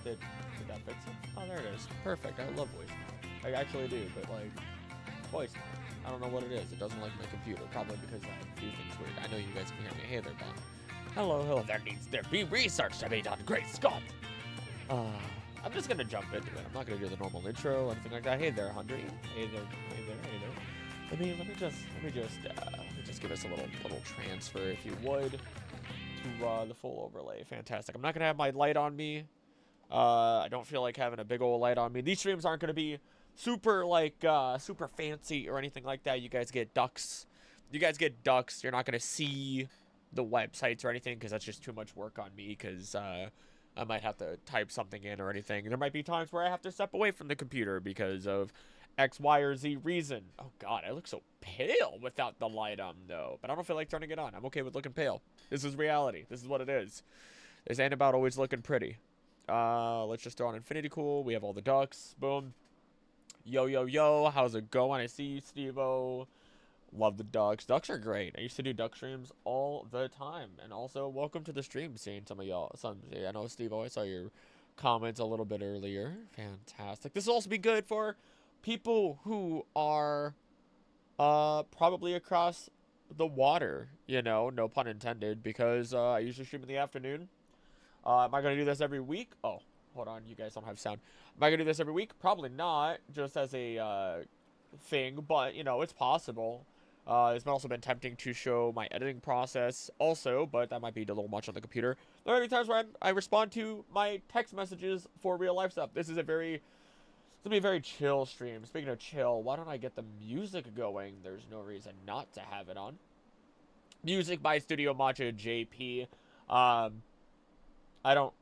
Did that fix it? Oh, there it is. Perfect. I love voice now. I actually do, but like, voice now. I don't know what it is. It doesn't like my computer. Probably because I do things weird. I know you guys can hear me. Hey there, Ben. Hello, hello. There needs there be research to be done. Great Scott. I'm just gonna jump into it. I'm not gonna do the normal intro or anything like that. Hey there, Hundred. Hey there, hey there, hey there. Let me just give us a little transfer, if you would, to the full overlay. Fantastic. I'm not gonna have my light on me. I don't feel like having a big old light on me. These streams aren't gonna be super like super fancy or anything like that. You guys get ducks. You guys get ducks. You're not gonna see the websites or anything because that's just too much work on me. Because I might have to type something in or anything. There might be times where I have to step away from the computer because of X, Y, or Z reason. Oh God, I look so pale without the light on though. But I don't feel like turning it on. I'm okay with looking pale. This is reality. This is what it is. This ain't about always looking pretty. Let's just throw on Infinity Cool. We have all the ducks. Boom. Yo, yo, yo. How's it going? I see you, Steve-O. Love the ducks. Ducks are great. I used to do duck streams all the time. And also, welcome to the stream, seeing some of y'all. I know, Steve-O, I saw your comments a little bit earlier. Fantastic. This will also be good for people who are probably across the water. You know, no pun intended, because I usually stream in the afternoon. Am I going to do this every week? Oh, hold on. You guys don't have sound. Am I going to do this every week? Probably not, just as a thing, but, you know, it's possible. It's also been tempting to show my editing process also, but that might be a little much on the computer. There are many times where I respond to my text messages for real life stuff. This is it's gonna be a very chill stream. Speaking of chill, why don't I get the music going? There's no reason not to have it on. Music by Studio Matcha JP. I don't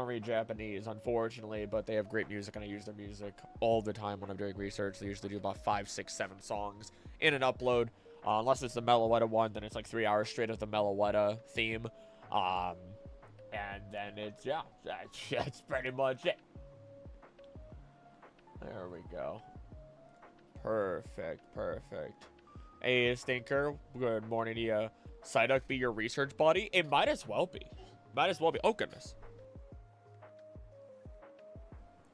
read Japanese, unfortunately, but they have great music, and I use their music all the time when I'm doing research. They usually do about 5, 6, 7 songs in an upload. Unless it's the Meloetta one, then it's like 3 hours straight of the Meloetta theme. And then it's, yeah, that's pretty much it. There we go. Perfect, perfect. Hey, Stinker, good morning to you. Psyduck be your research buddy? It might as well be. Might as well be. Oh, goodness.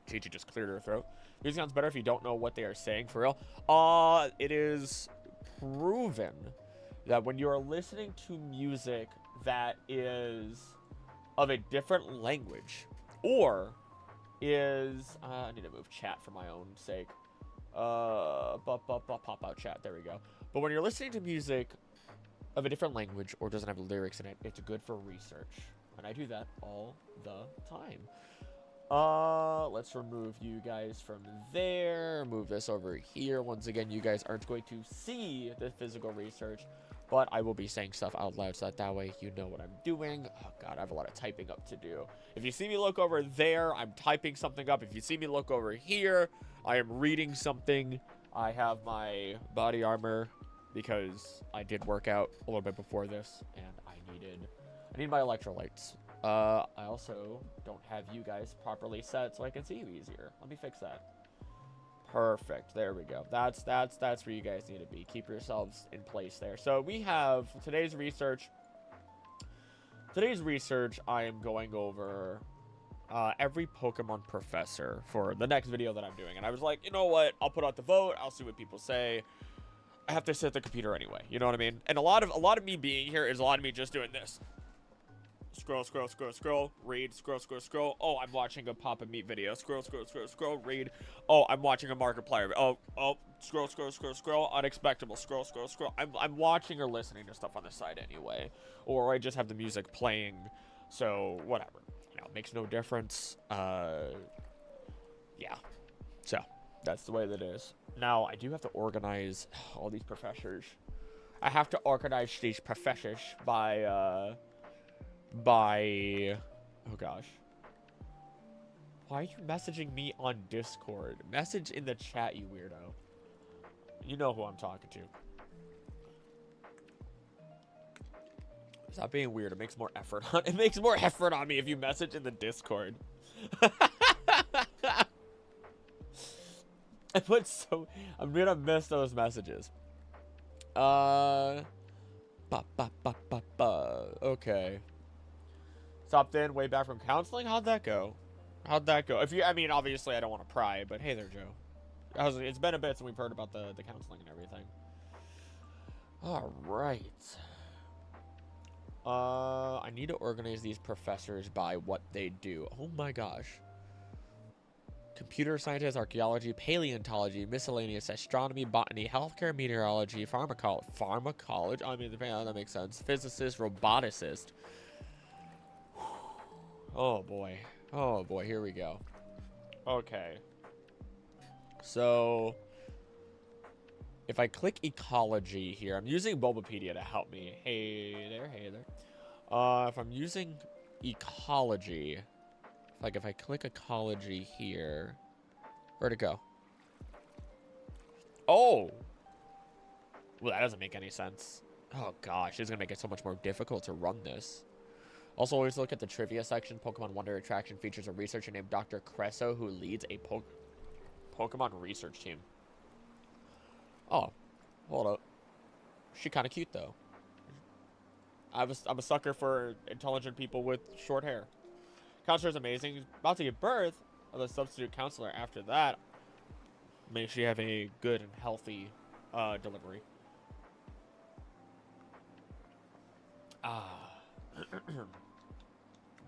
Chi-Chi just cleared her throat. Music sounds better if you don't know what they are saying, for real. It is proven that when you are listening to music that is of a different language, or is... I need to move chat for my own sake. Pop out chat. There we go. But when you're listening to music of a different language or doesn't have lyrics in it, it's good for research. And I do that all the time. Let's remove you guys from there. Move this over here. Once again, you guys aren't going to see the physical research, but I will be saying stuff out loud so that way you know what I'm doing. Oh God, I have a lot of typing up to do. If you see me look over there, I'm typing something up. If you see me look over here, I am reading something. I have my body armor because I did work out a little bit before this, and I need my electrolytes. I also don't have you guys properly set so I can see you easier. Let me fix that. Perfect. There we go. That's where you guys need to be. Keep yourselves in place there. So we have today's research. Today's research, I am going over every Pokemon professor for the next video that I'm doing. And I was like, you know what? I'll put out the vote. I'll see what people say. I have to sit at the computer anyway. You know what I mean? And a lot of me being here is a lot of me just doing this. Scroll, scroll, scroll, scroll, read, scroll, scroll, scroll. Oh, I'm watching a Papa Meat video. Scroll, scroll, scroll, scroll, read. Oh, I'm watching a Markiplier. Oh, scroll, scroll, scroll, scroll. Unexpectable. Scroll, scroll, scroll. I'm watching or listening to stuff on the side anyway. Or I just have the music playing. So, whatever. You know, it makes no difference. Yeah. So, that's the way that it is. Now, I do have to organize all these professors. I have to organize these professors by, oh gosh. Why are you messaging me on Discord? Message in the chat, you weirdo. You know who I'm talking to. Stop being weird. It makes more effort on me if you message in the Discord. I'm gonna miss those messages. Okay. Stopped in way back from counseling. How'd that go? How'd that go? If you, I mean, obviously I don't want to pry, but hey there, Joe. It's been a bit since we've heard about the counseling and everything. All right. I need to organize these professors by what they do. Oh my gosh. Computer scientist, archaeology, paleontology, miscellaneous, astronomy, botany, healthcare, meteorology, pharmacology. I mean, that makes sense. Physicist, roboticist. Oh boy. Oh boy, here we go. Okay. So, if I click ecology here, I'm using Bulbapedia to help me. Hey there, hey there. If I'm using ecology, like if I click ecology here, where'd it go? Oh! Well, that doesn't make any sense. Oh gosh, it's gonna make it so much more difficult to run this. Also, always look at the trivia section. Pokemon Wonder Attraction features a researcher named Dr. Cresso who leads a Pokemon research team. Oh, hold up. She kind of cute though. I'm a sucker for intelligent people with short hair. Counselor's amazing. About to give birth of a substitute counselor. After that, make sure you have a good and healthy delivery.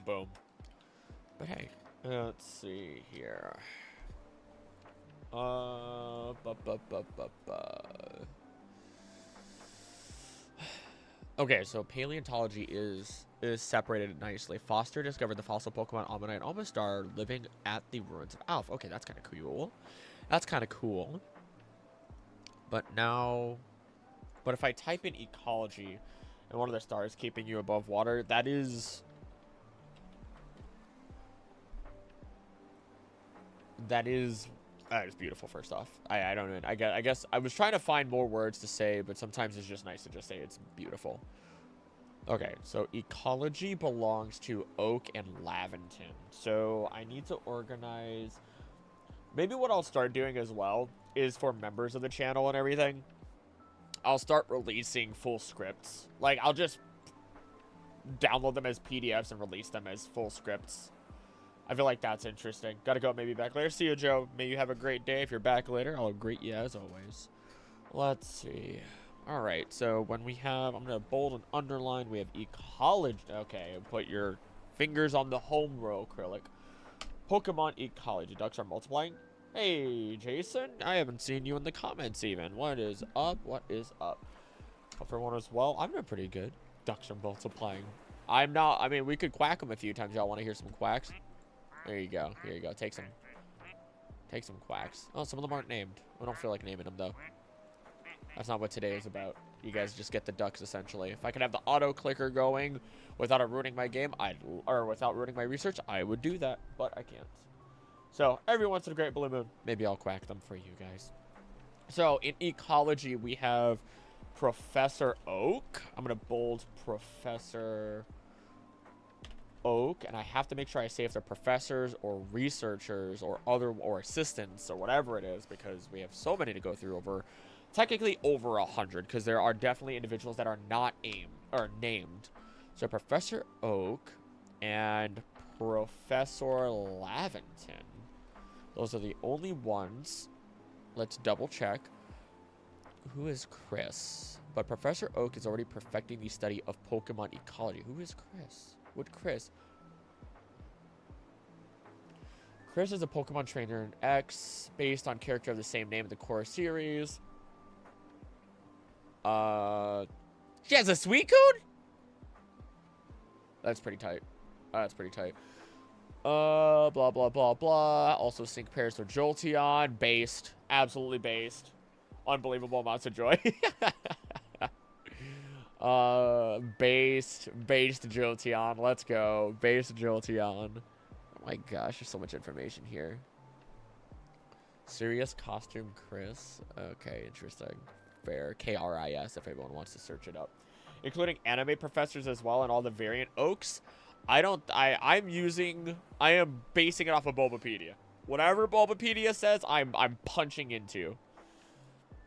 Boom. But hey, let's see here. Okay, so paleontology is separated nicely. Foster discovered the fossil Pokemon Ammonite and Omastar living at the ruins of Alph. Okay, that's kind of cool. That's kind of cool. But now, if I type in ecology and one of the stars keeping you above water, that is beautiful. First off, I don't know. I guess I was trying to find more words to say, but sometimes it's just nice to just say it's beautiful. Okay, so ecology belongs to Oak and Laventon. So I need to organize. Maybe what I'll start doing as well is for members of the channel and everything, I'll start releasing full scripts. Like, I'll just download them as PDFs and release them as full scripts. I feel like that's interesting. Gotta go, maybe back later. See you, Joe. May you have a great day. If you're back later, I'll greet you as always. Let's see. All right, so when we have, I'm going to bold and underline, we have ecology. Okay, put your fingers on the home row, Acrylic. Pokemon ecology. Ducks are multiplying. Hey, Jason. I haven't seen you in the comments even. What is up? What is up? Hope everyone is well. I'm doing pretty good. Ducks are multiplying. I'm not, I mean, we could quack them a few times. Y'all want to hear some quacks? There you go. Here you go. Take some quacks. Oh, some of them aren't named. I don't feel like naming them, though. That's not what today is about. You guys just get the ducks, essentially. If I could have the auto clicker going without ruining my game, or without ruining my research, I would do that, but I can't. So, every once in a great blue moon, maybe I'll quack them for you guys. So, in ecology, we have Professor Oak. I'm going to bold Professor Oak, and I have to make sure I say if they're professors or researchers or assistants or whatever it is, because we have so many to go through technically over 100, because there are definitely individuals that are not named. So Professor Oak and Professor Laventon. Those are the only ones. Let's double check. Who is Chris? But Professor Oak is already perfecting the study of Pokemon ecology. Who is Chris? Chris is a Pokemon trainer in X, based on character of the same name in the core series. She has a Suicune? That's pretty tight. Blah, blah, blah, blah. Also sync pairs with Jolteon. Based. Absolutely based. Unbelievable amounts of joy. Based Jolteon. Let's go. Based Jolteon. Oh my gosh, there's so much information here. Serious costume Chris. Okay, interesting. Fair. KRIS if everyone wants to search it up. Including anime professors as well and all the variant Oaks. I am basing it off of Bulbapedia. Whatever Bulbapedia says, I'm punching into.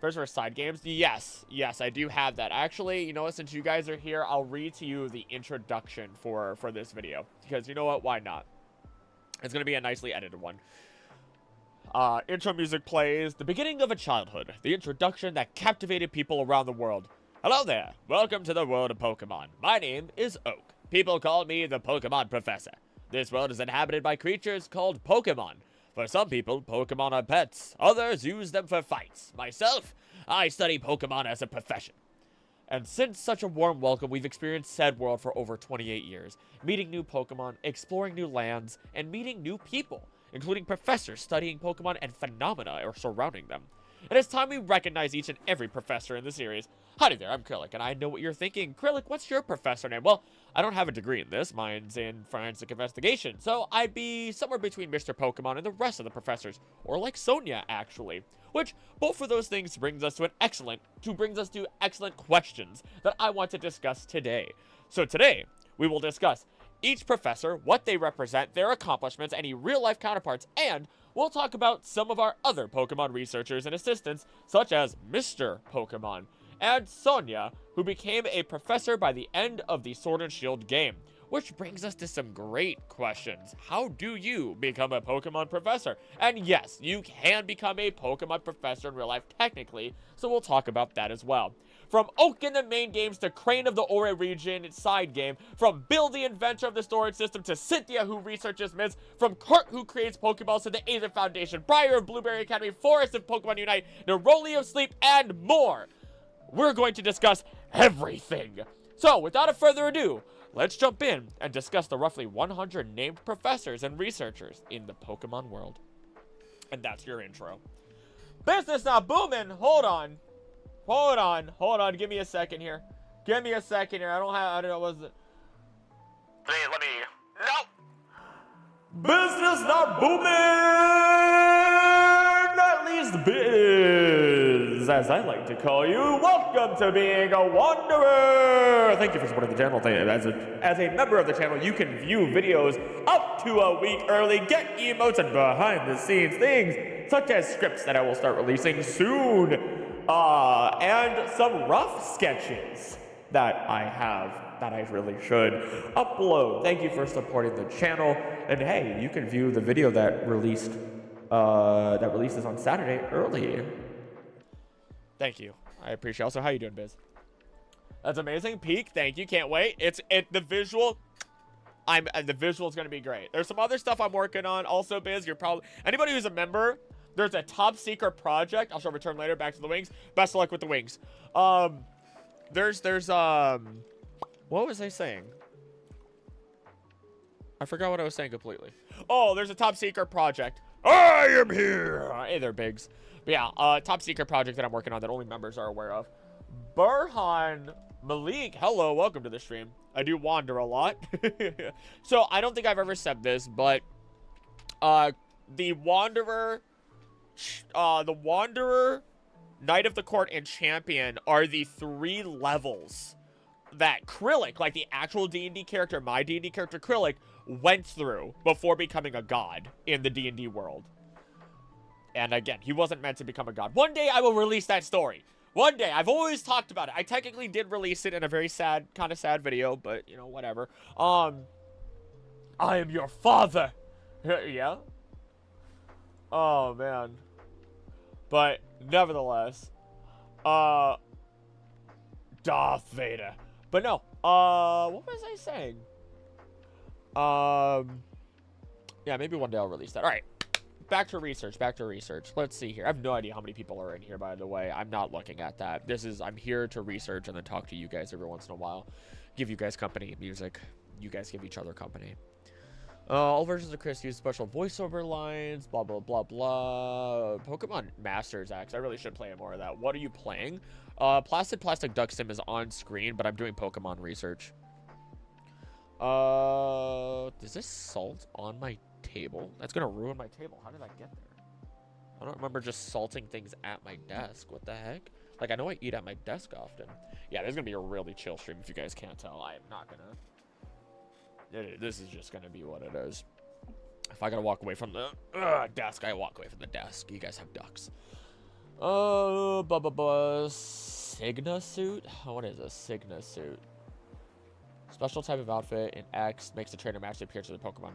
First for side games? Yes, I do have that. Actually, you know what, since you guys are here, I'll read to you the introduction for this video. Because you know what, why not? It's going to be a nicely edited one. Intro music plays, the beginning of a childhood, the introduction that captivated people around the world. Hello there, welcome to the world of Pokemon. My name is Oak. People call me the Pokemon Professor. This world is inhabited by creatures called Pokemon. For some people, Pokemon are pets. Others use them for fights. Myself, I study Pokemon as a profession. And since such a warm welcome, we've experienced said world for over 28 years, meeting new Pokemon, exploring new lands, and meeting new people, including professors studying Pokemon and phenomena surrounding them. It is time we recognize each and every professor in the series. Howdy there, I'm Krillic, and I know what you're thinking. Krillic, what's your professor name? Well, I don't have a degree in this. Mine's in forensic investigation, so I'd be somewhere between Mr. Pokemon and the rest of the professors, or like Sonia, actually. Which, both of those things brings us to excellent questions that I want to discuss today. So today, we will discuss each professor, what they represent, their accomplishments, any real-life counterparts, and we'll talk about some of our other Pokemon researchers and assistants, such as Mr. Pokemon, and Sonia, who became a professor by the end of the Sword and Shield game. Which brings us to some great questions. How do you become a Pokemon professor? And yes, you can become a Pokemon professor in real life technically, so we'll talk about that as well. From Oak in the main games to Crane of the Ore region side game, from Bill the inventor of the storage system to Cynthia who researches myths, from Kurt who creates Pokeballs to the Aether Foundation, Briar of Blueberry Academy, Forest of Pokemon Unite, Neroli of Sleep, and more. We're going to discuss everything. So, without further ado, let's jump in and discuss the roughly 100 named professors and researchers in the Pokemon world. And that's your intro. Business not booming. Hold on. Give me a second here. I don't know what's it. Let me. Nope. Business not booming. At least biz, as I like to call you. Welcome to being a wanderer. Thank you for supporting the channel. As a member of the channel, you can view videos up to a week early, get emotes and behind the scenes things, such as scripts that I will start releasing soon, and some rough sketches that I have that I really should upload. Thank you for supporting the channel, and hey, you can view the video that releases on Saturday early. Thank you. I appreciate it. Also, how you doing, Biz? That's amazing. Peak, thank you. Can't wait. The visual. The visual is gonna be great. There's some other stuff I'm working on. Also, Biz, you're probably anybody who's a member. There's a top secret project. I'll show return later. Back to the wings. Best of luck with the wings. What was I saying? I forgot what I was saying completely. Oh, there's a top secret project. I am here. Hey there, Biggs. But yeah, top secret project that I'm working on that only members are aware of. Burhan Malik, hello, welcome to the stream. I do wander a lot. So I don't think I've ever said this, but the Wanderer, Knight of the Court, and Champion are the 3 levels that Krillic, like the actual D&D character, my D&D character Krillic, went through before becoming a god in the D&D world. And again, he wasn't meant to become a god. One day I will release that story. One day. I've always talked about it. I technically did release it in a very sad, kind of sad video, but, you know, whatever. I am your father. Yeah? Oh, man. But, nevertheless, Darth Vader. But no, what was I saying? Yeah, maybe one day I'll release that. All right, back to research. Let's see here. I have no idea how many people are in here, by the way. I'm not looking at that. I'm here to research and then talk to you guys every once in a while. Give you guys company, music. You guys give each other company. All versions of Chris use special voiceover lines, blah, blah, blah, blah. Pokemon Masters X. I really should play more of that. What are you playing? Plastic Duck Sim is on screen, but I'm doing Pokemon research. Is this salt on my table? That's gonna ruin my table. How did I get there? I don't remember just salting things at my desk. What the heck? Like, I know I eat at my desk often. Yeah, there's gonna be a really chill stream if you guys can't tell. I am not gonna... This is just gonna be what it is. If I gotta walk away from the desk, I walk away from the desk. You guys have ducks. Signa suit? What is a Signa suit? Special type of outfit in X makes the trainer match the appearance of the Pokemon.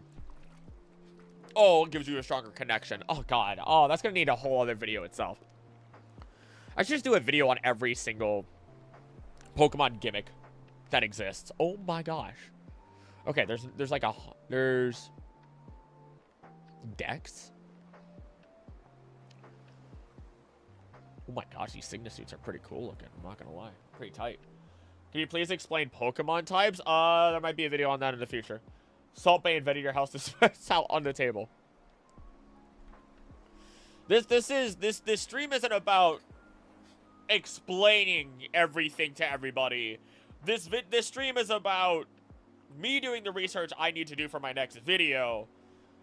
Oh, it gives you a stronger connection. Oh, God. Oh, that's going to need a whole other video itself. I should just do a video on every single Pokemon gimmick that exists. Oh, my gosh. Okay, there's Dex? Oh my gosh, these Signa suits are pretty cool looking. I'm not gonna lie. Pretty tight. Can you please explain Pokemon types? There might be a video on that in the future. Salt Bay invaded your house to out on the table. This stream isn't about explaining everything to everybody. This stream is about me doing the research I need to do for my next video.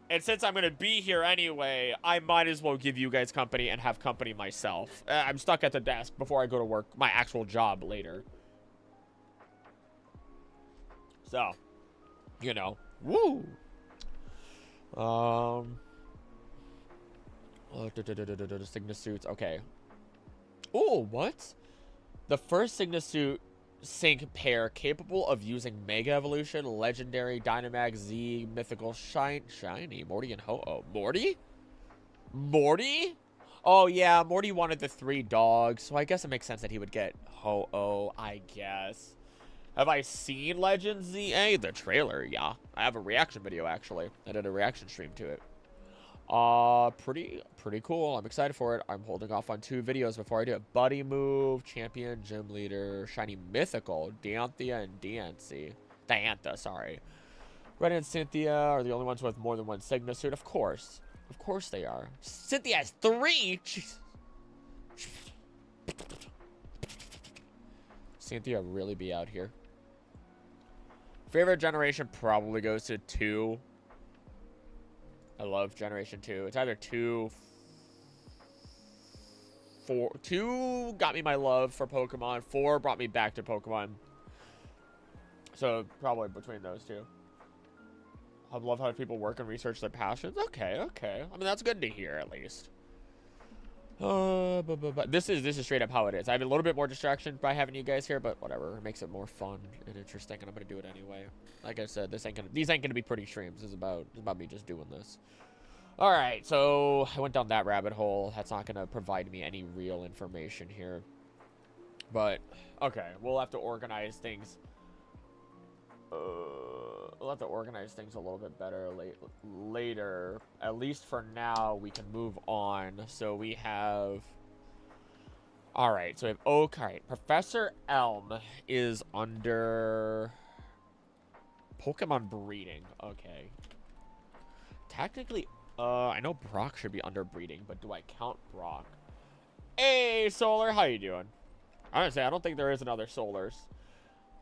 And since I'm going to be here anyway, I might as well give you guys company and have company myself. I'm stuck at the desk before I go to work, my actual job later. So, you know. Woo! Signa suits. Okay. Oh, what? The first Signa suit sync pair capable of using Mega Evolution, Legendary, Dynamax, Z, Mythical, Shiny, Morty, and Ho-Oh. Morty? Morty? Oh, yeah, Morty wanted the 3 dogs, so I guess it makes sense that he would get Ho-Oh, I guess. Have I seen Legend ZA? The trailer, yeah. I have a reaction video, actually. I did a reaction stream to it. Pretty cool. I'm excited for it. I'm holding off on 2 videos before I do it. Buddy Move, Champion, Gym Leader, Shiny Mythical, Dianthia, and Diantha, sorry. Red and Cynthia are the only ones with more than 1 Signa suit. Of course. Of course they are. Cynthia has 3? Jeez. Cynthia really be out here. Favorite generation probably goes to 2. I love Generation 2. It's either 2, 4. 2 got me my love for Pokemon. 4 brought me back to Pokemon. So, probably between those 2. I love how people work and research their passions. Okay, okay. I mean, that's good to hear, at least. But this is straight up how it is. I have a little bit more distraction by having you guys here, but whatever. It makes it more fun and interesting, and I'm gonna do it anyway. Like I said, these ain't gonna be pretty streams. This is about me just doing this. All right, so I went down that rabbit hole. That's not gonna provide me any real information here. But okay, we'll have to organize things. We'll have to organize things a little bit better later. At least for now, we can move on. So we have... Alright, so we have Oak. Alright, Professor Elm is under... Pokemon breeding. Okay. Technically, I know Brock should be under breeding, but do I count Brock? Hey, Solar, how you doing? Honestly, I don't think there is another Solars.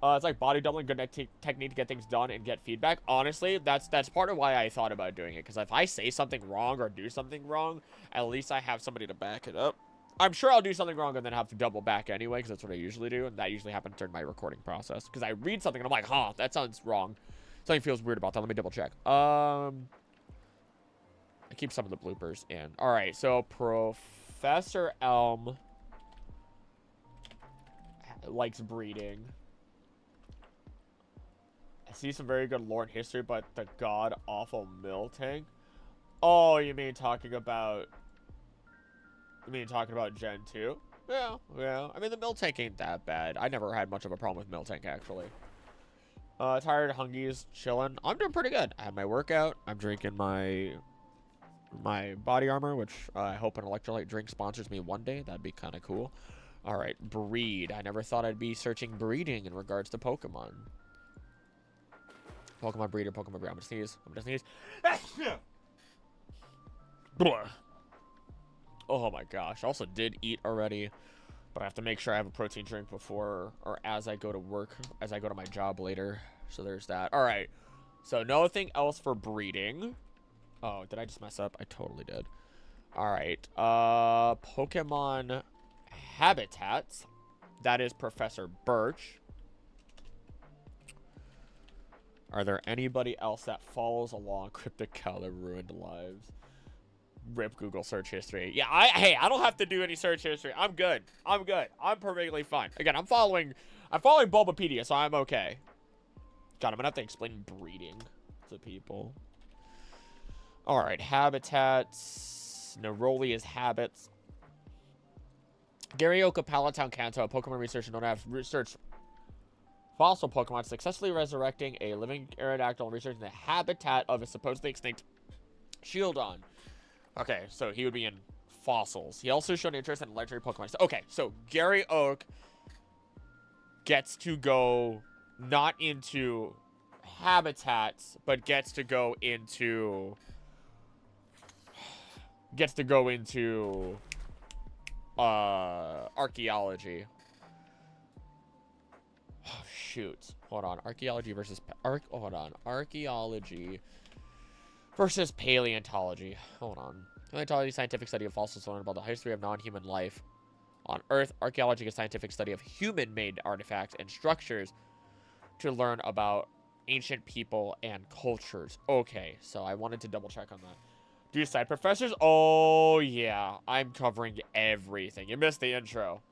It's like body doubling, good technique to get things done and get feedback. Honestly, that's part of why I thought about doing it. Because if I say something wrong or do something wrong, at least I have somebody to back it up. I'm sure I'll do something wrong and then have to double back anyway, because that's what I usually do. And that usually happens during my recording process. Because I read something and I'm like, huh, that sounds wrong. Something feels weird about that. Let me double check. I keep some of the bloopers in. Alright, so Professor Elm likes breeding. I see some very good lore and history, but the god-awful Miltank? Oh, you mean talking about Gen 2? Yeah. I mean, the Miltank ain't that bad. I never had much of a problem with Miltank, actually. Tired Hungies, chilling. I'm doing pretty good. I had my workout. I'm drinking my body armor, which I hope an electrolyte drink sponsors me one day. That'd be kind of cool. All right, breed. I never thought I'd be searching breeding in regards to Pokemon. Pokemon breeder, Pokemon breeder. I'm gonna sneeze. Oh my gosh. I also did eat already, but I have to make sure I have a protein drink before or as I go to work, as I go to my job later. So there's that. All right. So nothing else for breeding. Oh, did I just mess up? I totally did. All right. Pokemon habitats. That is Professor Birch. Are there anybody else that follows along Cryptic Cow that ruined lives? Rip Google search history. Yeah, hey, I don't have to do any search history. I'm good. I'm perfectly fine. Again, I'm following Bulbapedia, so I'm okay. God, I'm gonna have to explain breeding to people. All right, habitats. Neroli is habits. Garyoka Palatown Kanto, a Pokemon researcher known as research fossil Pokemon, successfully resurrecting a living Aerodactyl and researching the habitat of a supposedly extinct Shieldon. Okay, so he would be in fossils. He also showed interest in legendary Pokemon. Okay, so Gary Oak gets to go not into habitats, but gets to go into archaeology. Oh, shoot. Hold on. Archaeology versus archaeology versus paleontology. Hold on. Paleontology, scientific study of fossils to learn about the history of non-human life on Earth. Archaeology, a scientific study of human-made artifacts and structures to learn about ancient people and cultures. Okay, so I wanted to double check on that. Do you side professors? Oh, yeah. I'm covering everything. You missed the intro.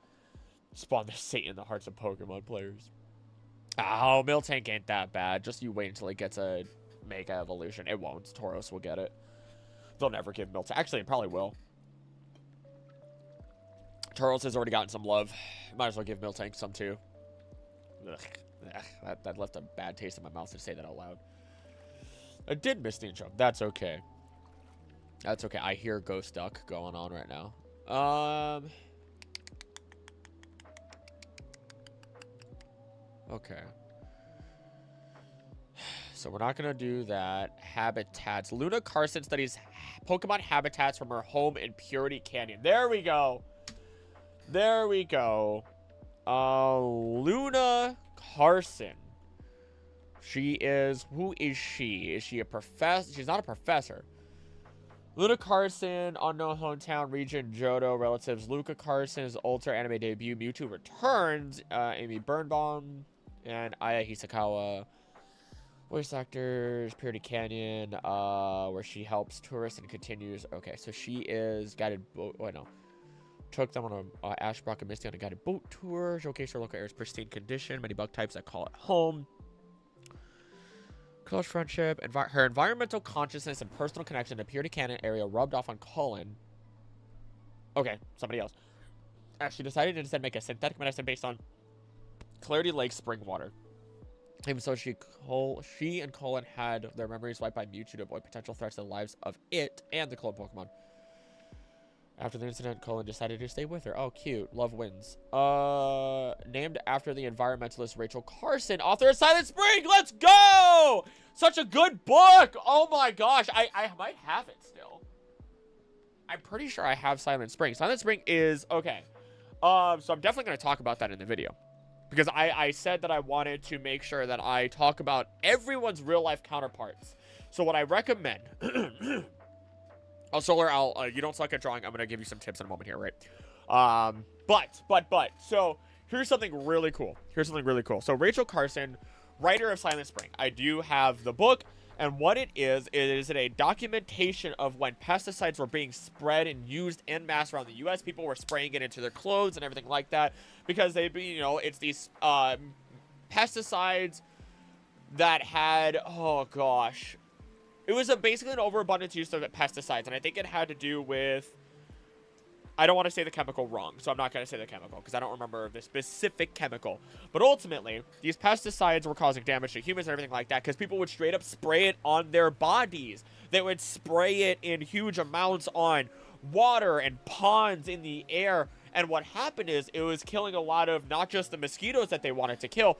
Spawn the Satan in the hearts of Pokemon players. Oh, Miltank ain't that bad. Just you wait until it gets a Mega Evolution. It won't. Tauros will get it. They'll never give Miltank. Actually, it probably will. Tauros has already gotten some love. Might as well give Miltank some too. Ugh. That left a bad taste in my mouth to say that out loud. I did miss the intro. That's okay. That's okay. I hear Ghost Duck going on right now. Okay. So we're not going to do that. Habitats. Luna Carson studies Pokemon habitats from her home in Purity Canyon. There we go. There we go. Luna Carson. She is... Who is she? Is she a professor? She's not a professor. Luna Carson, unknown hometown region, Johto relatives. Luca Carson's Ultra anime debut. Mewtwo returns. Amy Birnbaum and Aya Hisakawa. Voice actors, Purity Canyon, where she helps tourists and continues. Okay, so she is guided boat. Oh, no. Took them on a Ash, Brock, and Misty on a guided boat tour. Showcase her local area's pristine condition. Many bug types that call it home. Close friendship. Her environmental consciousness and personal connection to Purity Canyon area rubbed off on Colin. Okay, somebody else. She decided to instead make a synthetic medicine based on Clarity Lake spring water. Even so, she and Colin had their memories wiped by Mewtwo to avoid potential threats to the lives of it and the clone Pokemon. After the incident, Colin decided to stay with her. Oh, cute. Love wins. Named after the environmentalist Rachel Carson, author of Silent Spring. Let's go! Such a good book. Oh my gosh. I might have it still. I'm pretty sure I have Silent Spring. Silent Spring is... Okay. So I'm definitely going to talk about that in the video. Because I said that I wanted to make sure that I talk about everyone's real-life counterparts. So what I recommend... Oh, Solar, you don't suck at drawing. I'm going to give you some tips in a moment here, right? But. So, here's something really cool. So, Rachel Carson, writer of Silent Spring. I do have the book, and what it is a documentation of when pesticides were being spread and used en masse around the U.S. People were spraying it into their clothes and everything like that, because it's these pesticides that had, oh gosh... It was basically an overabundance use of pesticides, and I think it had to do with... I don't want to say the chemical wrong, so I'm not going to say the chemical, because I don't remember the specific chemical. But ultimately, these pesticides were causing damage to humans and everything like that, because people would straight up spray it on their bodies. They would spray it in huge amounts on water and ponds in the air. And what happened is it was killing a lot of not just the mosquitoes that they wanted to kill.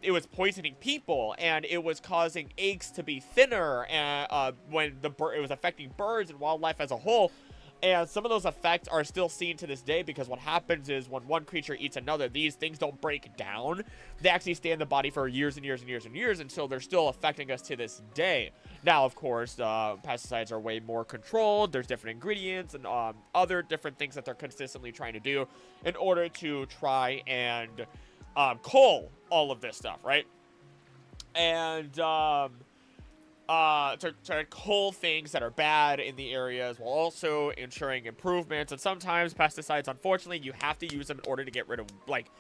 It was poisoning people, and it was causing eggs to be thinner, and when it was affecting birds and wildlife as a whole. And some of those effects are still seen to this day, because what happens is when one creature eats another, these things don't break down. They actually stay in the body for years and years and years and years, and so they're still affecting us to this day. Now, of course, pesticides are way more controlled. There's different ingredients and other different things that they're consistently trying to do in order to try and cull all of this stuff, right? And to cull things that are bad in the areas while also ensuring improvements. And sometimes pesticides, unfortunately, you have to use them in order to get rid of, like,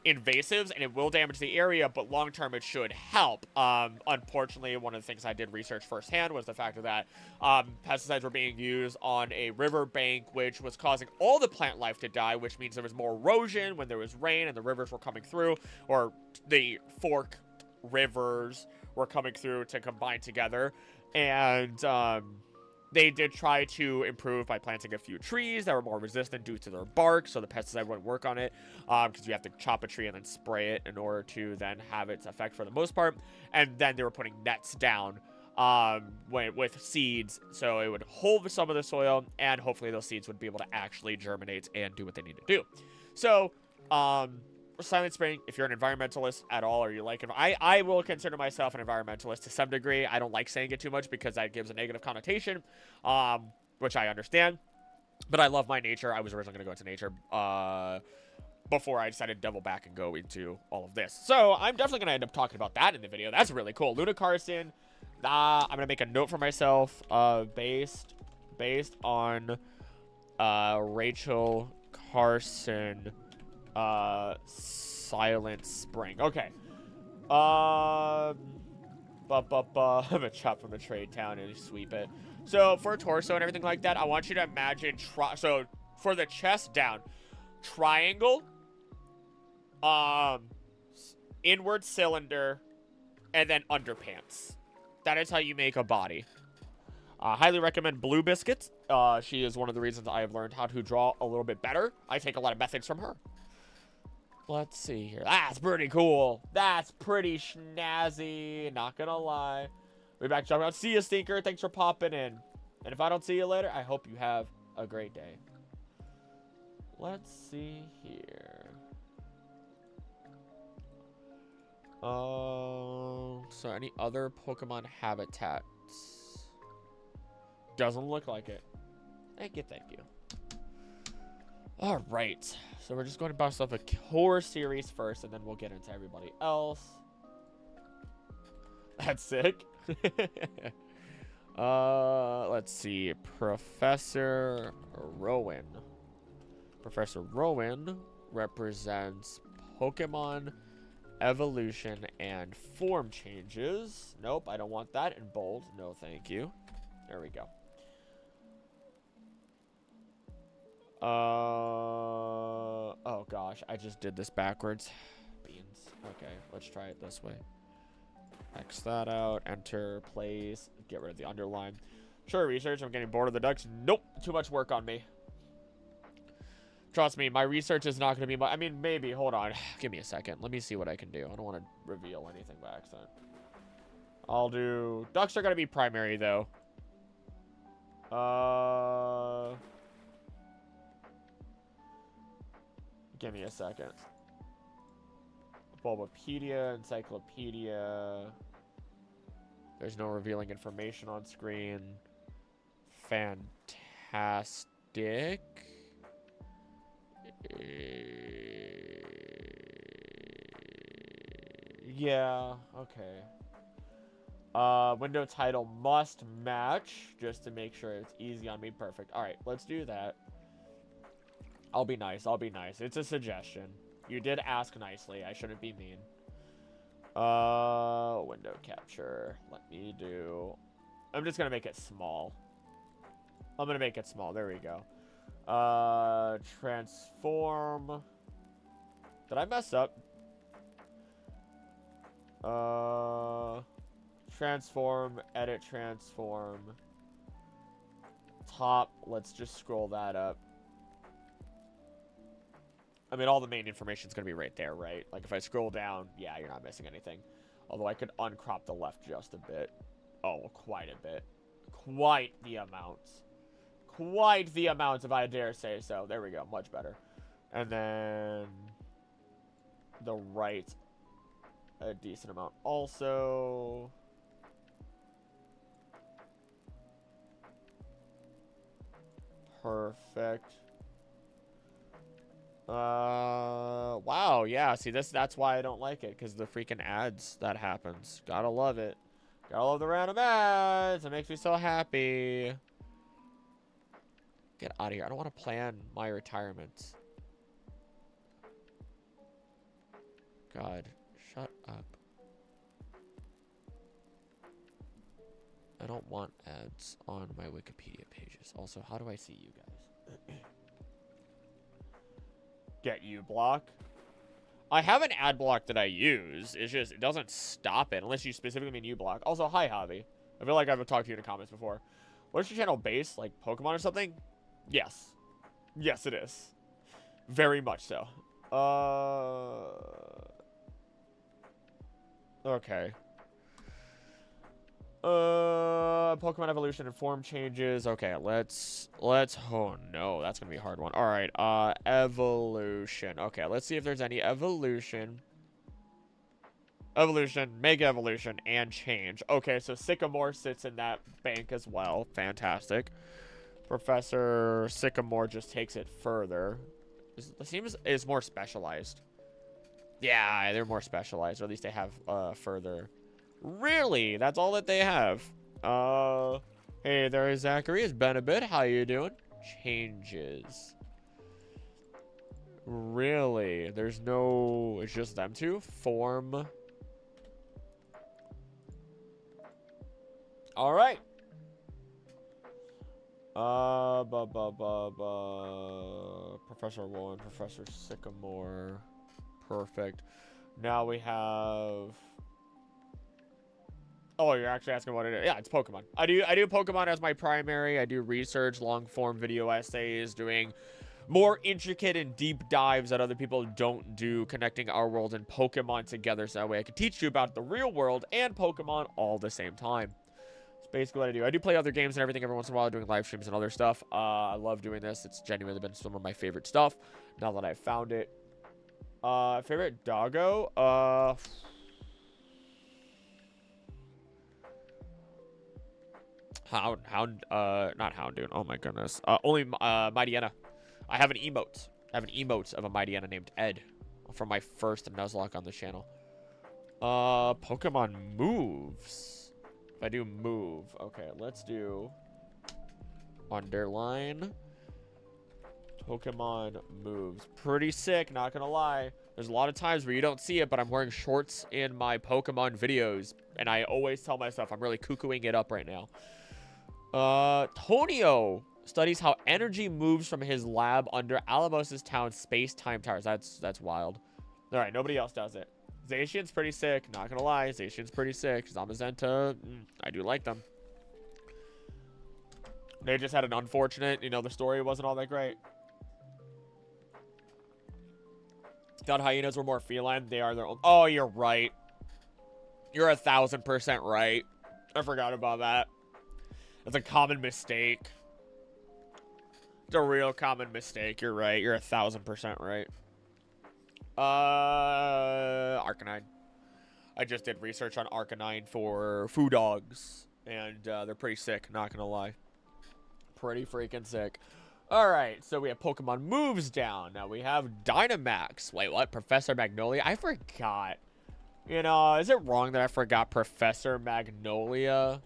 invasives, and it will damage the area, but long term it should help. Unfortunately, one of the things I did research firsthand was the fact that pesticides were being used on a riverbank, which was causing all the plant life to die, which means there was more erosion when there was rain and the rivers were coming through, or the fork rivers were coming through to combine together. And they did try to improve by planting a few trees that were more resistant due to their bark, so the pesticide wouldn't work on it, because you have to chop a tree and then spray it in order to then have its effect for the most part. And then they were putting nets down with seeds, so it would hold some of the soil, and hopefully those seeds would be able to actually germinate and do what they need to do. So, Silent Spring, if you're an environmentalist at all, or you like it, I will consider myself an environmentalist to some degree. I don't like saying it too much because that gives a negative connotation, which I understand. But I love my nature. I was originally going to go into nature before I decided to double back and go into all of this. So I'm definitely going to end up talking about that in the video. That's really cool. Luna Carson. I'm going to make a note for myself based on Rachel Carson. Silent Spring. Okay. I'm gonna chop from the trade town and sweep it. So for a torso and everything like that, I want you to imagine. So for the chest down, triangle, inward cylinder, and then underpants. That is how you make a body. Highly recommend Blue Biscuits. She is one of the reasons I have learned how to draw a little bit better. I take a lot of methods from her. Let's see here. That's pretty cool. That's pretty snazzy. Not gonna lie. We'll be back to around. See you, Stinker. Thanks for popping in. And if I don't see you later, I hope you have a great day. Let's see here. So any other Pokemon habitats? Doesn't look like it. Thank you. All right, so we're just going to bounce off a core series first, and then we'll get into everybody else. That's sick. Let's see. Professor Rowan. Professor Rowan represents Pokemon evolution and form changes. Nope, I don't want that in bold. No, thank you. There we go. Oh gosh, I just did this backwards. Beans. Okay, let's try it this way. X that out, enter, place, get rid of the underline. Sure, research, I'm getting bored of the ducks. Nope, too much work on me. Trust me, my research is not going to be much. I mean, maybe, hold on. Give me a second. Let me see what I can do. I don't want to reveal anything by accident. I'll do... Ducks are going to be primary, though. Give me a second. Bulbapedia, Encyclopedia. There's no revealing information on screen. Fantastic. Yeah, okay. Window title must match, just to make sure it's easy on me. Perfect. Alright, let's do that. I'll be nice. It's a suggestion. You did ask nicely. I shouldn't be mean. Window capture. Let me do... I'm just gonna make it small. There we go. Transform. Did I mess up? Transform, edit transform. Top, let's just scroll that up. I mean, all the main information is going to be right there, right? Like, if I scroll down, yeah, you're not missing anything. Although I could uncrop the left just a bit. Oh, quite a bit. Quite the amount. Quite the amount, if I dare say so. There we go, much better. And then the right, a decent amount also. Perfect. Wow, yeah, see, that's why I don't like it, because the freaking ads that happens. Gotta love it. Got all of the random ads. It makes me so happy. Get out of here. I don't want to plan my retirement. God, shut up. I don't want ads on my Wikipedia pages. Also, how do I see you guys? Get you block. I have an ad block that I use. It's just, it doesn't stop it unless you specifically mean you block. Also, hi, Javi. I feel like I've talked to you in the comments before. What's your channel based? Like Pokemon or something? Yes. Yes, it is. Very much so. Okay. Pokemon evolution and form changes. Okay, let's oh no, that's gonna be a hard one. All right, evolution. Okay, let's see if there's any evolution, mega evolution, and change. Okay, so Sycamore sits in that bank as well. Fantastic. Professor Sycamore just takes it further. It seems is more specialized. Yeah, they're more specialized, or at least they have further. Really? That's all that they have? Hey there, Zachary. It's been a bit. How you doing? Changes. Really? There's no... It's just them two? Form. Alright. Professor Warren, Professor Sycamore. Perfect. Now we have... Oh, you're actually asking what it is. Yeah, it's Pokemon. I do Pokemon as my primary. I do research, long form video essays, doing more intricate and deep dives that other people don't do, connecting our world and Pokemon together so that way I can teach you about the real world and Pokemon all at the same time. That's basically what I do. I do play other games and everything every once in a while, doing live streams and other stuff. I love doing this. It's genuinely been some of my favorite stuff now that I've found it. Favorite doggo? Not Houndoom. Oh my goodness. Only Mightyena. I have an emote. of a Mightyena named Ed from my first Nuzlocke on the channel. Pokemon moves. If I do move, okay, let's do underline Pokemon moves. Pretty sick, not gonna lie. There's a lot of times where you don't see it, but I'm wearing shorts in my Pokemon videos, and I always tell myself I'm really cuckooing it up right now. Tonio studies how energy moves from his lab under Alamos's town space-time towers. That's wild. All right, nobody else does it. Zacian's pretty sick. Not gonna lie, Zacian's pretty sick. Zamazenta, I do like them. They just had an unfortunate, the story wasn't all that great. Thought hyenas were more feline. They are their own. Oh, you're right. You're 1000% right. I forgot about that. That's a common mistake. It's a real common mistake. You're right. You're 1000% right. Arcanine. I just did research on Arcanine for Foo Dogs, and they're pretty sick, not gonna lie. Pretty freaking sick. Alright, so we have Pokemon moves down. Now we have Dynamax. Wait, what? Professor Magnolia? I forgot. Is it wrong that I forgot Professor Magnolia?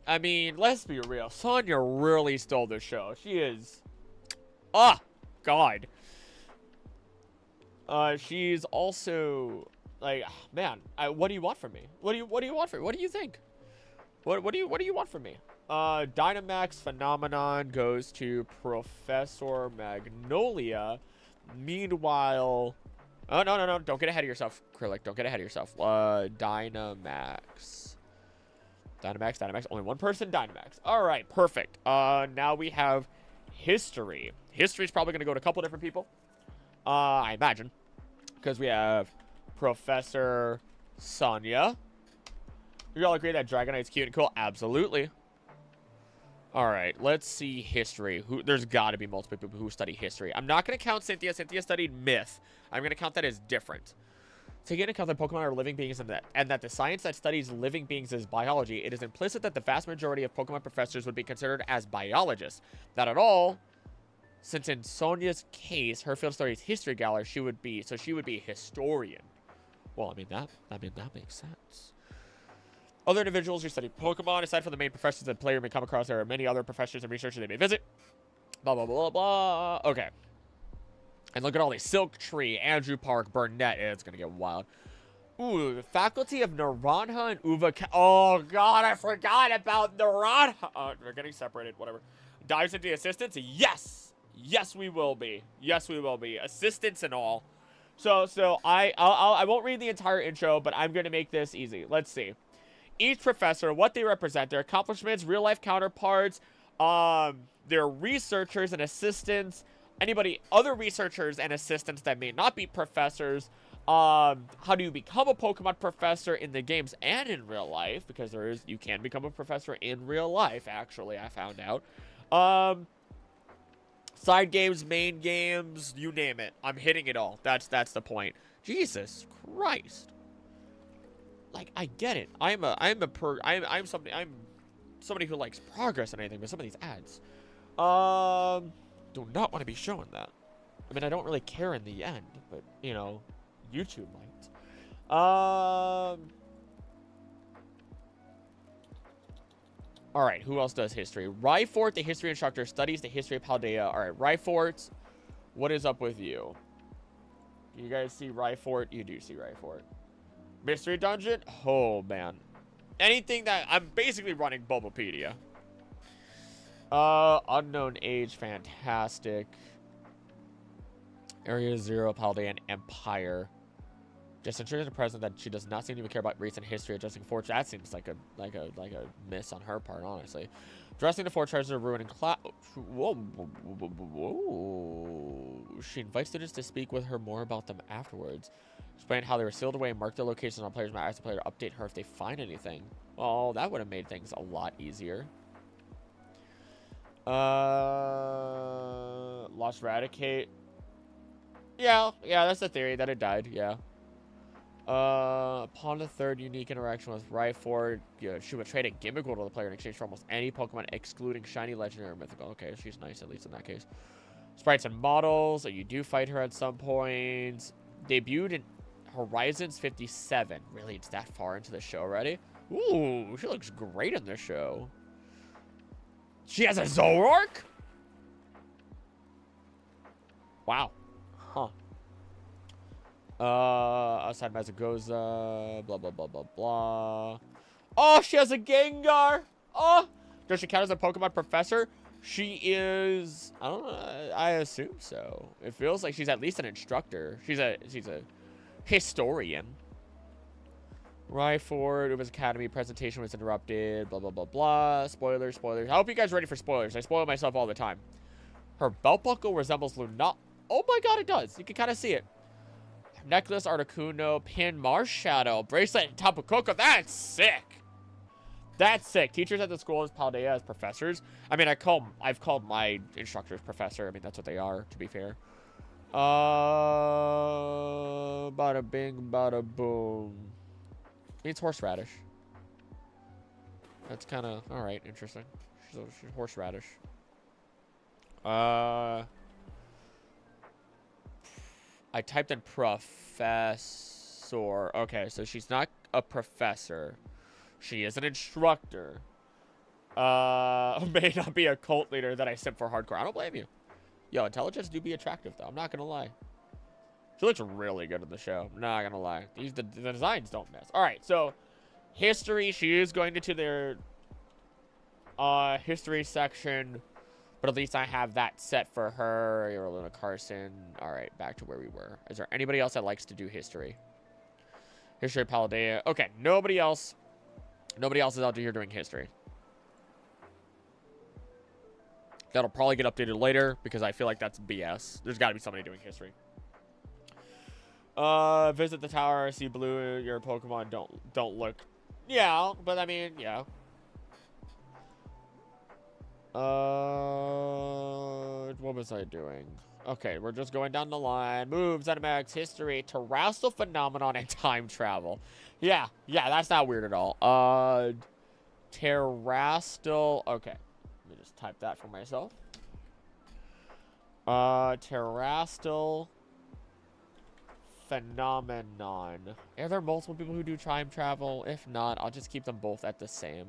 I mean, let's be real. Sonya really stole the show. She is... Ah! God. She's also... Like, man, what do you want from me? What do you want from me? What do you think? What do you want from me? Dynamax Phenomenon goes to Professor Magnolia. Meanwhile... Oh, no. Don't get ahead of yourself, Krillic. Don't get ahead of yourself. Dynamax. Only one person, Dynamax. All right, perfect. Now we have History. History's probably going to go to a couple different people. I imagine. Because we have Professor Sonya. You all agree that Dragonite's cute and cool? Absolutely. All right, let's see History. There's got to be multiple people who study History. I'm not going to count Cynthia. Cynthia studied Myth. I'm going to count that as different. Taking into account that Pokemon are living beings and that the science that studies living beings is biology, it is implicit that the vast majority of Pokemon professors would be considered as biologists. Not at all, since in Sonya's case, her field studies history gallery, she would be a historian. Well, I mean that makes sense. Other individuals who study Pokemon, aside from the main professors that player may come across, there are many other professors and researchers they may visit. Blah, blah, blah, blah. Okay. And look at all these. Silk Tree, Andrew Park, Burnett. It's going to get wild. Ooh, the faculty of Naranja and Uva. Oh, God, I forgot about Naranja. We're getting separated. Whatever. Dives into assistants? Yes. Yes, we will be. Yes, we will be. Assistants and all. So I won't read the entire intro, but I'm going to make this easy. Let's see. Each professor, what they represent, their accomplishments, real-life counterparts, their researchers and assistants, other researchers and assistants that may not be professors, how do you become a Pokemon professor in the games and in real life, because you can become a professor in real life, actually, I found out. Side games, main games, you name it. I'm hitting it all. That's the point. Jesus Christ. Like, I get it. I'm somebody who likes progress and anything, but some of these ads, do not want to be showing that. I mean, I don't really care in the end, but you know, YouTube might. All right, who else does history? Ryfort, the history instructor, studies the history of Paldea. All right, Ryfort, what is up with you? You guys see Ryfort? You do see Ryfort. Mystery Dungeon? Oh, man. Anything that... I'm basically running Bulbapedia. Unknown Age, fantastic. Area 0, Paldea, and Empire. Just ensures the president that she does not seem to even care about recent history, adjusting fortune. That seems like a miss on her part, honestly. Dressing the four treasures of ruin and cloud. Whoa, whoa. She invites students to speak with her more about them afterwards. Explain how they were sealed away and mark their locations on players' maps. Ask the player to update her if they find anything. Well, that would have made things a lot easier. Lost Eradicate. Yeah, that's the theory that it died. Yeah. Upon the third unique interaction with Ryford, she would trade a Gimmickle to the player in exchange for almost any Pokemon, excluding Shiny, Legendary, or Mythical. Okay, she's nice, at least in that case. Sprites and models. You do fight her at some point. Debuted in Horizons 57. Really, it's that far into the show already? Ooh, she looks great in this show. She has a Zoroark? Wow. Huh. Outside Mazagoza, blah, blah, blah, blah, blah. Oh, she has a Gengar. Oh, does she count as a Pokemon professor? She is, I don't know, I assume so. It feels like she's at least an instructor. She's a historian. Ryford, Uma's Academy presentation was interrupted, blah, blah, blah, blah. Spoilers. I hope you guys are ready for spoilers. I spoil myself all the time. Her belt buckle resembles Luna. Oh my god, it does. You can kind of see it. Necklace, Articuno, pin, Marshadow, bracelet, and Tapu Koko. That's sick. That's sick. Teachers at the school as Paldea as professors. I mean, I've called my instructors professor. I mean, that's what they are, to be fair. Bada bing, bada boom. Means horseradish. That's kind of alright. Interesting. She's horseradish. I typed in professor. Okay, so she's not a professor. She is an instructor. May not be a cult leader that I simp for hardcore. I don't blame you. Yo, intelligence do be attractive, though. I'm not gonna lie. She looks really good in the show. I'm not gonna lie. The designs don't miss. All right, so history. She is going into their history section. But at least I have that set for her. You're Luna Carson. All right, back to where we were. Is there anybody else that likes to do history? History of Paldea. Okay, nobody else. Nobody else is out here doing history. That'll probably get updated later because I feel like that's BS. There's got to be somebody doing history. Visit the tower. See blue. Your Pokemon don't look. Yeah, but I mean, yeah. What was I doing? Okay, we're just going down the line. Moves, Dynamax, history, terrestrial phenomenon, and time travel. Yeah, that's not weird at all. Terrestrial. Okay, let me just type that for myself. Terrestrial Phenomenon. Are there multiple people who do time travel? If not, I'll just keep them both at the same.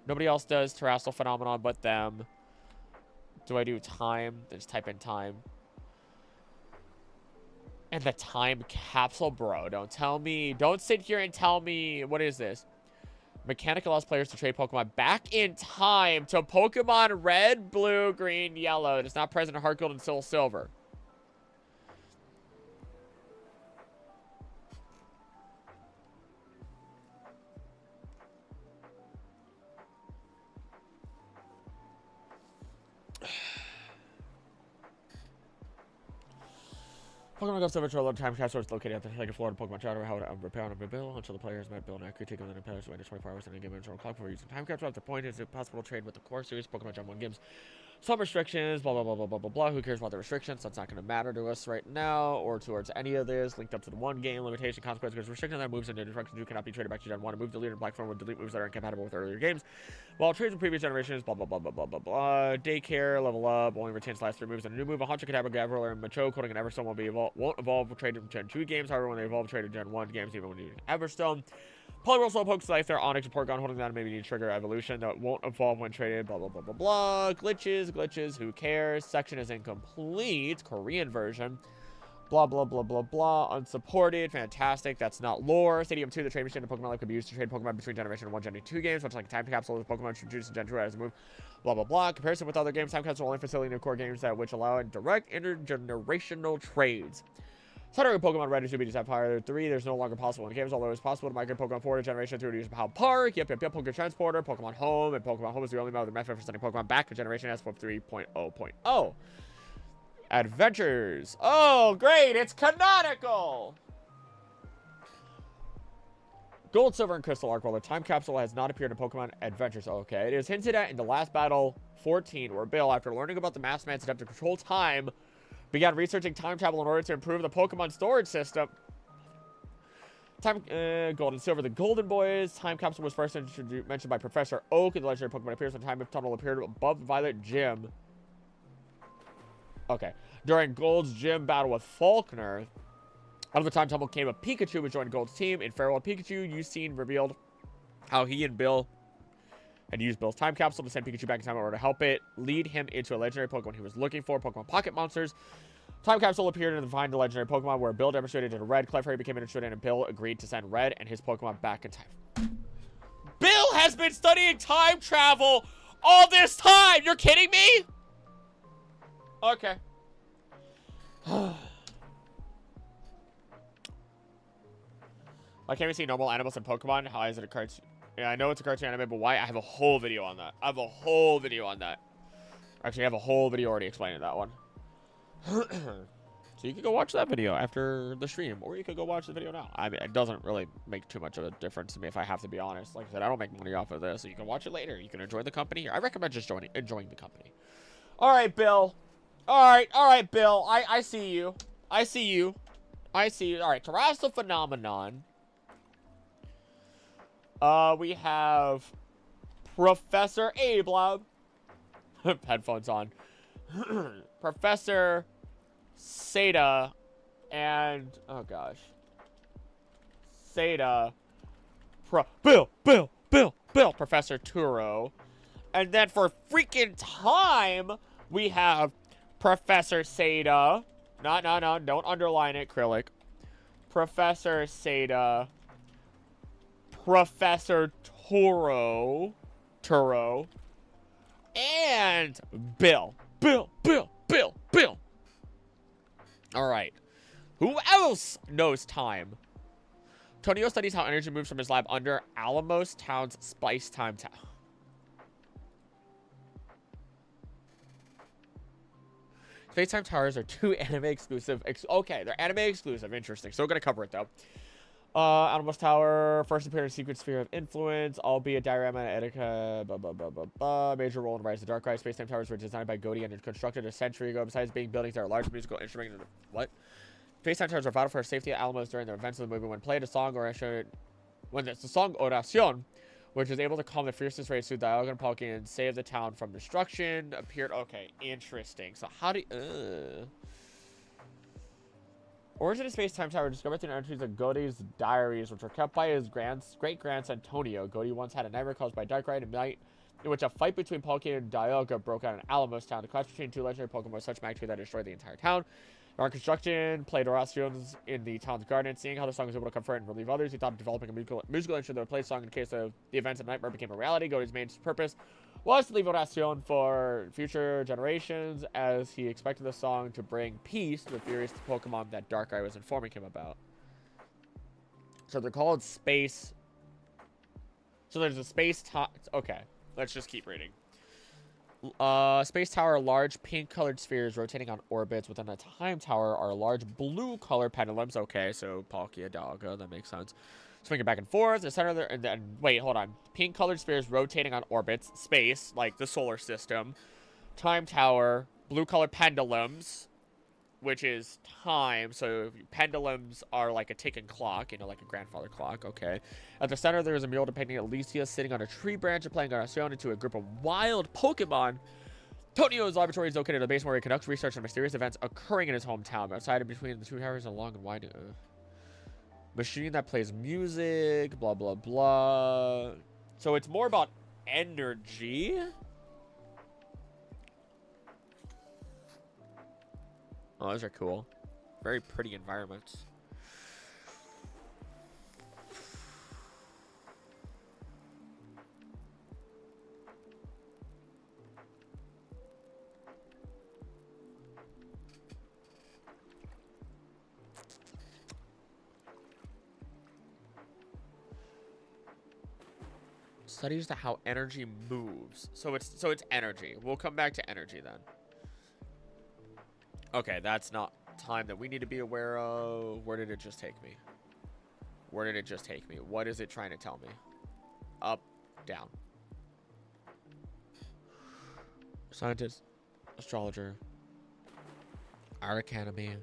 Nobody else does terrestrial phenomenon but them. Do I do time? Then just type in time. And the time capsule, bro. Don't tell me. Don't sit here and tell me. What is this? Mechanic allows players to trade Pokemon back in time to Pokemon Red, Blue, Green, Yellow. It is not present in Heart Gold and Soul Silver. Pokemon Go Silver Troll time capsule is located at the second floor of the Pokemon Chowder. How to repair on a bill until the player has met Bill and accurate take on the players wait 24 hours and then give an internal clock before using time capsule. At the point, is it possible to trade with the core series Pokemon Gen 1 games? Some restrictions, blah, blah, blah, blah, blah, blah, blah. Who cares about the restrictions? That's not going to matter to us right now or towards any of this. Linked up to the one game limitation consequence because restricting that moves and instructions you cannot be traded back to Gen 1. A move deleted in black form will delete moves that are incompatible with earlier games. While trades with previous generations, blah, blah, blah, blah, blah, blah, blah. Daycare, level up, only retains last 3 moves. And a new move, a Haunter, Kadabra, Gavril, and Macho, Coding, and Everstone won't evolve with traded from Gen 2 games. However, when they evolve traded Gen 1 games, even when using Everstone. Poliwhirl, Slowpoke, Scyther, Onix, and Porygon, holding that maybe need trigger evolution that won't evolve when traded, blah, blah, blah, blah, blah. Glitches, who cares? Section is incomplete, Korean version. Blah, blah, blah, blah, blah. Unsupported, fantastic, that's not lore. Stadium 2, the trade machine of Pokemon Life could be used to trade Pokemon between Generation 1 Gen 2 games, much like a time capsule with Pokemon introduced in Gen 2 as a move. Blah, blah, blah. Comparison with other games, time capsule only facilitating core games that which allow direct intergenerational trades. Stuttering Pokemon Red and Ruby Sapphire 3, there's no longer possible in games, although it's possible to migrate Pokemon forward to Generation 3 to use Power Park, yep, Pokemon Transporter, Pokemon Home, and Pokemon Home is the only method for sending Pokemon back to Generation S for 3.0.0. Adventures. Oh, great, it's canonical! Gold, Silver, and Crystal Arc, while the time capsule has not appeared in Pokemon Adventures. Okay, it is hinted at in the last battle 14, where Bill, after learning about the Masked Man's attempt to control time, began researching time travel in order to improve the Pokemon storage system. Gold and Silver, the Golden Boys. Time capsule was first mentioned by Professor Oak in the legendary Pokemon appears when Time Tunnel appeared above Violet Gym. Okay. During Gold's gym battle with Faulkner, out of the Time Tunnel came a Pikachu which joined Gold's team. In Farewell Pikachu, Usain revealed how he and Bill had used Bill's time capsule to send Pikachu back in time in order to help it lead him into a legendary Pokemon he was looking for, Pokemon Pocket Monsters. Time capsule appeared in the Find the Legendary Pokemon, where Bill demonstrated in Red. Clefairy became interested in, and Bill agreed to send Red and his Pokemon back in time. Bill has been studying time travel all this time! You're kidding me? Okay. Why can't we see normal animals in Pokemon? How is it a cartoon? Yeah, I know it's a cartoon anime, but why? I have a whole video on that. Actually, I have a whole video already explaining that one. So you could go watch that video after the stream, or you could go watch the video now. I mean, it doesn't really make too much of a difference to me if I have to be honest. Like I said, I don't make money off of this, so you can watch it later. You can enjoy the company. I recommend just enjoying the company. All right, Bill. All right, Bill. I see you. I see you. All right, terrestrial phenomenon. We have Professor Ablob. Headphones on. Professor Seda and oh gosh. Seda. Bill. Professor Turo. And then for freaking time, we have Professor Seda. No, don't underline it, Acrylic. Professor Seda. Professor Turo, and Bill. All right. Who else knows time? Tonio studies how energy moves from his lab under Alamos Town's Spice Time Town. Space Time Towers are 2 anime exclusive. Okay, they're anime exclusive. Interesting. So we're going to cover it, though. Alamos Tower, first appearance, Secret Sphere of Influence, albeit diorama and Etika, major role in Rise of Darkrai. Space-Time Towers were designed by Godi and constructed a century ago. Besides being buildings that are large musical instruments. What? Space-Time Towers are vital for safety at Alamos during the events of the movie. When played, a song when it's the song Oracion, which is able to calm the fiercest raids through Diagon Palki and save the town from destruction, appeared. Okay, interesting. So how do you... Origin of Space Time Tower discovered through entries of Godey's diaries, which were kept by his great-grandson Antonio. Godey once had a nightmare caused by Darkrai, a night in which a fight between Palkia and Dialga broke out in Alamos Town. The clash between two legendary Pokemon was such magnitude that it destroyed the entire town. Our construction played orations in the town's garden. Seeing how the song was able to comfort and relieve others, he thought of developing a musical instrument that would play the song in case of the events of the nightmare became a reality. Godey's main purpose was to leave Oracion for future generations, as he expected the song to bring peace to the furious Pokemon that Darkrai was informing him about. So they're called space. So there's a space okay, let's just keep reading. Space tower, large pink-colored spheres rotating on orbits. Within a time tower are large blue-colored pendulums. Okay, so Palkia, Dialga, that makes sense. Swinging back and forth. The center there, and then wait, hold on. Pink-colored spheres rotating on orbits. Space, like the solar system. Time tower. Blue-colored pendulums, which is time. So pendulums are like a ticking clock, you know, like a grandfather clock. Okay. At the center, there is a mural depicting Alicia sitting on a tree branch and playing Oracion into a group of wild Pokemon. Tonio's laboratory is located at the base where he conducts research on mysterious events occurring in his hometown. Outside and between the two towers, a long and wide machine that plays music, blah, blah, blah. So it's more about energy. Oh, those are cool. Very pretty environments. Studies to how energy moves. So it's energy. We'll come back to energy then. Okay, that's not time that we need to be aware of. Where did it just take me? Where did it just take me? What is it trying to tell me? Up, down. Scientist, astrologer, our academy.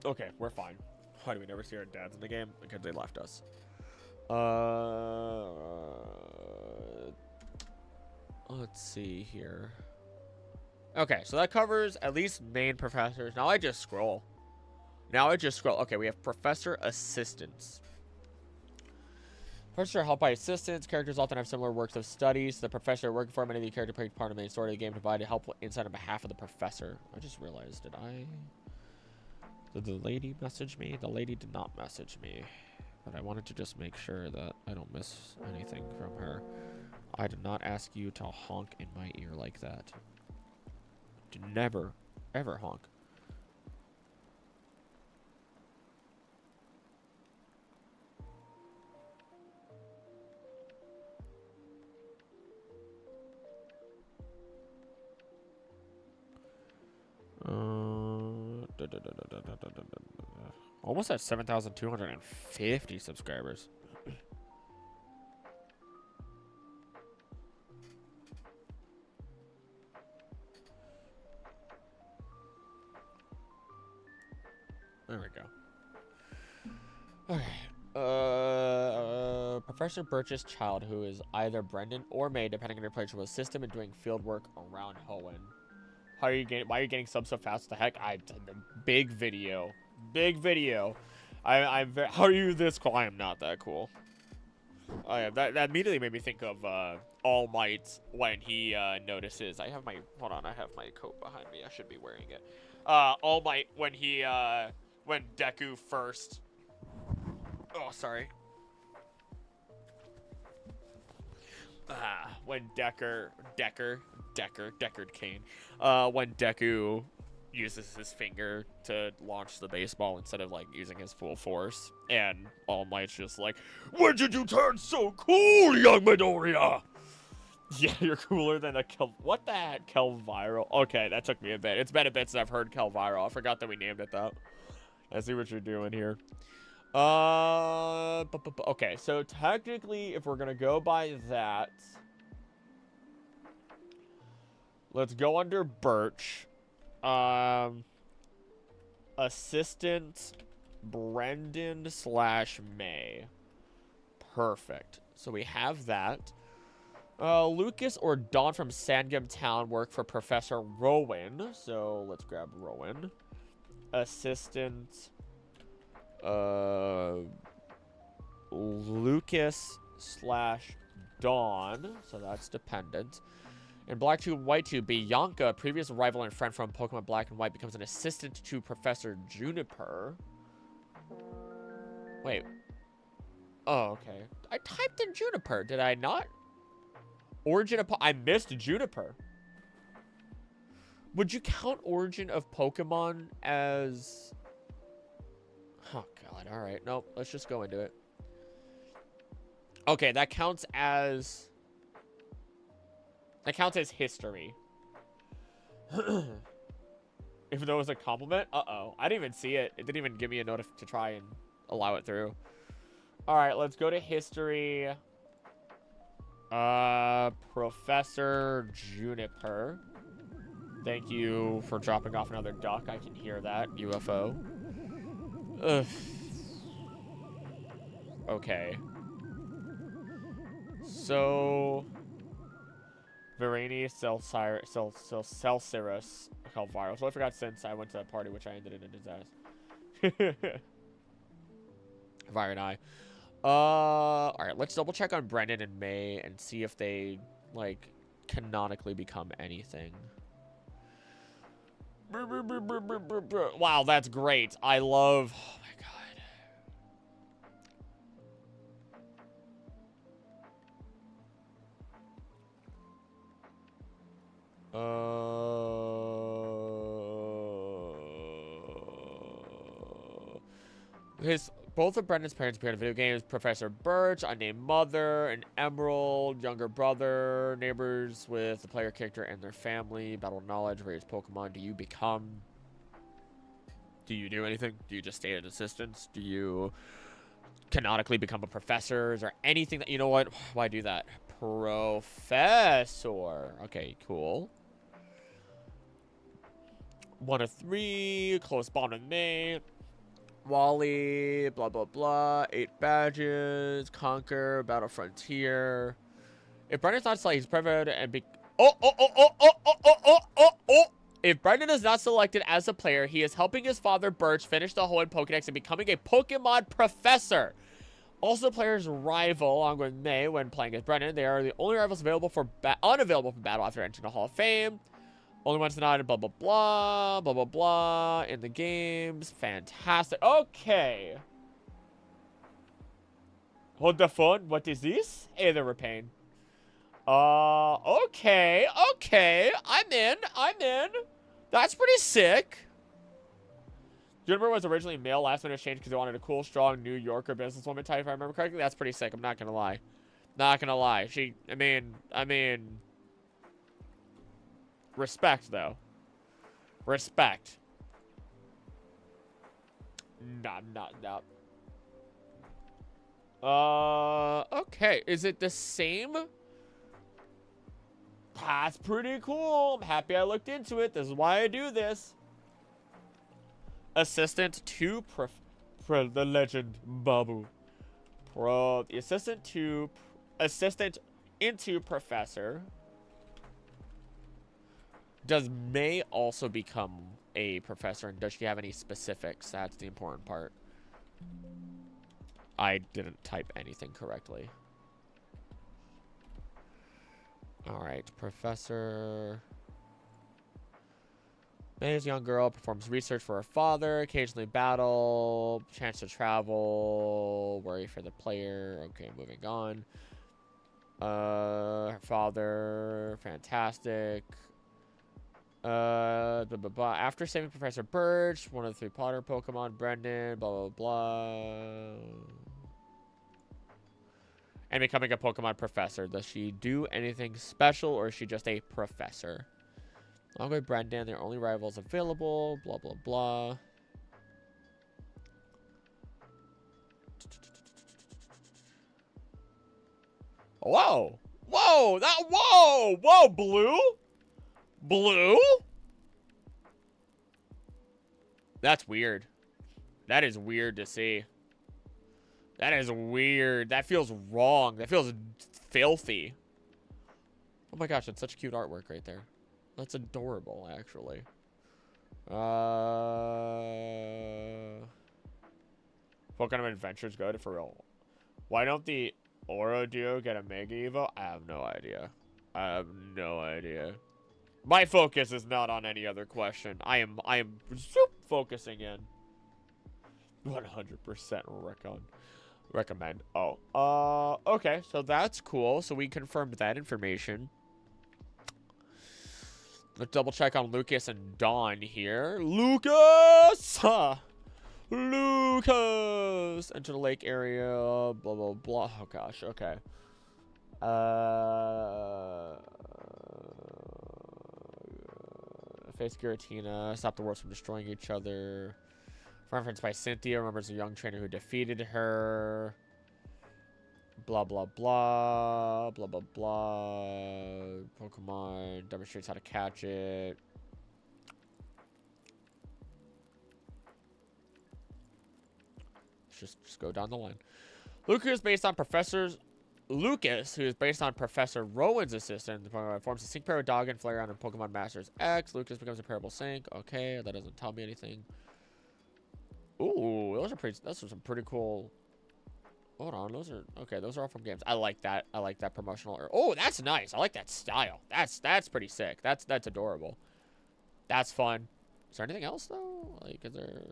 Okay, we're fine. Why do we never see our dads in the game? Because they left us. Let's see here. Okay, so that covers at least main professors. Now I just scroll. Okay, we have professor assistants. Professors are helped by assistants. Characters often have similar works of studies. The professor working for many of the characters play part of the main story of the game to provide helpful insight on behalf of the professor. I just realized, did the lady message me? The lady did not message me. But I wanted to just make sure that I don't miss anything from her. I did not ask you to honk in my ear like that. To never, ever honk. Almost at 7,250 subscribers. There we go. Okay. Professor Birch's child, who is either Brendan or May, depending on your players, will assist him in doing field work around Hoenn. Why are you getting subs so fast? The heck? Big video. I'm very, how are you this cool? I am not that cool. Oh yeah, that immediately made me think of All Might when he notices. I have my coat behind me. I should be wearing it. All Might when he when Deku first. Oh, sorry. When Deckard Cain. When Deku uses his finger to launch the baseball instead of like using his full force, and All Might's just like, "When did you turn so cool, young Midoriya?" Yeah, you're cooler than a what the heck, Kelviro? Okay, that took me a bit. It's been a bit since I've heard Kelviro. I forgot that we named it that. I see what you're doing here. Okay, so technically, if we're gonna go by that, let's go under Birch. Assistant Brendan/May. Perfect. So we have that. Lucas or Dawn from Sandgem Town work for Professor Rowan. So let's grab Rowan. Assistant. Lucas / Dawn. So that's dependent. In Black 2, White 2, Bianca, previous rival and friend from Pokemon Black and White, becomes an assistant to Professor Juniper. Wait. Oh, okay. I typed in Juniper, did I not? Origin of I missed Juniper. Would you count Origin of Pokemon as... Oh, God. All right. Nope. Let's just go into it. Okay, that counts as... That counts as history. Even though it was a compliment? Uh-oh. I didn't even see it. It didn't even give me a notice to try and allow it through. Alright, let's go to history. Professor Juniper. Thank you for dropping off another duck. I can hear that. UFO. Ugh. Okay. So... Virani, Celcirus, Calvaros. Well, I forgot since I went to that party, which I ended in a disaster. Virani. Alright, let's double check on Brendan and May and see if they, like, canonically become anything. Wow, that's great. I love... Oh, my God. Both of Brendan's parents appeared in video games. Professor Birch, unnamed mother, an emerald, younger brother, neighbors with the player character and their family, battle knowledge, raise Pokemon. Do you become... Do you do anything? Do you just stay at assistance? Do you canonically become a professor? Is there anything that... You know what? Why do that? Professor. Okay, cool. 1 of 3, close bond with May. Wally, blah, blah, blah. 8 badges, conquer, battle frontier. If Brendan's not selected, he's preferred and be... If Brendan is not selected as a player, he is helping his father, Birch, finish the Hoenn Pokedex and becoming a Pokemon professor. Also, player's rival, along with May, when playing as Brendan. They are the only rivals available for unavailable for battle after entering the Hall of Fame. Only ones denied, blah, blah, blah, blah, blah, blah, in the games. Fantastic. Okay. Hold the phone. What is this? Hey there, Repain. Okay. I'm in. That's pretty sick. Juniper was originally male, last minute changed because they wanted a cool, strong New Yorker businesswoman type, if I remember correctly. That's pretty sick. I'm not gonna lie. I mean... Respect, though. Respect. No. Okay. Is it the same? That's pretty cool. I'm happy I looked into it. This is why I do this. Assistant to the legend Babu. The assistant into professor. Does May also become a professor, and does she have any specifics? That's the important part. I didn't type anything correctly. Alright, professor. May is a young girl, performs research for her father, occasionally battle, chance to travel, worry for the player. Okay, moving on. Her father, fantastic. After saving Professor Birch, 1 of the 3 Potter Pokemon, Brendan, blah, blah, blah. And becoming a Pokemon professor. Does she do anything special, or is she just a professor? Along with Brendan, their only rivals available, blah, blah, blah. Whoa! Whoa, Blue? Blue? That's weird. That is weird to see. That is weird. That feels wrong. That feels filthy. Oh my gosh, that's such cute artwork right there. That's adorable, actually. What kind of adventure's good for real? Why don't the Oro Duo get a Mega Evo? I have no idea. I have no idea. My focus is not on any other question. I am zoop focusing in. 100% recommend. Oh, okay. So that's cool. So we confirmed that information. Let's double check on Lucas and Dawn here. Lucas! Huh. Lucas! Enter the lake area. Blah, blah, blah. Oh, gosh. Okay. Face Giratina. Stop the worlds from destroying each other. Referenced by Cynthia. Remembers a young trainer who defeated her. Blah, blah, blah. Blah, blah, blah. Pokemon demonstrates how to catch it. Let's just go down the line. Lucas is based on Lucas, who is based on Professor Rowan's assistant. The Pokemon forms a sync pair with Dog and Flareon in Pokemon Masters X. Lucas becomes a pairable sync. Okay, that doesn't tell me anything. Ooh, those are some pretty cool. Hold on, those are all from games. I like that. I like that promotional. Oh, that's nice. I like that style. That's pretty sick. That's adorable. That's fun. Is there anything else though? Like, is there?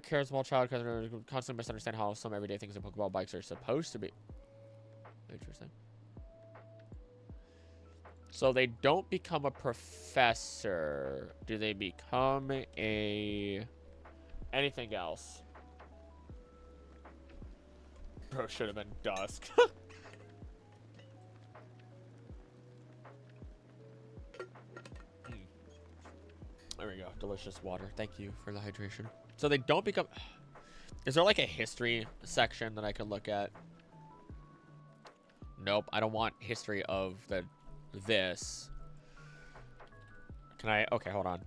Cares small child because constantly misunderstand how some everyday things in Pokeball bikes are supposed to be. Interesting. So they don't become a professor. Do they become a anything else? Bro, should have been Dusk. There we go. Delicious water. Thank you for the hydration. So they don't become... Is there like a history section that I could look at? Nope. I don't want history of this. Can I... Okay, hold on.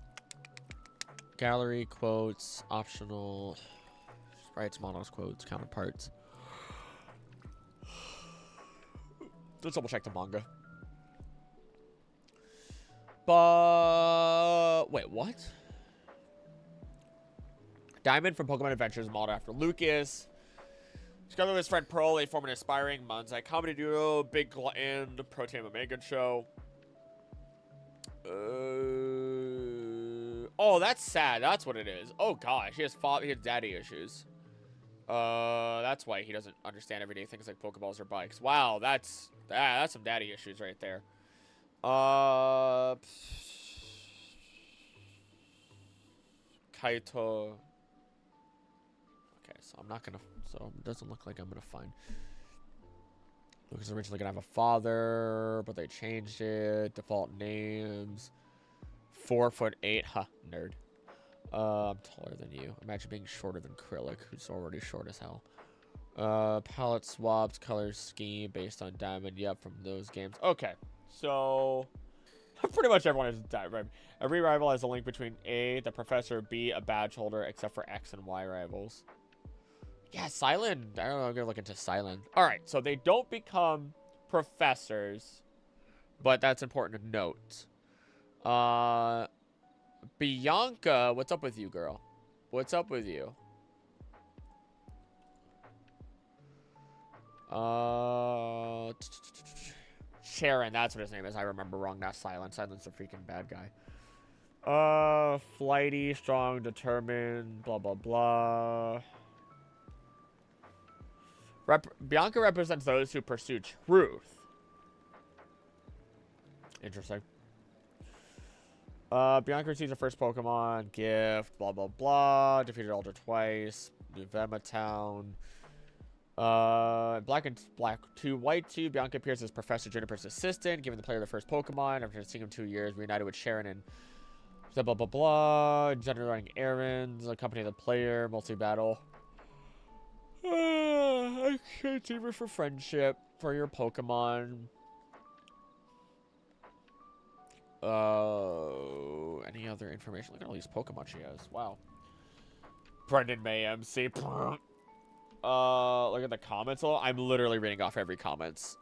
Gallery, quotes, optional... Sprites, models, quotes, counterparts. Let's double check the manga. But... Wait, what? Diamond from Pokemon Adventures, modeled after Lucas. Together with his friend Pearl, they form an aspiring manzai comedy duo. Big and Pro Team Omega show. Oh, that's sad. That's what it is. Oh gosh, he has daddy issues. That's why he doesn't understand everyday things like Pokeballs or bikes. Wow, that's some daddy issues right there. Kaito. Okay, so I'm not gonna. So it doesn't look like I'm gonna find. Lucas originally gonna have a father, but they changed it. Default names. 4'8". Huh, nerd. I'm taller than you. Imagine being shorter than Krillic, who's already short as hell. Palette swaps, color scheme based on Diamond. Yep, from those games. Okay, so pretty much everyone is Diamond. Every rival has a link between A, the professor, B, a badge holder, except for X and Y rivals. Yeah, Silent. I don't know. I'm gonna look into Silent. All right, so they don't become professors, but that's important to note. Bianca, what's up with you, girl? What's up with you? Sharon, that's what his name is. I remember wrong. Not Silent. Silent's a freaking bad guy. Flighty, strong, determined, blah, blah, blah. Bianca represents those who pursue truth. Interesting. Bianca receives her first Pokemon gift, blah, blah, blah. Defeated Alder twice. New Vema Town. Black 2, White 2. Bianca appears as Professor Juniper's assistant, giving the player the first Pokemon. After seeing him 2 years, reunited with Sharon and blah, blah, blah, blah. Generating errands, accompany the player, multi-battle. I can't even for friendship for your Pokemon. Any other information? Look at all these Pokemon she has. Wow. Brendan May MC. Look at the comments a little. I'm literally reading off every comments.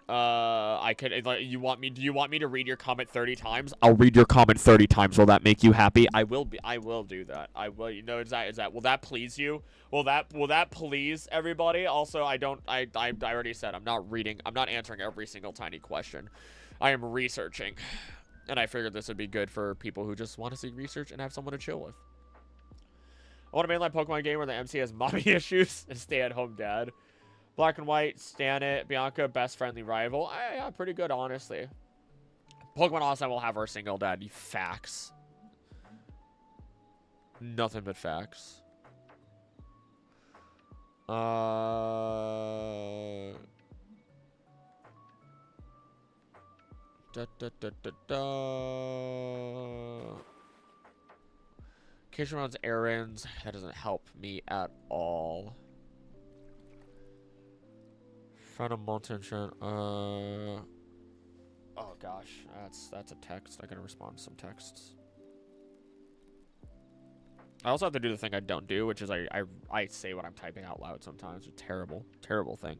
I could, like, do you want me to read your comment 30 times? I'll read your comment 30 times. Will that make you happy? I will do that. I will, you know, is that, will that please you? Will that please everybody? Also, I already said, I'm not answering every single tiny question. I am researching. And I figured this would be good for people who just want to see research and have someone to chill with. I want a mainline Pokemon game where the MC has mommy issues and stay-at-home dad. Black and White, Stan It, Bianca, best friendly rival. Yeah, pretty good, honestly. Pokemon All-Star will have our single dad. Facts. Nothing but facts. Occasionally runs errands. That doesn't help me at all. Front of Molten. Oh gosh, that's a text. I gotta respond to some texts. I also have to do the thing I don't do, which is I say what I'm typing out loud sometimes. It's a terrible thing.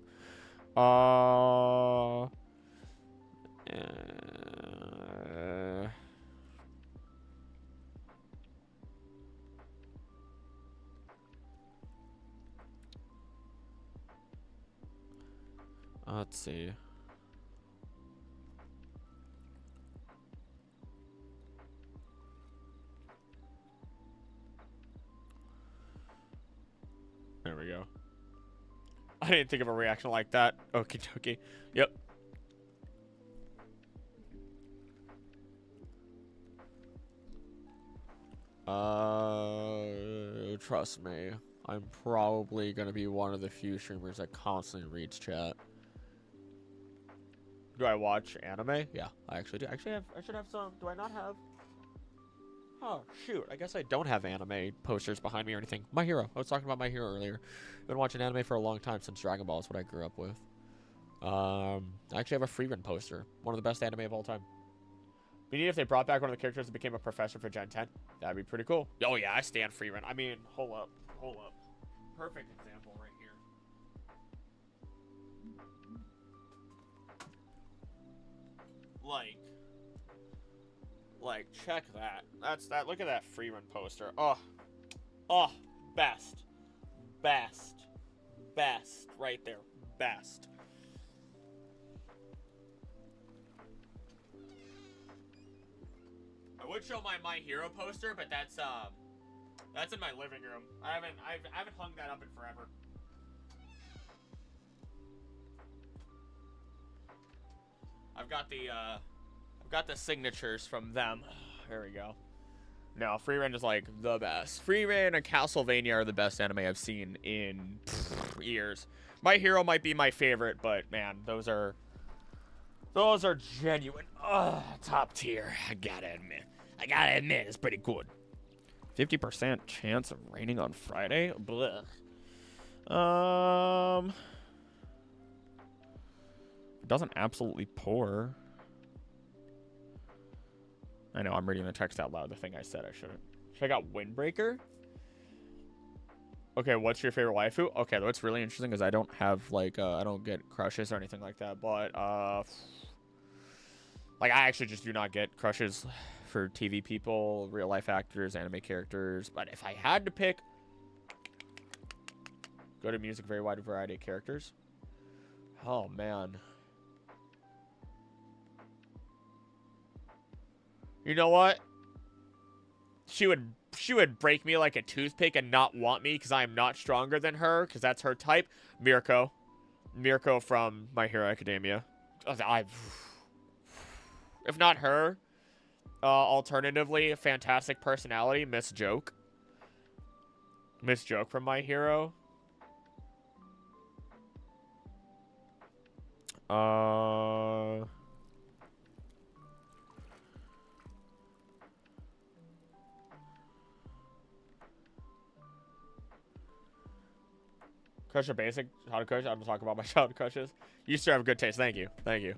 Let's see. There we go. I didn't think of a reaction like that. Okie dokie. Yep. Trust me. I'm probably gonna be one of the few streamers that constantly reads chat. Do I watch anime? Yeah, I actually do. Actually, I should have some. Do I not have? Oh, shoot. I guess I don't have anime posters behind me or anything. My Hero. I was talking about My Hero earlier. I've been watching anime for a long time, since Dragon Ball is what I grew up with. I actually have a Freerun poster. One of the best anime of all time. Be neat if they brought back one of the characters that became a professor for Gen 10. That'd be pretty cool. Oh, yeah, I stand Freerun. I mean, hold up. Perfect example right here. Like, check that. That's that. Look at that Freerun poster. Oh, best, right there, best. I would show my Hero poster, but that's in my living room. I haven't hung that up in forever. I've got the signatures from them. There we go. No, Freerun is like the best. Freerun and Castlevania are the best anime I've seen in years. My Hero might be my favorite, but man, those are genuine. Top tier. I gotta admit, it's pretty good. 50% chance of raining on Friday. Blech. It doesn't absolutely pour. I know, I'm reading the text out loud. The thing I said I shouldn't. Check out Windbreaker. Okay, what's your favorite waifu? Okay, what's really interesting is I don't have, like, I don't get crushes or anything like that. But, like, I actually just do not get crushes for TV people, real life actors, anime characters. But if I had to pick, go to music, very wide variety of characters. Oh, man. You know what? She would break me like a toothpick and not want me because I am not stronger than her because that's her type. Mirko from My Hero Academia. If not her, alternatively, fantastic personality, Miss Joke from My Hero. Crush or basic? How to crush? I'm talking about my childhood crushes. You still have good taste. Thank you. Thank you.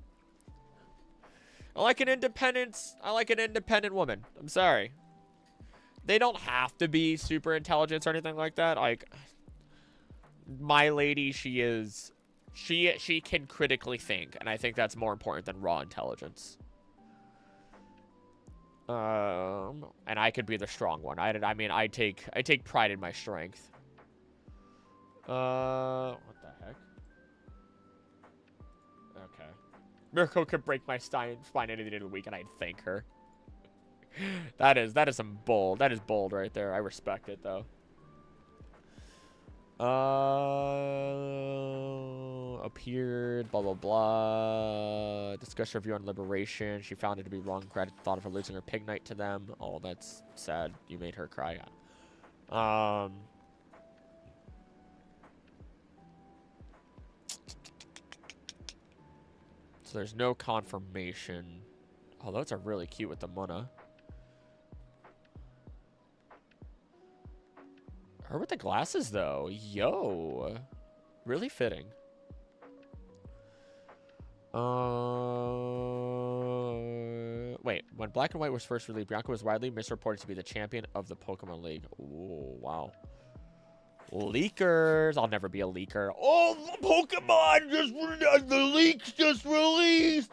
I like an independent woman. I'm sorry. They don't have to be super intelligent or anything like that. Like, my lady, she is... She can critically think, and I think that's more important than raw intelligence. And I could be the strong one. I mean, I take pride in my strength. What the heck? Okay. Mirko could break my spine any day of the week, and I'd thank her. That is some bold. That is bold right there. I respect it though. Appeared, blah, blah, blah. Discussion review on liberation. She found it to be wrong. Gratitude thought of her losing her pig night to them. Oh, that's sad. You made her cry. So there's no confirmation. Oh, those are really cute with the Muna. Her with the glasses, though. Yo. Really fitting. Wait. When Black and White was first released, Bianca was widely misreported to be the champion of the Pokemon League. Ooh, wow. Leakers. I'll never be a leaker. Oh, Pokemon the leaks just released.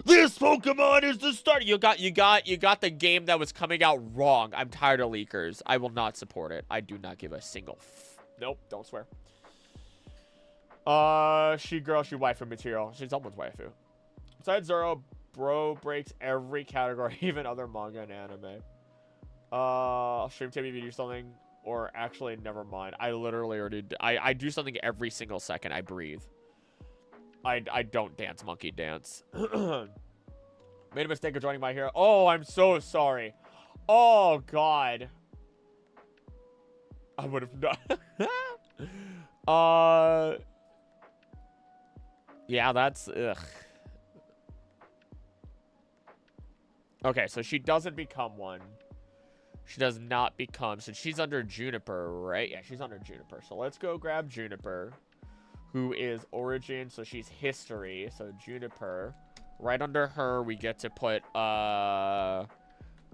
This Pokemon is the start. You got the game that was coming out wrong. I'm tired of leakers. I will not support it. I do not give a single nope, don't swear. She waifu material. She's someone's waifu. Besides Zoro, bro breaks every category, even other manga and anime. Stream tip if you do something. Or actually, never mind. I literally already... I do something every single second I breathe. I don't dance monkey dance. Made a mistake of joining My Hero. Oh, I'm so sorry. Oh, God. I would have done... Yeah, that's... Ugh. Okay, so she doesn't become one. She does not become... So she's under Juniper, right? Yeah, she's under Juniper. So let's go grab Juniper, who is Origin. So she's History. So Juniper. Right under her, we get to put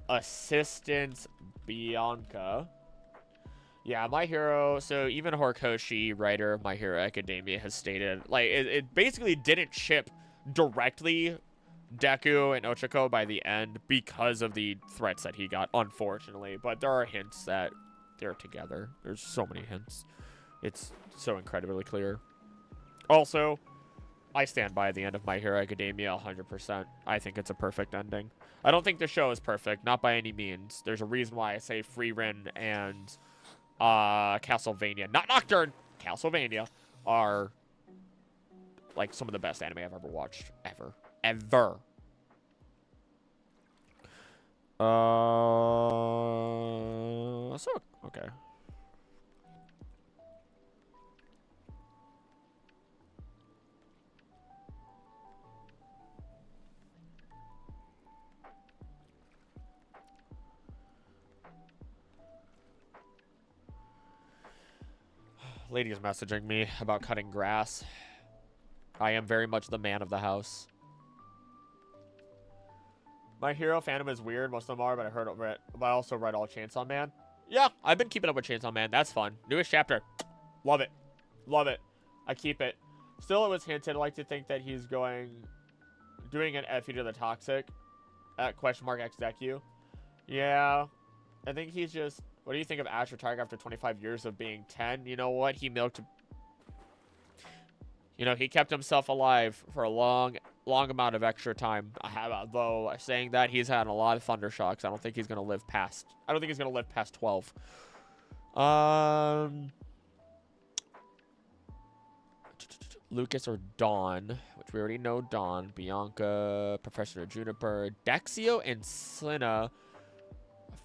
Assistant Bianca. Yeah, My Hero... So even Horikoshi, writer of My Hero Academia, has stated... Like, it basically didn't ship directly... Deku and Ochako by the end because of the threats that he got, unfortunately. But there are hints that they're together. There's so many hints. It's so incredibly clear. Also, I stand by the end of My Hero Academia 100%. I think it's a perfect ending. I don't think the show is perfect, not by any means. There's a reason why I say Frieren and Castlevania, not Nocturne, Castlevania, are like some of the best anime I've ever watched, ever. Ever. So, okay. Lady is messaging me about cutting grass. I am very much the man of the house. My Hero fandom is weird. Most of them are, but I also read all Chainsaw Man. Yeah, I've been keeping up with Chainsaw Man. That's fun. Newest chapter. Love it. Love it. I keep it. Still, it was hinted. I like to think that he's doing an FU to the Toxic at !XDeku. Yeah. I think he's just... What do you think of Ash retiring after 25 years of being 10? You know what? He milked... You know, he kept himself alive for a long amount of extra time. Though saying that, he's had a lot of thunder shocks. I don't think he's gonna live past 12. Lucas or Dawn, which we already know. Dawn, Bianca, Professor Juniper, Dexio, and Cinna.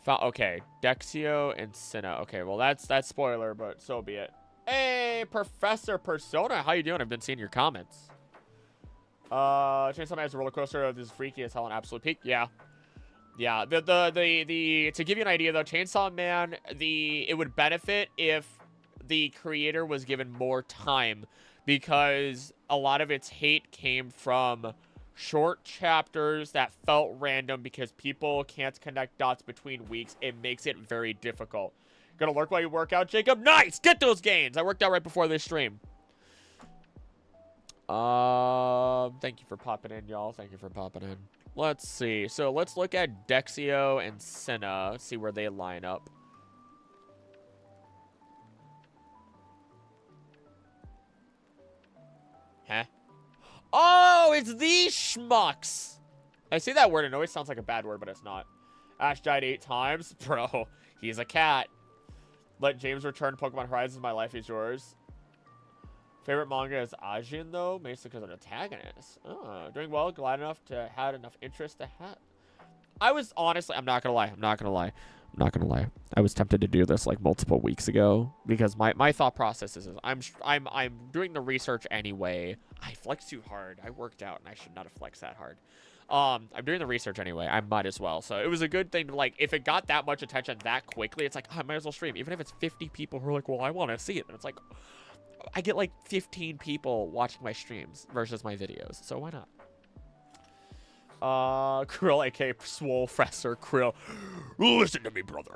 Okay, Dexio and Cinna. Okay, well that's spoiler, but so be it. Hey, Professor Persona, how you doing? I've been seeing your comments. Chainsaw Man has a roller coaster of this freaky as hell an absolute peak. Yeah. Yeah. To give you an idea though, Chainsaw Man, it would benefit if the creator was given more time, because a lot of its hate came from short chapters that felt random because people can't connect dots between weeks. It makes it very difficult. Gonna lurk while you work out, Jacob? Nice! Get those gains! I worked out right before this stream. Thank you for popping in, y'all. Thank you for popping in. Let's see. So let's look at Dexio and Senna. See where they line up. Huh? Oh, it's these schmucks. I say that word and it always sounds like a bad word, but it's not. Ash died 8 times. Bro, he's a cat. Let James return. Pokemon Horizons. My life is yours. Favorite manga is Ajin, though, mainly because of the antagonist. Oh, doing well, glad enough to had enough interest to have. I was honestly, I'm not gonna lie. I was tempted to do this like multiple weeks ago because my thought process is I'm doing the research anyway. I flexed too hard. I worked out and I should not have flexed that hard. I'm doing the research anyway. I might as well. So it was a good thing to, like, if it got that much attention that quickly, it's like, oh, I might as well stream. Even if it's 50 people who are like, well, I want to see it. And it's like, I get like 15 people watching my streams versus my videos. So why not? Krill, aka Swole Fresser Krill. Listen to me, brother.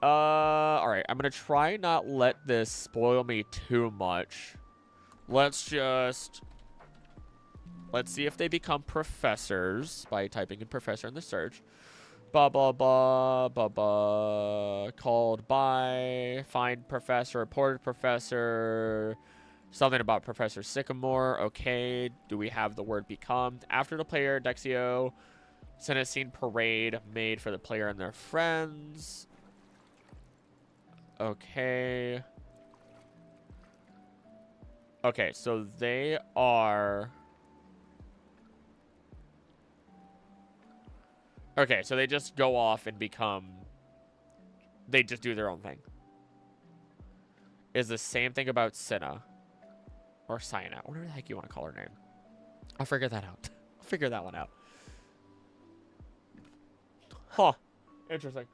Alright. I'm gonna try not let this spoil me too much. Let's see if they become professors by typing in professor in the search. Blah, blah, blah, blah, blah. Called by. Find professor. Reported professor. Something about Professor Sycamore. Okay. Do we have the word become? After the player, Dexio. Sent a scene parade made for the player and their friends. Okay. Okay, so they are... Okay, so they just go off and become... They just do their own thing. Is the same thing about Cinna. Or Cyana. Whatever the heck you want to call her name. I'll figure that out. I'll figure that one out. Huh. Interesting.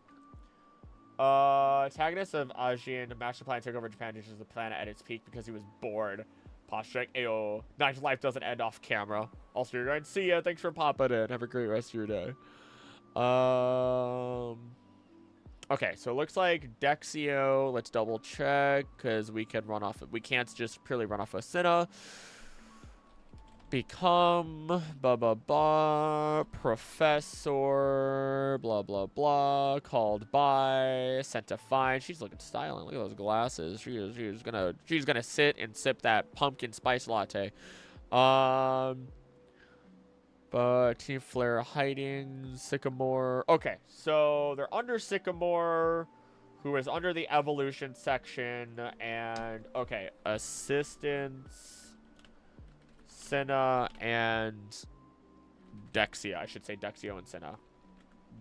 Antagonist of Ajin, the master plan took over Japan, which is the planet at its peak because he was bored. Posture, ayo. Nice life doesn't end off camera. Also, you're going to see ya. Thanks for popping in. Have a great rest of your day. Okay, so it looks like Dexio. Let's double check because we can run off. We can't just purely run off of Cinna. Become blah blah blah. Professor blah blah blah. Called by. Sent to find. She's looking styling. Look at those glasses. She's gonna sit and sip that pumpkin spice latte. But Team Flare hiding, Sycamore. Okay, so they're under Sycamore, who is under the evolution section, and okay, assistants, Cinna and Dexia. I should say Dexio and Cinna.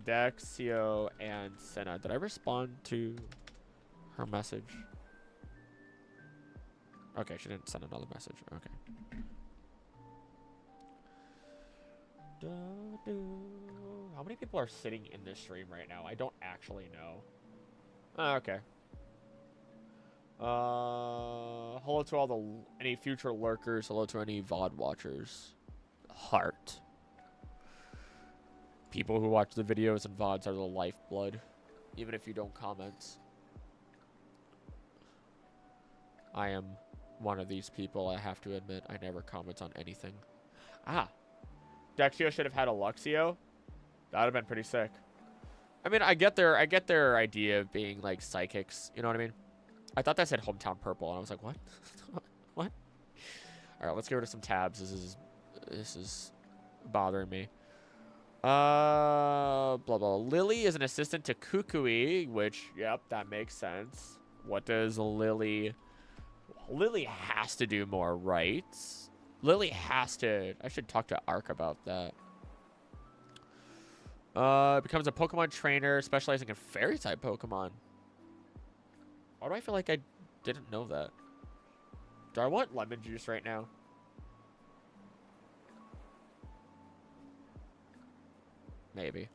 Dexio and Cinna. Did I respond to her message? Okay, she didn't send another message. Okay. How many people are sitting in this stream right now? I don't actually know. Okay. Hello to all any future lurkers. Hello to any VOD watchers. Heart. People who watch the videos and VODs are the lifeblood. Even if you don't comment. I am one of these people, I have to admit. I never comment on anything. Ah. Dexio should have had a Luxio. That would have been pretty sick. I mean, I get their idea of being like psychics. You know what I mean? I thought that said Hometown Purple, and I was like, what? What? All right, let's get rid of some tabs. This is bothering me. Blah blah. Lily is an assistant to Kukui, which yep, that makes sense. What does Lily? Lily has to do more, right? Lily has to... I should talk to Ark about that. Becomes a Pokemon trainer specializing in Fairy-type Pokemon. Why do I feel like I didn't know that? Do I want lemon juice right now? Maybe.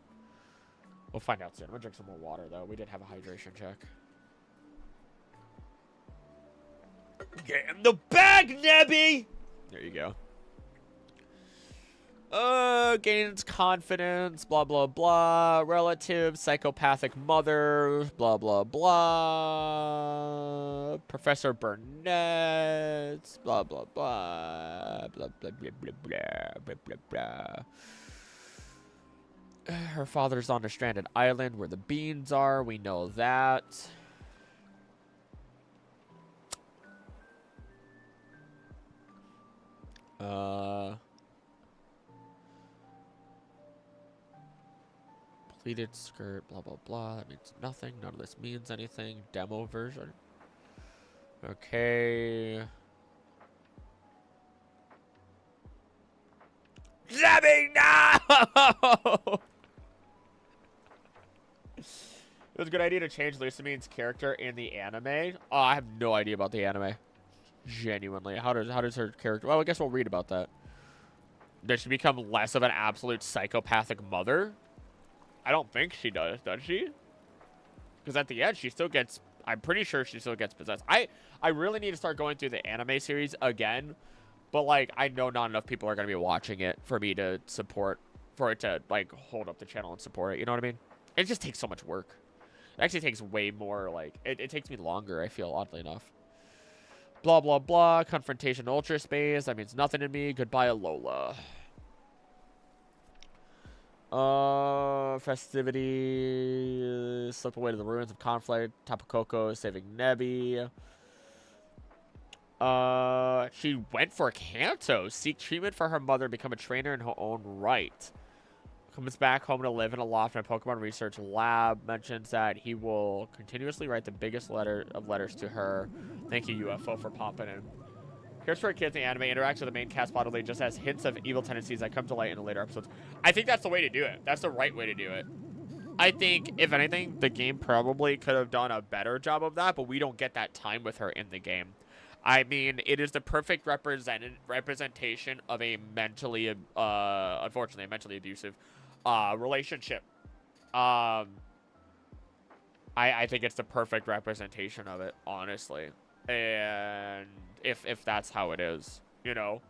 We'll find out soon. I'm gonna drink some more water, though. We did have a hydration check. Get in the bag, Nebby! There you go. Gains confidence, blah, blah, blah. Relative, psychopathic mother, blah, blah, blah. Professor Burnett, blah, blah, blah. Blah, blah, blah, blah, blah, blah, blah, blah. Her father's on a stranded island where the beans are. We know that. Pleated skirt, blah, blah, blah. That means nothing. None of this means anything. Demo version. Okay. Zabby, no! It was a good idea to change Lucamine's character in the anime. Oh, I have no idea about the anime. Genuinely. How does her character... Well, I guess we'll read about that. Does she become less of an absolute psychopathic mother? I don't think she does she? Because at the end, she still gets... I'm pretty sure she still gets possessed. I really need to start going through the anime series again. But, like, I know not enough people are going to be watching it for me to support... For it to, like, hold up the channel and support it. You know what I mean? It just takes so much work. It actually takes way more, like... It takes me longer, I feel, oddly enough. Blah, blah, blah. Confrontation Ultra Space. That means nothing to me. Goodbye, Alola. Festivity. Slip away to the ruins of conflict. Tapu Koko saving Nebby. She went for Kanto. Seek treatment for her mother. Become a trainer in her own right. Comes back home to live in a loft in a Pokemon research lab. Mentions that he will continuously write the biggest letters to her. Thank you, UFO, for popping in. Here's where kids in the anime interacts with the main cast bodily, just as hints of evil tendencies that come to light in the later episodes. I think that's the way to do it. That's the right way to do it. I think, if anything, the game probably could have done a better job of that, but we don't get that time with her in the game. I mean, it is the perfect representation of a mentally, unfortunately, a mentally abusive relationship. I think it's the perfect representation of it, honestly. And if that's how it is, you know.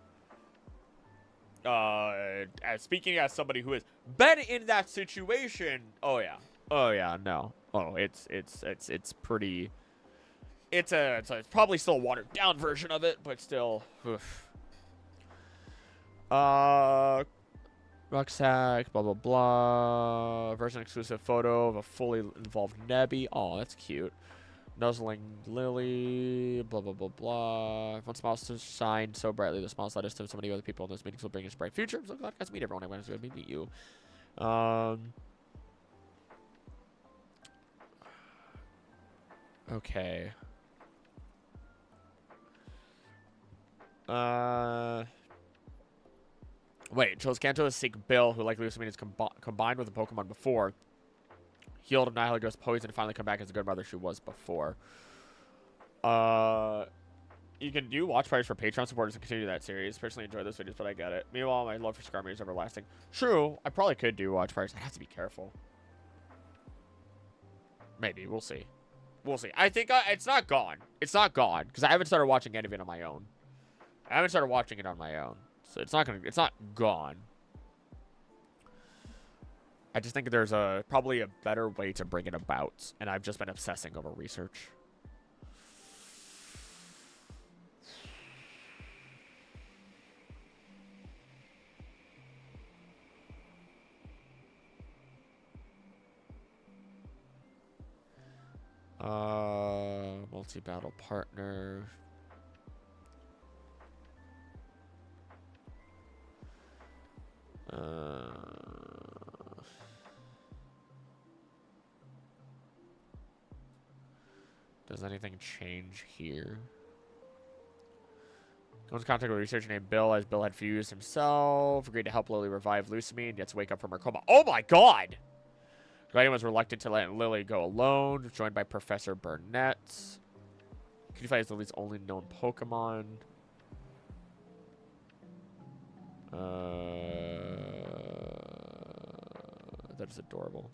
As speaking as somebody who has been in that situation, oh yeah, no. Oh, it's pretty. It's probably still a watered down version of it, but still. Oof. Rucksack, blah blah blah. Version exclusive photo of a fully involved Nebby. Oh, that's cute. Nuzzling Lily, blah, blah, blah, blah. One smile shine so brightly, the smiles let us to so many other people in those meetings will bring us bright future. I'm so glad I got to meet everyone. I went to meet you. Okay. Wait, chose Kanto to seek Bill, who like Lucamine is combined with a Pokemon before. Healed of Nihilate Ghost Poison and finally come back as a good mother she was before. You can do watch parties for Patreon supporters to continue that series. Personally enjoy those videos, but I get it. Meanwhile, my love for Skarmory is everlasting. True, I probably could do watch parties. I have to be careful. Maybe, we'll see. We'll see. I think it's not gone. It's not gone, because I haven't started watching any of it on my own. I haven't started watching it on my own. So it's not gone. I just think there's probably a better way to bring it about, and I've just been obsessing over research. Multi-battle partner. Does anything change here? Comes in contact with a researcher named Bill, as Bill had fused himself. Agreed to help Lily revive Lucamine, yet to wake up from her coma. Oh my god! Guardian was reluctant to let Lily go alone, joined by Professor Burnett. Cutie is Lily's only known Pokemon. That is adorable.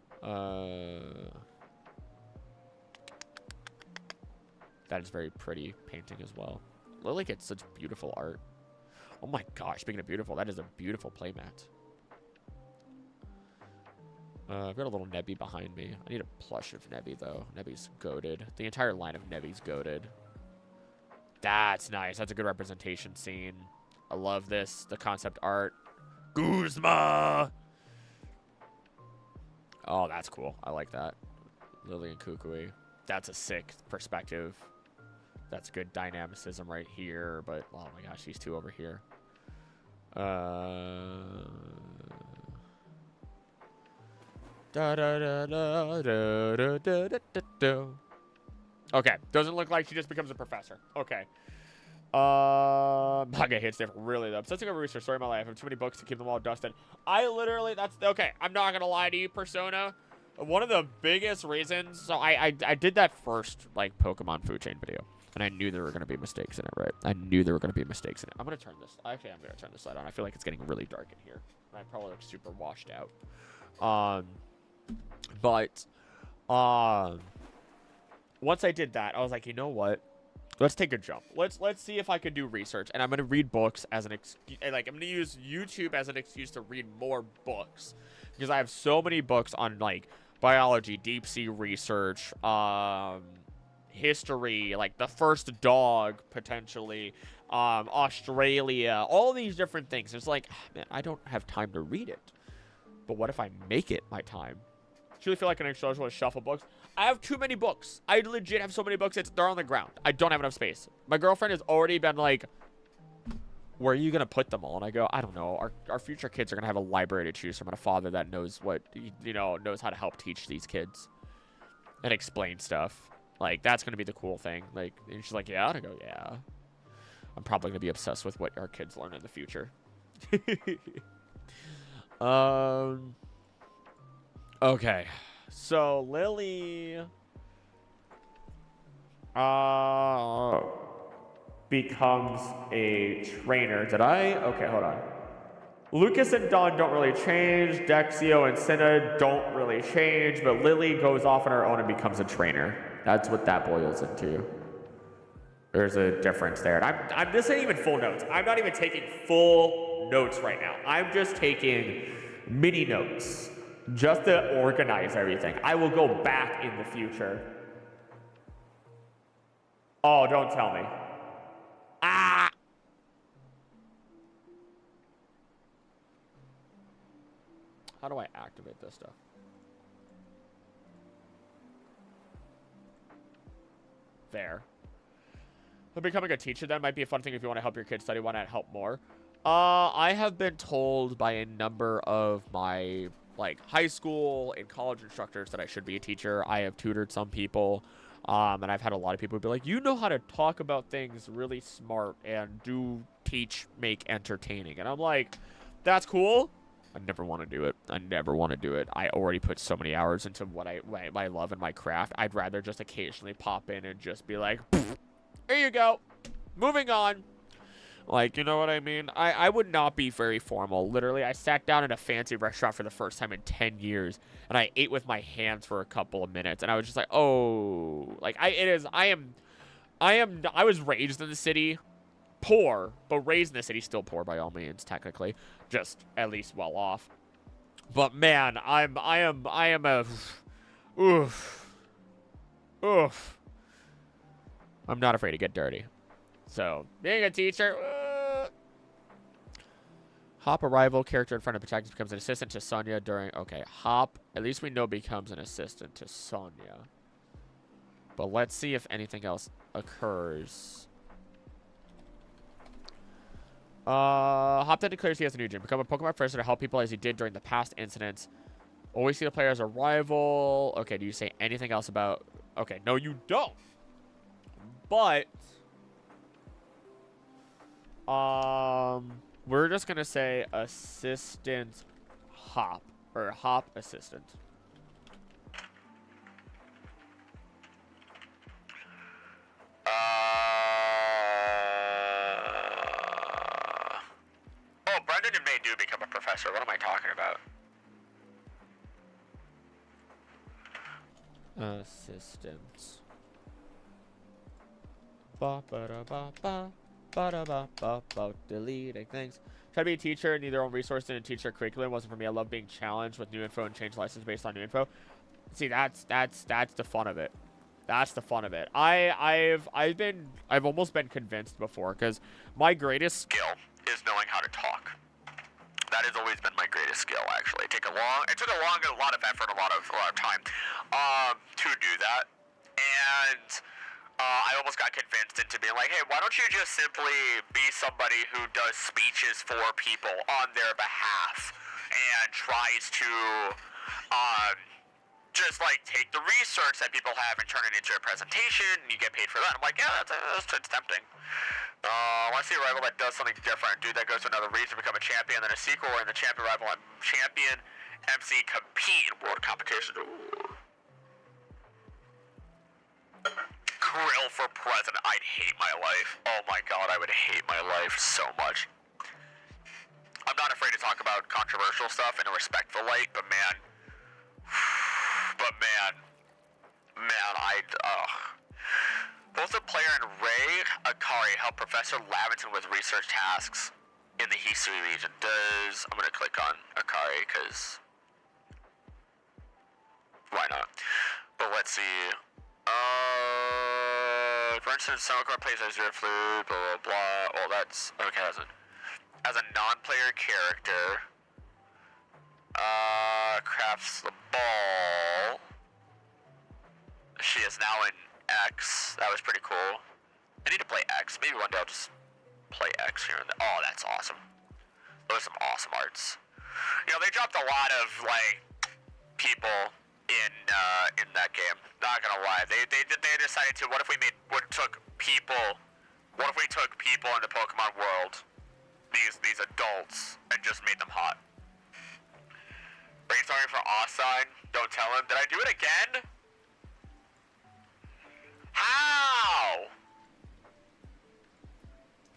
That is very pretty painting as well. Lily gets such beautiful art. Oh my gosh, speaking of beautiful, that is a beautiful playmat. I've got a little Nebby behind me. I need a plush of Nebby, though. Nebby's goated. The entire line of Nebby's goated. That's nice. That's a good representation scene. I love this. The concept art. Guzma! Oh, that's cool. I like that. Lily and Kukui. That's a sick perspective. That's good dynamicism right here. But, oh my gosh, these two over here. Okay, doesn't look like she just becomes a professor. Okay. Okay, hits different. Really, though. Obsessing over research. Story of my life. I have too many books to keep them all dusted. I literally, that's, okay, I'm not gonna lie to you, Persona. One of the biggest reasons, so I did that first, like, Pokemon food chain video. And I knew there were going to be mistakes in it, right? I knew there were going to be mistakes in it. I'm going to turn this, actually, I'm going to turn this light on. I feel like it's getting really dark in here. And I probably look super washed out. Once I did that, I was like, you know what? Let's take a jump. Let's see if I can do research. And I'm going to read books as an excuse. Like, I'm going to use YouTube as an excuse to read more books. Because I have so many books on, like, biology, deep sea research, history, like the first dog, potentially, Australia, all these different things. It's like, man, I don't have time to read it. But what if I make it my time? I truly feel like an exposure with shuffle books. I have too many books. I legit have so many books, they're on the ground. I don't have enough space. My girlfriend has already been like, where are you going to put them all? And I go, I don't know. Our future kids are going to have a library to choose from and a father that knows what, you know, knows how to help teach these kids and explain stuff. Like, that's going to be the cool thing. Like, and she's like, yeah? And I go, yeah. I'm probably going to be obsessed with what our kids learn in the future. Okay. So, Lily becomes a trainer. Did I? Okay, hold on. Lucas and Dawn don't really change. Dexio and Cinna don't really change. But Lily goes off on her own and becomes a trainer. That's what that boils into. There's a difference there. And this ain't even full notes. I'm not even taking full notes right now. I'm just taking mini notes just to organize everything. I will go back in the future. Oh, don't tell me. Ah! How do I activate this stuff? There. So becoming a teacher then might be a fun thing if you want to help your kids study. Why not help more? I have been told by a number of my like high school and college instructors that I should be a teacher. I have tutored some people, and I've had a lot of people be like, you know how to talk about things really smart and do teach, make entertaining. And I'm like, that's cool. I never want to do it. I never want to do it. I already put so many hours into what I love in my craft. I'd rather just occasionally pop in and just be like, here you go. Moving on. Like, you know what I mean? I would not be very formal. Literally, I sat down in a fancy restaurant for the first time in 10 years, and I ate with my hands for a couple of minutes, and I was just like, oh. Like, I was raised in the city. Poor, but raised in the city, still poor by all means, technically. Just at least well off. But man, I am a oof. I'm not afraid to get dirty. So, being a teacher, Hop arrival, character in front of protagonist becomes an assistant to Sonya during, okay, Hop, at least we know becomes an assistant to Sonya. But let's see if anything else occurs. Hop then declares he has a new gym. Become a Pokemon professor to help people as he did during the past incidents. Always see the player as a rival. Okay, do you say anything else about... Okay, no, you don't. But... we're just going to say assistant Hop. Or Hop assistant. Oh, Brendan and May do become a professor. What am I talking about? Assistant. Ba ba da ba ba ba da ba ba ba. Deleting things. Try to be a teacher, need their own resources and teach their curriculum. Wasn't for me. I love being challenged with new info and change lessons based on new info. See, that's the fun of it. That's the fun of it. I've almost been convinced before, because my greatest skill is knowing how to talk. That has always been my greatest skill, actually. It took a lot of effort, a lot of time to do that. And I almost got convinced into being like, hey, why don't you just simply be somebody who does speeches for people on their behalf and tries to just like take the research that people have and turn it into a presentation, and you get paid for that. I'm like, yeah, that's tempting. I want to see a rival that does something different. Dude that goes to another region to become a champion, then a sequel, or in the champion rival and champion MC compete in world competition. Ooh. Krill for president. I'd hate my life. Oh my god, I would hate my life so much. I'm not afraid to talk about controversial stuff in a respectful light, but man, both the player and Ray Akari help Professor Lavington with research tasks in the Hisui region. I'm gonna click on Akari, because why not? But let's see. For instance, Sonokar plays as zero fluid, blah, blah, blah. Well, that's, okay, as a non-player character, crafts the ball. She is now in X. That was pretty cool. I need to play X. Maybe one day I'll just play X here and there. Oh, that's awesome. Those are some awesome arts. You know, they dropped a lot of, like, people in that game. Not gonna lie. They decided to, what if we took people in the Pokemon world, these adults, and just made them hot. Brainstorming for Ossign. Don't tell him. Did I do it again? How?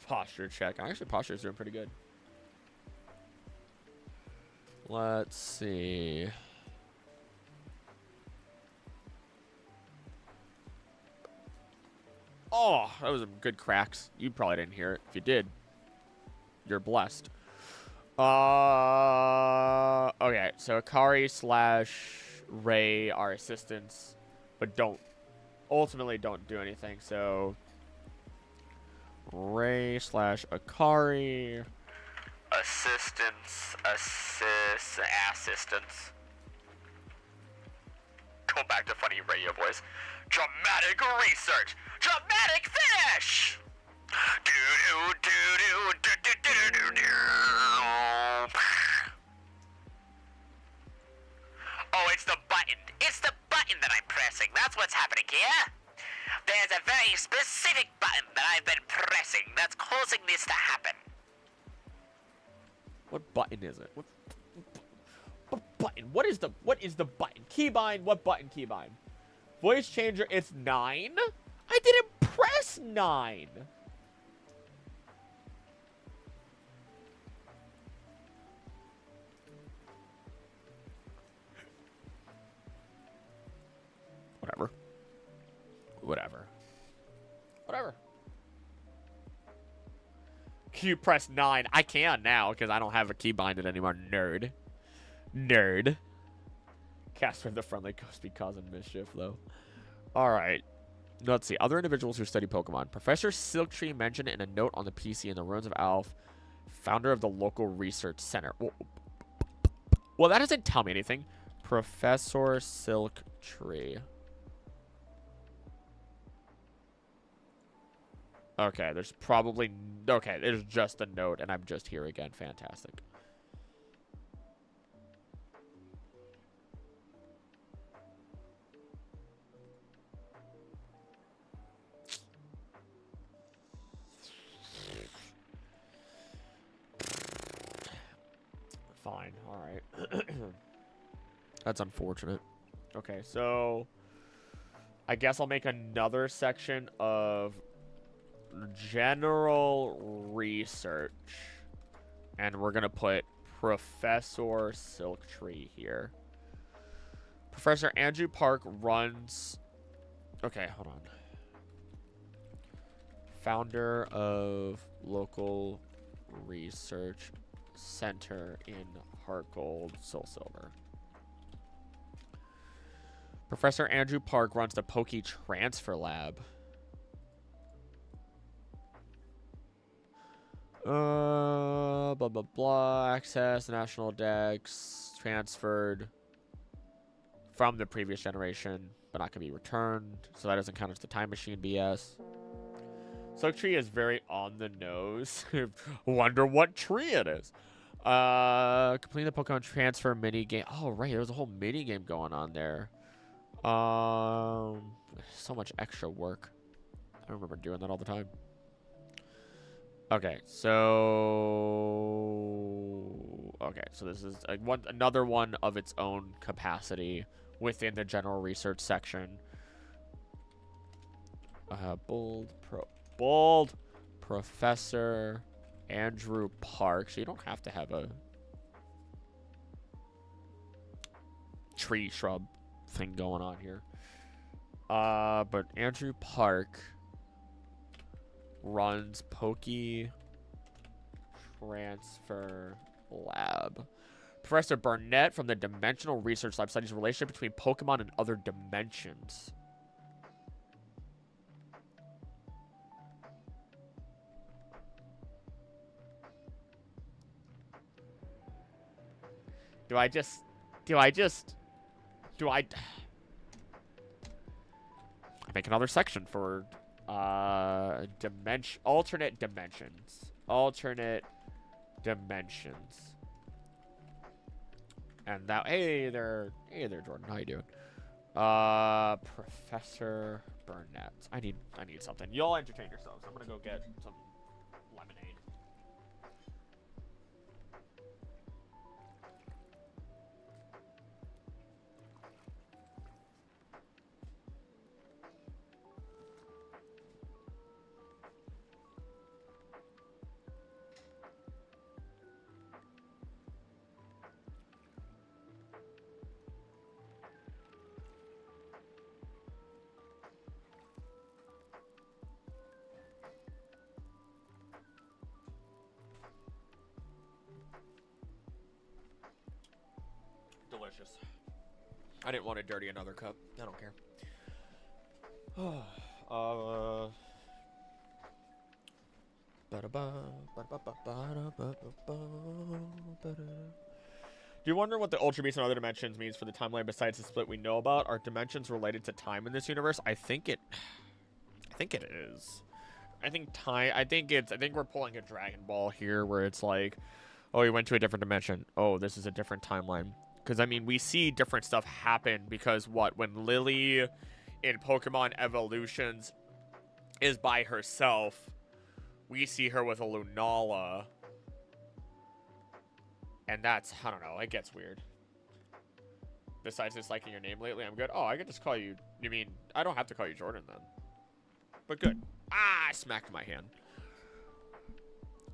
Posture check. Actually, posture's doing pretty good. Let's see. Oh, that was some good cracks. You probably didn't hear it. If you did, you're blessed. Okay, so Akari / Ray are assistants, but ultimately don't do anything. So Ray / Akari. Assistants. Go back to funny radio voice. Dramatic research. Dramatic finish. Oh, it's the button. It's the button that I'm pressing. That's what's happening here. There's a very specific button that I've been pressing that's causing this to happen. What button is it? What button? What is the button? Keybind. What button keybind? Voice changer. It's 9. I didn't press 9. Whatever. Can you press 9? I can now, because I don't have a keybinded anymore. Nerd. Casper the Friendly Ghost be causing mischief, though. Alright. Let's see. Other individuals who study Pokemon. Professor Silktree mentioned in a note on the PC in the Ruins of Alph, founder of the local research center. Well, that doesn't tell me anything. Professor Silktree. Okay, there's probably... Okay, there's just a note, and I'm just here again. Fantastic. Fine, alright. That's unfortunate. Okay, so... I guess I'll make another section of... general research, and we're gonna put Professor Silktree here. Professor Andrew Park runs... Okay, hold on. Founder of local research Center in Heart Gold, Soul Silver. Professor Andrew Park runs the Poke Transfer Lab. Blah, blah, blah. Access, National Dex, transferred from the previous generation, but not going to be returned. So that doesn't count as the time machine BS. Silk Tree is very on the nose. Wonder what tree it is. Completing the Pokemon transfer mini game. Oh, right. There was a whole mini game going on there. So much extra work. I remember doing that all the time. Okay, so this is another one of its own capacity within the general research section. Bold Professor Andrew Park. So you don't have to have a tree shrub thing going on here. But Andrew Park runs Poke Transfer Lab. Professor Burnett from the Dimensional Research Lab studies the relationship between Pokemon and other dimensions. Do I make another section for alternate dimensions. And that hey there Jordan, how you doing? Professor Burnett. I need something. Y'all entertain yourselves. I'm gonna go get some lemonade. Delicious. I didn't want to dirty another cup. I don't care. Do you wonder what the Ultra Beast and other dimensions means for the timeline besides the split we know about? Are dimensions related to time in this universe? I think it is. I think we're pulling a Dragon Ball here where it's like, oh, he went to a different dimension. Oh, this is a different timeline. Because, I mean, we see different stuff happen because, when Lily in Pokemon Evolutions is by herself, we see her with a Lunala. And that's, I don't know, it gets weird. Besides just liking your name lately, I'm good. Oh, I could just call you, you mean, I don't have to call you Jordan then. But good. Ah, I smacked my hand.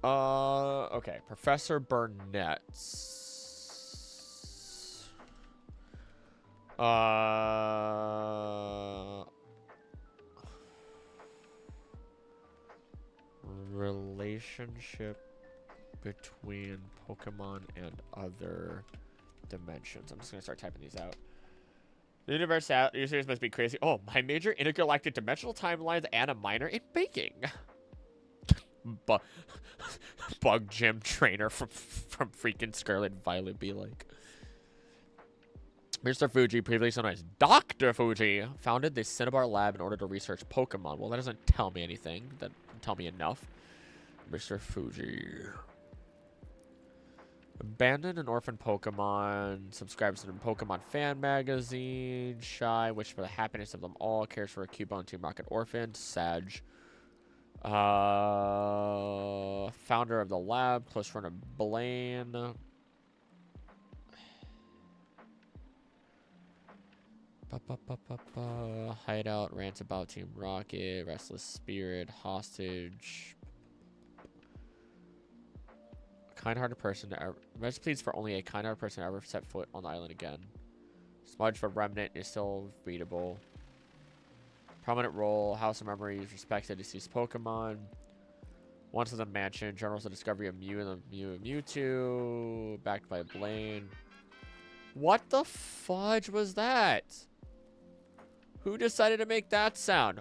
Okay, Professor Burnett. Relationship between Pokemon and other dimensions. I'm just gonna start typing these out. The universe out. Your series must be crazy. Oh, my major intergalactic dimensional timelines and a minor in baking. Bug gym trainer from freaking Scarlet Violet be like. Mr. Fuji, previously known as Dr. Fuji, founded the Cinnabar lab in order to research Pokemon. Well, that doesn't tell me anything. That doesn't tell me enough. Mr. Fuji. Abandoned and orphaned Pokemon. Subscribes to the Pokemon fan magazine. Shy. Wish for the happiness of them all. Cares for a Cubone Team Rocket orphan. Sag. Founder of the lab. Close friend of Blaine. Hideout, rants about Team Rocket, Restless Spirit, Hostage. Kind-hearted person to ever... Recipes for only a kind-hearted person to ever set foot on the island again. Smudge for Remnant is still readable. Prominent role, House of Memories, respects the deceased Pokemon. Once in the mansion, journals the discovery of Mew and the Mewtwo, backed by Blaine. What the fudge was that? Who decided to make that sound?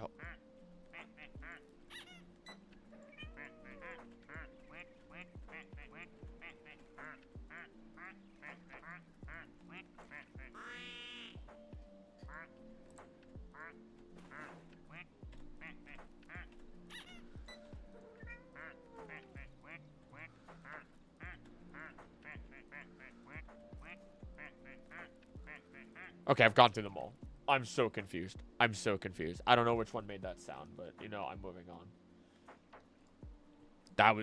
Okay, I've gone through them all. I'm so confused. I'm so confused. I don't know which one made that sound, but you know, I'm moving on. That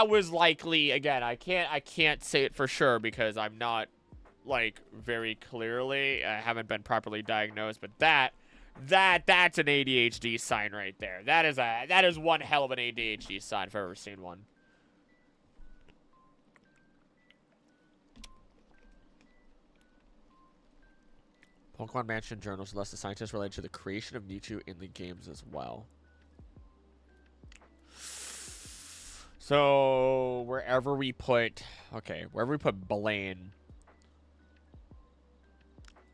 was likely, again, I can't say it for sure because I'm not like very clearly, I haven't been properly diagnosed, but that's an ADHD sign right there. That is one hell of an ADHD sign if I've ever seen one. Pokemon Mansion journals list the scientists related to the creation of Mewtwo in the games as well. So wherever we put Blaine.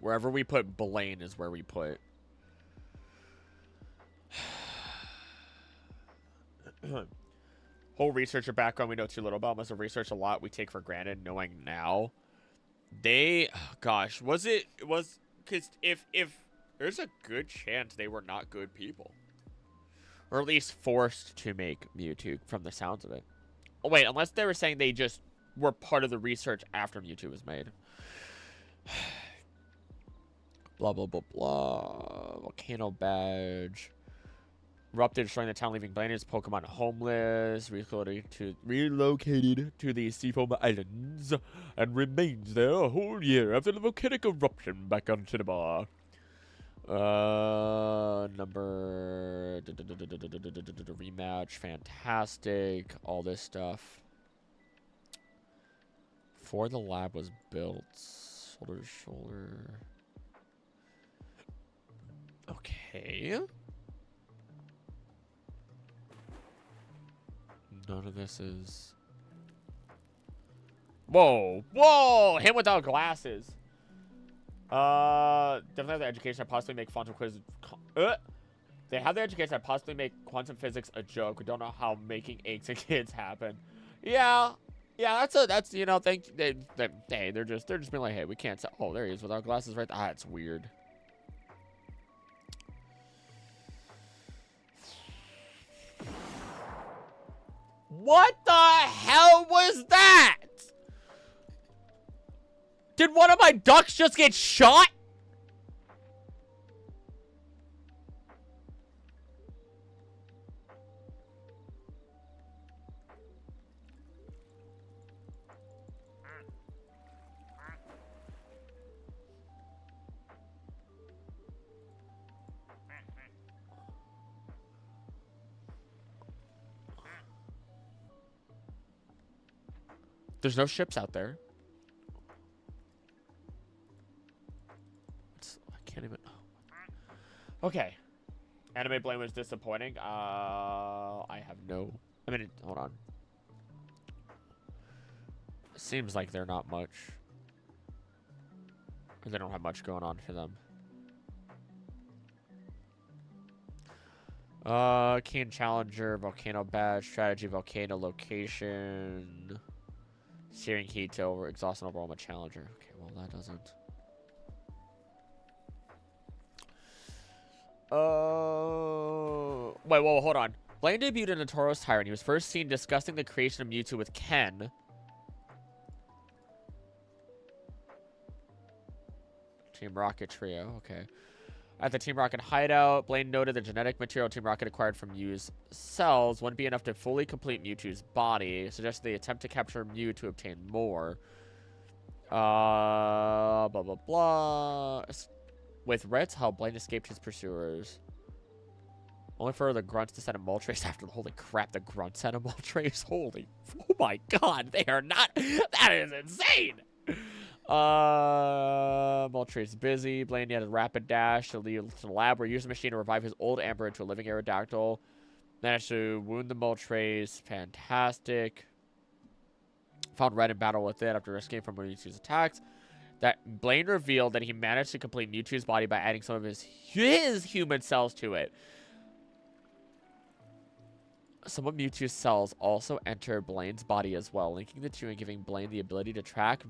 Wherever we put Blaine is where we put. Whole researcher background we know too little about. Must have researched a lot we take for granted knowing now. Gosh, because if there's a good chance they were not good people. Or at least forced to make Mewtwo from the sounds of it. Oh, wait, unless they were saying they just were part of the research after Mewtwo was made. Blah, blah, blah, blah. Volcano badge. Erupted, destroying the town, leaving Blaine Pokemon homeless. Relocated to the Seafoam Islands. And remains there a whole year after the volcanic eruption back on Cinnabar. Number rematch, fantastic, all this stuff. Before the lab was built, shoulder to shoulder. Okay. None of this is. Whoa! Him without glasses. Definitely have the education that possibly make quantum quiz. They have the education that possibly make quantum physics a joke. We don't know how making eggs and kids happen. Yeah, that's you know, they're just being like, hey, we can't tell. Oh, there he is without glasses, right? Ah, it's weird. What the hell was that? Did one of my ducks just get shot? There's no ships out there. I can't even. Okay. Anime Blame was disappointing. I have no. I mean, hold on. Seems like they're not much. They don't have much going on for them. Keen Challenger, Volcano Badge, Strategy, Volcano Location. Searing Heat to over Exhaust and Overwhelm a Challenger. Okay, well, that doesn't. Wait, whoa, hold on. Blaine debuted in Tauros Tyrant. He was first seen discussing the creation of Mewtwo with Ken. Team Rocket Trio, okay. At the Team Rocket hideout, Blaine noted the genetic material Team Rocket acquired from Mew's cells wouldn't be enough to fully complete Mewtwo's body, suggesting they attempt to capture Mew to obtain more. Blah, blah, blah. With Red's help, Blaine escaped his pursuers. Only for the grunts to send a Moltres after. Holy crap, the grunts sent a Moltres. Holy, oh my god, they are not. That is insane. Moltres busy. Blaine had a rapid dash to leave to the lab where he used the machine to revive his old Amber into a living Aerodactyl. Managed to wound the Moltres. Fantastic. Found red in battle with it after escaping from Mewtwo's attacks. That Blaine revealed that he managed to complete Mewtwo's body by adding some of his human cells to it. Some of Mewtwo's cells also enter Blaine's body as well, linking the two and giving Blaine the ability to track.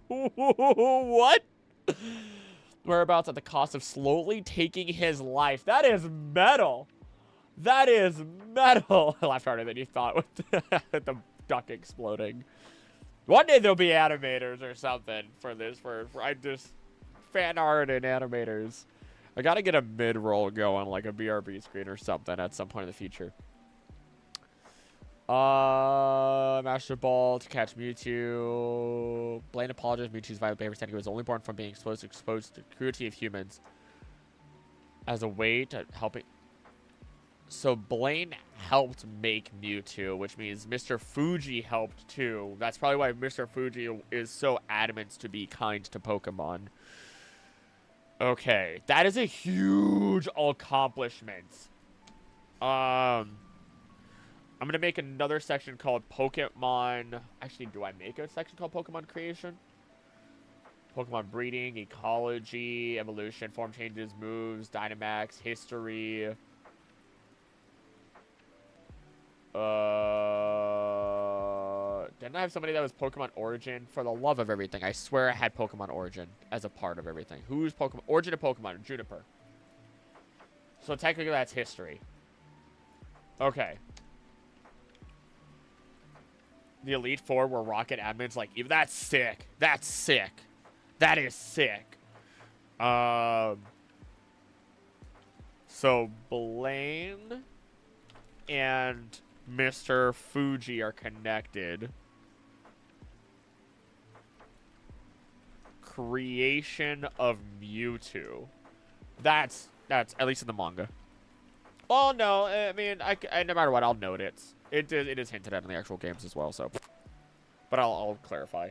What? Whereabouts at the cost of slowly taking his life. That is metal. That is metal. I laughed harder than you thought with the duck exploding. One day there'll be animators or something for this. For I just fan art and animators. I gotta get a mid-roll going, like a BRB screen or something at some point in the future. Master Ball to catch Mewtwo. Blaine apologized. Mewtwo's violent behavior said he was only born from being exposed to the cruelty of humans. As a way to helping. So Blaine helped make Mewtwo, which means Mr. Fuji helped too. That's probably why Mr. Fuji is so adamant to be kind to Pokemon. Okay, that is a huge accomplishment. I'm going to make another section called Pokemon. Actually, do I make a section called Pokemon Creation? Pokemon Breeding, Ecology, Evolution, Form Changes, Moves, Dynamax, History. Didn't I have somebody that was Pokemon Origin? For the love of everything, I swear I had Pokemon Origin as a part of everything. Who's Pokemon? Origin of Pokemon, Juniper. So technically that's History. Okay. The Elite Four were Rocket admins. Like, that's sick. That's sick. That is sick. So Blaine and Mr. Fuji are connected. Creation of Mewtwo. That's at least in the manga. Well, no, I mean, I no matter what, I'll note it. It is hinted at in the actual games as well, so. But I'll clarify.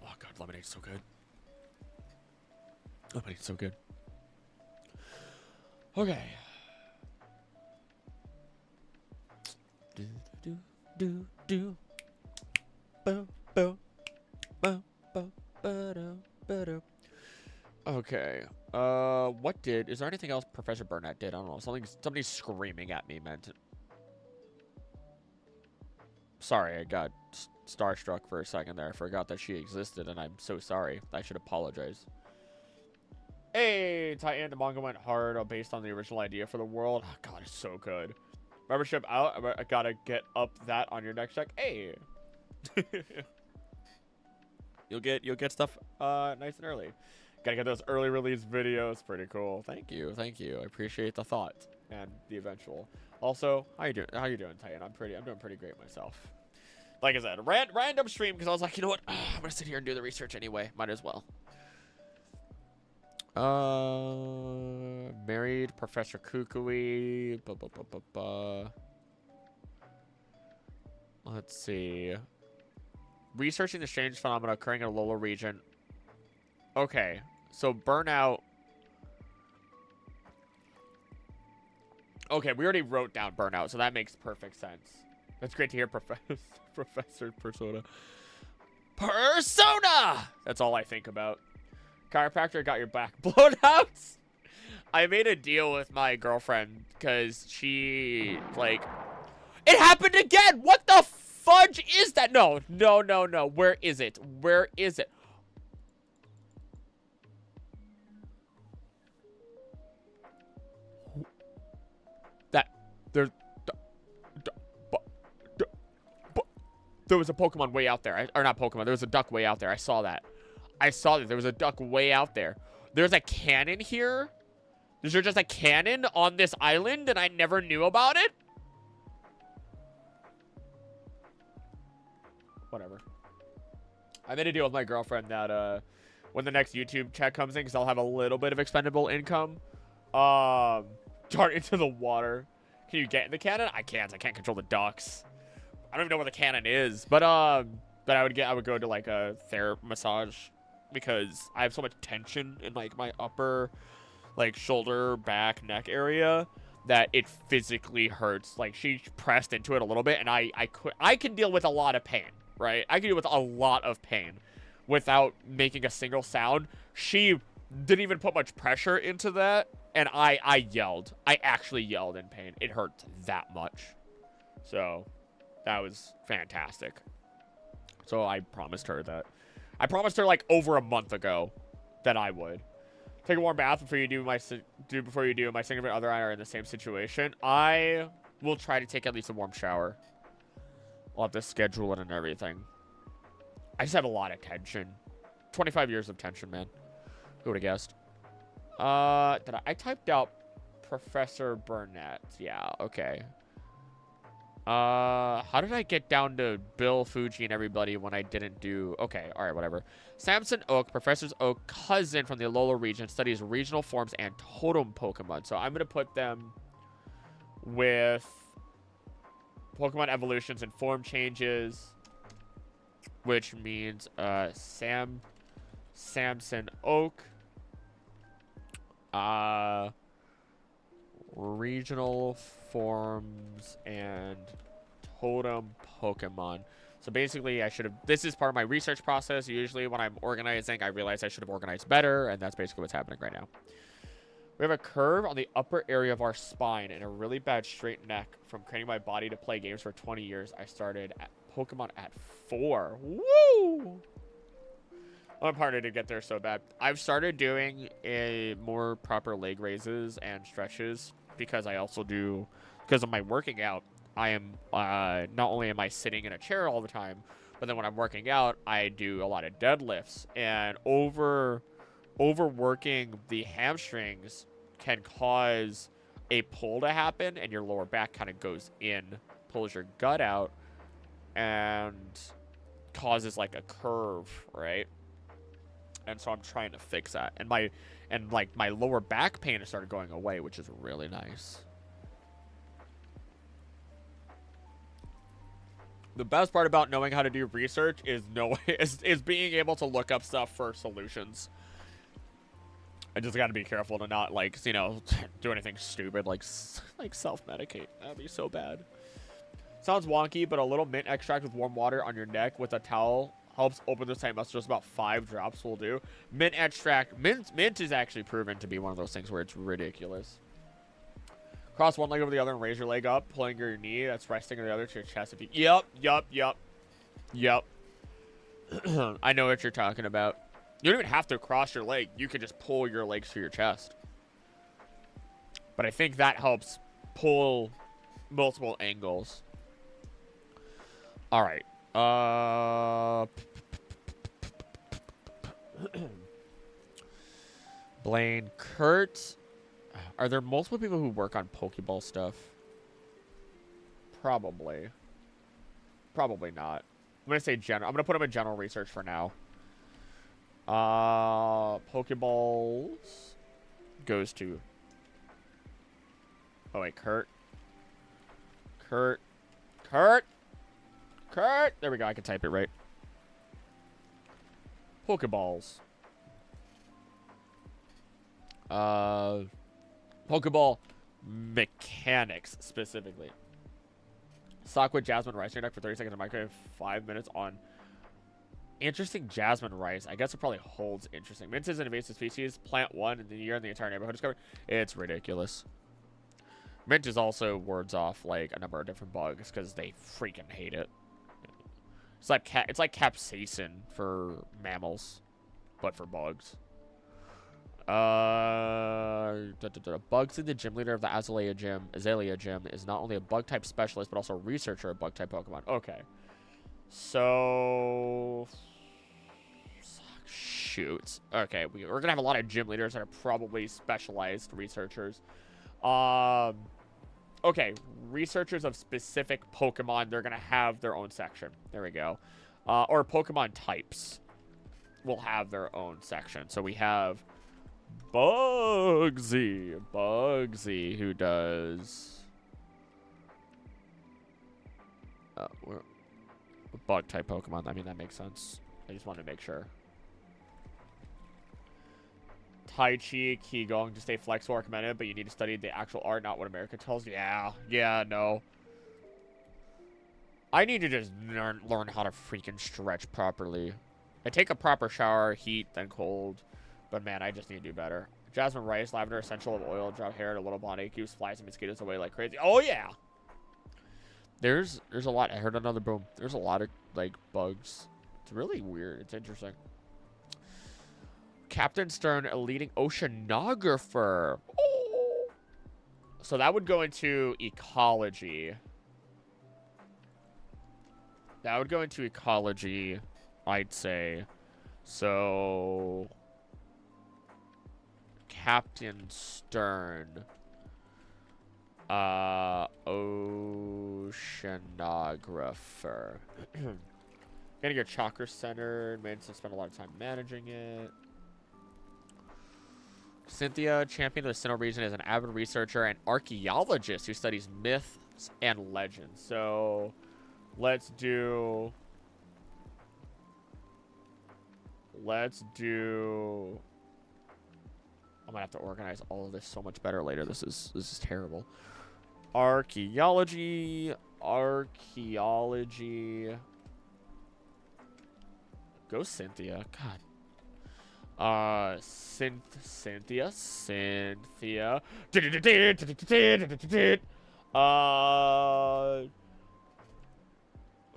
Oh god, lemonade's so good. Lemonade's so good. Okay. Do. Bo, bo, bo, bo, ba-do, ba-do. Okay. Is there anything else Professor Burnett did? I don't know. Somebody's screaming at me, man. Sorry, I got starstruck for a second there. I forgot that she existed, and I'm so sorry. I should apologize. Hey, Titan, the manga went hard based on the original idea for the world. Oh, god, it's so good. Membership out. I gotta get up that on your next check. Hey. You'll get stuff nice and early. Gotta get those early release videos. Pretty cool. Thank you. I appreciate the thought and the eventual. Also, how you doing, Titan? I'm doing pretty great myself. Like I said, random stream because I was like, you know what? I'm gonna sit here and do the research anyway. Might as well. Married Professor Kukui. Let's see. Researching the strange phenomena occurring in a Alola region. Okay, so burnout. Okay, we already wrote down burnout, so that makes perfect sense. That's great to hear, Professor Persona. Persona! That's all I think about. Chiropractor got your back blown out. I made a deal with my girlfriend because she, like... It happened again! What the fudge is that? No. Where is it? There was a Pokemon way out there. Or not Pokemon. There was a duck way out there. I saw that. There was a duck way out there. There's a cannon here? Is there just a cannon on this island and I never knew about it? Whatever. I made a deal with my girlfriend that when the next YouTube check comes in, because I'll have a little bit of expendable income, dart into the water. Can you get in the cannon? I can't. I can't control the ducks. I don't even know where the cannon is. But I would go to like a therapy massage because I have so much tension in like my upper like shoulder, back, neck area that it physically hurts. Like she pressed into it a little bit and I can deal with a lot of pain, right? I can deal with a lot of pain without making a single sound. She didn't even put much pressure into that, and I yelled. I actually yelled in pain. It hurt that much. So that was fantastic. So I promised her that. I promised her like over a month ago that I would. Take a warm bath before you do my significant other and I are in the same situation. I will try to take at least a warm shower. I'll have to schedule it and everything. I just have a lot of tension. 25 years of tension, man. Who would have guessed? I typed out Professor Burnett. Yeah, okay. How did I get down to Bill, Fuji, and everybody when I didn't do... Okay, alright, whatever. Samson Oak, Professor Oak, cousin from the Alola region, studies regional forms and totem Pokemon. So I'm going to put them with Pokemon evolutions and form changes, which means Samson Oak, regional forms and totem Pokemon. So basically, this is part of my research process. Usually when I'm organizing, I realize I should have organized better, and that's basically what's happening right now. We have a curve on the upper area of our spine and a really bad straight neck from training my body to play games for 20 years. I started at Pokemon at 4. Woo! I'm partner to get there so bad. I've started doing a more proper leg raises and stretches because I also do, because of my working out, I am, not only am I sitting in a chair all the time, but then when I'm working out, I do a lot of deadlifts, and overworking the hamstrings can cause a pull to happen, and your lower back kind of goes in, pulls your gut out, and causes like a curve, right? And so I'm trying to fix that. And my lower back pain has started going away, which is really nice. The best part about knowing how to do research is is being able to look up stuff for solutions. I just got to be careful to not, like, you know, do anything stupid like self-medicate. That'd be so bad. Sounds wonky, but a little mint extract with warm water on your neck with a towel helps open the tight muscle. Just about 5 drops will do. Mint extract. Mint is actually proven to be one of those things where it's ridiculous. Cross one leg over the other and raise your leg up, pulling your knee that's resting on the other to your chest. If you, yep. I know what you're talking about. You don't even have to cross your leg. You can just pull your legs to your chest. But I think that helps pull multiple angles. All right. Blaine, Kurt. Are there multiple people who work on Pokeball stuff? Probably. Probably not. I'm gonna say general. I'm gonna put them in general research for now. Pokeballs goes to. Oh wait, Kurt. There we go. I can type it right. Pokeballs. Pokeball mechanics specifically. Sock with Jasmine Rice in your deck for 30 seconds and microwave 5 minutes on. Interesting Jasmine Rice. I guess it probably holds interesting. Mint is an invasive species. Plant 1 in the year and the entire neighborhood is covered. It's ridiculous. Mint is also wards off like a number of different bugs because they freaking hate it. It's like capsaicin for mammals, but for bugs. Bugs in the gym leader of the Azalea Gym is not only a bug type specialist but also a researcher of bug type Pokemon. Okay, so shoot. Okay, we're gonna have a lot of gym leaders that are probably specialized researchers. Okay, researchers of specific Pokemon, they're gonna have their own section. There we go. Or Pokemon types will have their own section. So we have Bugsy, who does bug type Pokemon. I mean, that makes sense. I just wanted to make sure. Tai Chi, Qigong to stay flexible recommended, but you need to study the actual art, not what America tells you. Yeah, no. I need to just learn how to freaking stretch properly. I take a proper shower, heat, then cold. But man, I just need to do better. Jasmine rice, lavender essential of oil, drought hair, a little blonde keeps flies and mosquitoes away like crazy. Oh yeah. There's a lot. I heard another boom. There's a lot of like bugs. It's really weird. It's interesting. Captain Stern, a leading oceanographer. Oh. So that would go into ecology. That would go into ecology, I'd say. So Captain Stern. Oceanographer. Getting your chakra centered. Made to spend a lot of time managing it. Cynthia, champion of the Sinnoh region, is an avid researcher and archaeologist who studies myths and legends. So let's do. I'm gonna have to organize all of this so much better later. This is terrible. Archaeology. Go Cynthia. God. Cynthia.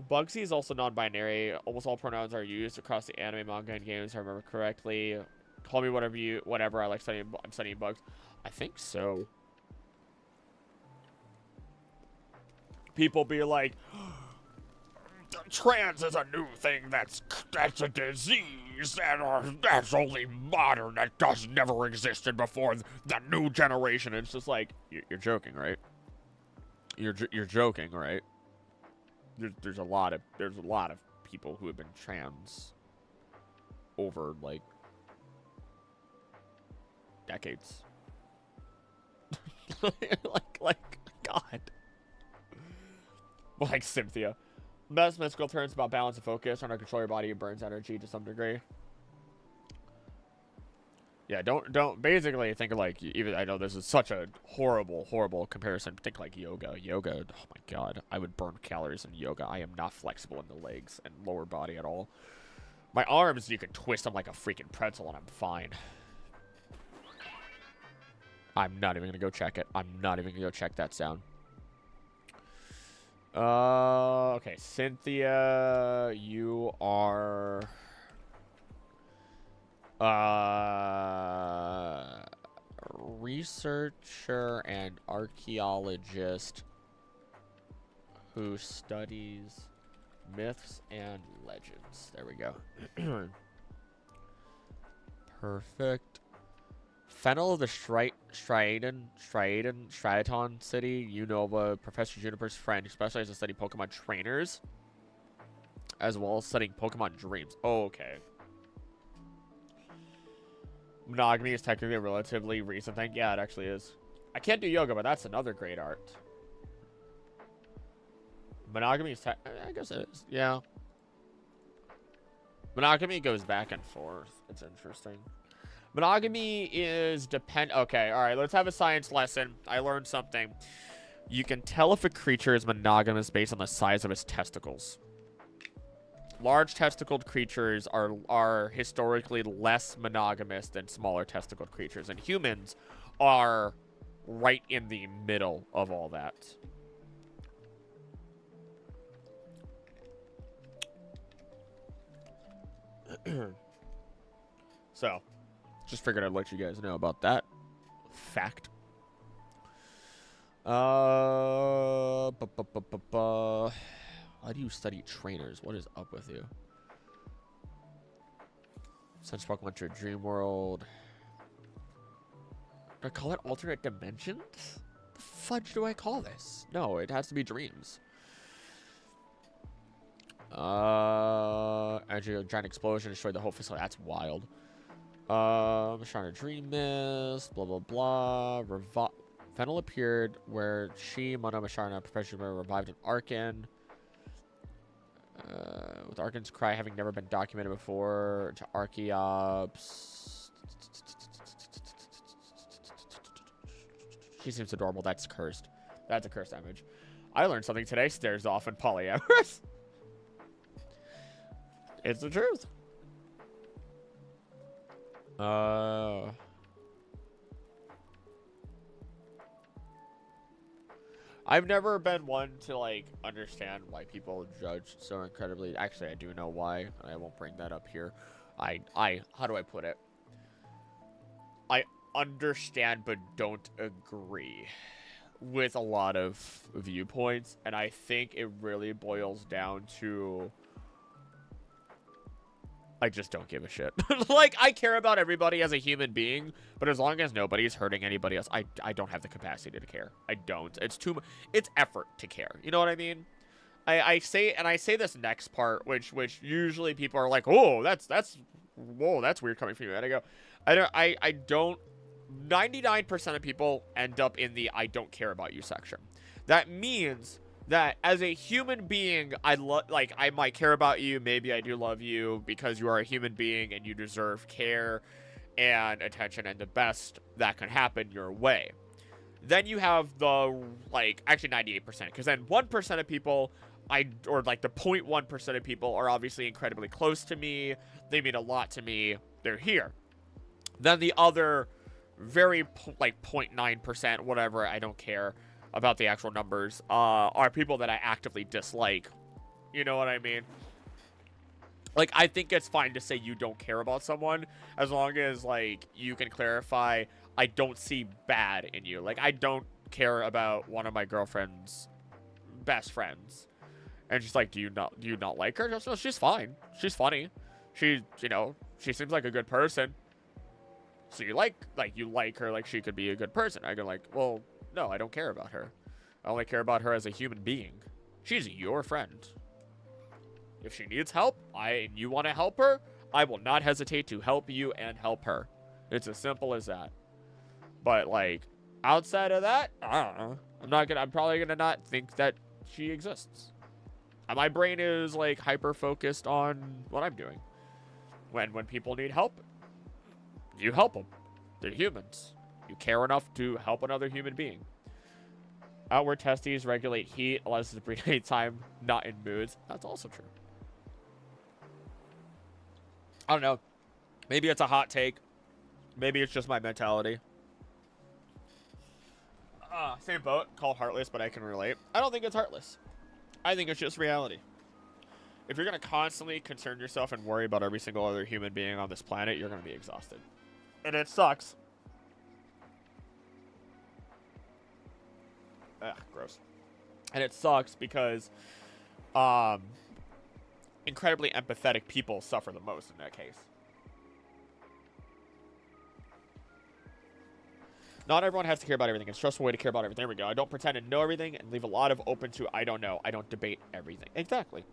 Bugsy is also non-binary. Almost all pronouns are used across the anime, manga, and games, if I remember correctly. Call me whatever. I like studying. I'm studying bugs. I think so. People be like, trans is a new thing. That's a disease. That's only modern. That never existed before the new generation. It's just like you're joking, right? You're joking, right? There's a lot of people who have been trans over like decades. like God. Like Cynthia. Best mystical terms about balance and focus. Trying to control your body burns energy to some degree. Yeah, don't basically think of like, even I know this is such a horrible comparison. Think like yoga. Yoga, oh my God, I would burn calories in yoga. I am not flexible in the legs and lower body at all. My arms, you can twist them like a freaking pretzel and I'm fine. I'm not even gonna go check it. I'm not even gonna go check that sound. Okay, Cynthia, you are researcher and archaeologist who studies myths and legends. There we go. Perfect. Fennel of the Striaton City, Unova, Professor Juniper's friend, who specializes in studying Pokemon trainers, as well as studying Pokemon dreams. Oh, okay. Monogamy is technically a relatively recent thing. Yeah, it actually is. I can't do yoga, but that's another great art. Monogamy is I guess it is. Yeah. Monogamy goes back and forth. It's interesting. Monogamy is okay, alright, let's have a science lesson. I learned something. You can tell if a creature is monogamous based on the size of its testicles. Large testicled creatures are historically less monogamous than smaller testicled creatures, and humans are right in the middle of all that. So, just figured I'd let you guys know about that fact. How do you study trainers? What is up with you? Since Pokemon to a dream world. Do I call it alternate dimensions? The fudge do I call this? No, it has to be dreams. Energy of giant explosion destroyed the whole facility. That's wild. I'm trying to dream this. Blah blah blah. Fennel appeared where she, Mono, Masharna, Professor revived an Arcan. With Arkan's cry having never been documented before, to Archeops. She seems adorable. That's cursed. That's a cursed image. I learned something today. Stares off and polyamorous. It's the truth. I've never been one to, like, understand why people judge so incredibly. Actually, I do know why, and I won't bring that up here. How do I put it? I understand but don't agree with a lot of viewpoints, and I think it really boils down to I just don't give a shit. Like, I care about everybody as a human being, but as long as nobody's hurting anybody else, I don't have the capacity to care. I don't. It's it's effort to care. You know what I mean? I say this next part, which usually people are like, oh, that's whoa, that's weird coming from you. And I go, I don't. 99% of people end up in the I don't care about you section. That means that as a human being, I might care about you. Maybe I do love you because you are a human being and you deserve care and attention and the best that can happen your way. Then you have the, actually 98%, because then 1% of people, the 0.1% of people are obviously incredibly close to me. They mean a lot to me. They're here. Then the other very, 0.9%, whatever, I don't care about the actual numbers, are people that I actively dislike. You know what I mean? Like, I think it's fine to say you don't care about someone as long as, you can clarify, I don't see bad in you. Like, I don't care about one of my girlfriend's best friends. And she's like, do you not like her? No, she's fine. She's funny. She seems like a good person. So you like her, she could be a good person. I go well, no, I don't care about her. I only care about her as a human being. She's your friend. If she needs help, and you want to help her, I will not hesitate to help you and help her. It's as simple as that. But, outside of that, I don't know. I'm probably gonna not think that she exists. And my brain is, hyper-focused on what I'm doing. When people need help, you help them. They're humans. You care enough to help another human being. Outward testes regulate heat, allows us to breathe anytime, not in moods. That's also true. I don't know. Maybe it's a hot take. Maybe it's just my mentality. Same boat, called heartless, but I can relate. I don't think it's heartless. I think it's just reality. If you're going to constantly concern yourself and worry about every single other human being on this planet, you're going to be exhausted. And it sucks. Ugh, gross. And it sucks because incredibly empathetic people suffer the most in that case. Not everyone has to care about everything. It's a stressful way to care about everything. There we go. I don't pretend to know everything and leave a lot of open to I don't know. I don't debate everything. Exactly.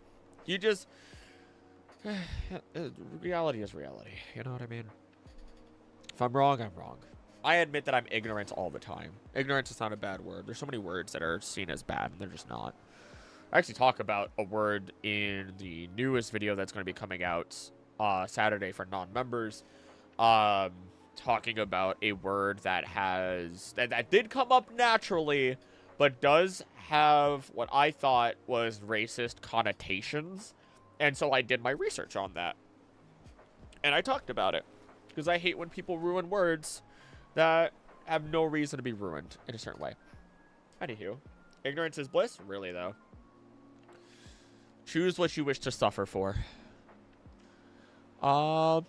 You just... reality is reality. You know what I mean? If I'm wrong, I'm wrong. I admit that I'm ignorant all the time. Ignorance is not a bad word. There's so many words that are seen as bad, and they're just not. I actually talk about a word in the newest video that's going to be coming out Saturday for non-members. Talking about a word that has... that did come up naturally, but does have what I thought was racist connotations. And so I did my research on that. And I talked about it. Because I hate when people ruin words that have no reason to be ruined in a certain way. Anywho, ignorance is bliss? Really, though. Choose what you wish to suffer for. Fennel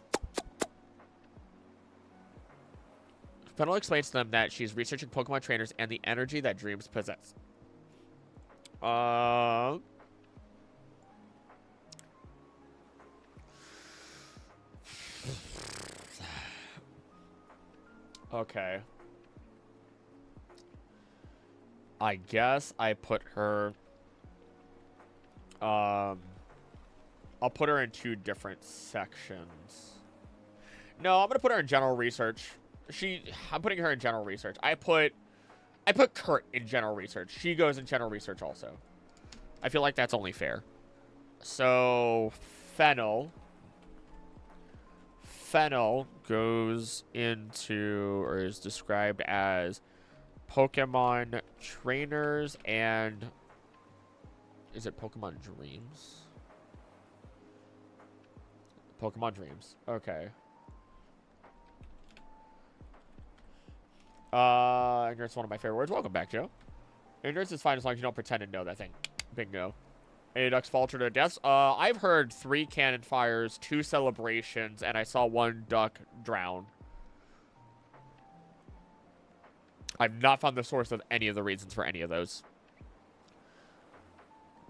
explains to them that she's researching Pokemon trainers and the energy that dreams possess. Okay. I guess I put her... I'll put her in 2 different sections. No, I'm gonna put her in general research. I'm putting her in general research. I put Kurt in general research. She goes in general research also. I feel like that's only fair. So, Fennel. Fennel goes into, or is described as Pokemon trainers and... Is it Pokemon Dreams? Pokemon Dreams. Okay. Ignorance is one of my favorite words. Welcome back, Joe. Ignorance is fine as long as you don't pretend to know that thing. Bingo. Any ducks falter to deaths? I've heard 3 cannon fires, 2 celebrations, and I saw 1 duck drown. I've not found the source of any of the reasons for any of those.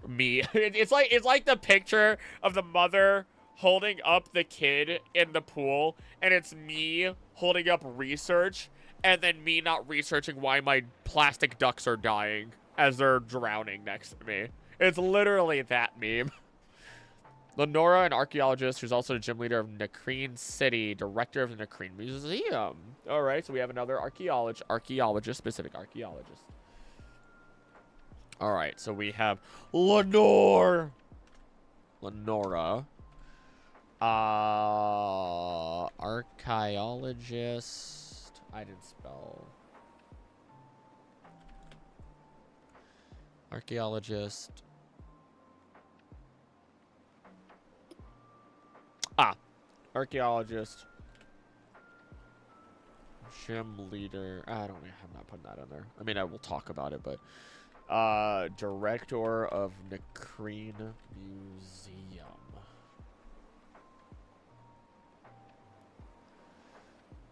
Me. It's like the picture of the mother holding up the kid in the pool, and it's me holding up research, and then me not researching why my plastic ducks are dying as they're drowning next to me. It's literally that meme. Lenora, an archaeologist who's also the gym leader of Nakreen City, director of the Nakreen Museum. All right, so we have another archaeologist, specific archaeologist. All right, so we have Lenora. Archaeologist. I didn't spell. Archaeologist. Archaeologist. Gym leader. I'm not putting that in there. I mean, I will talk about it, but director of Nakreen Museum.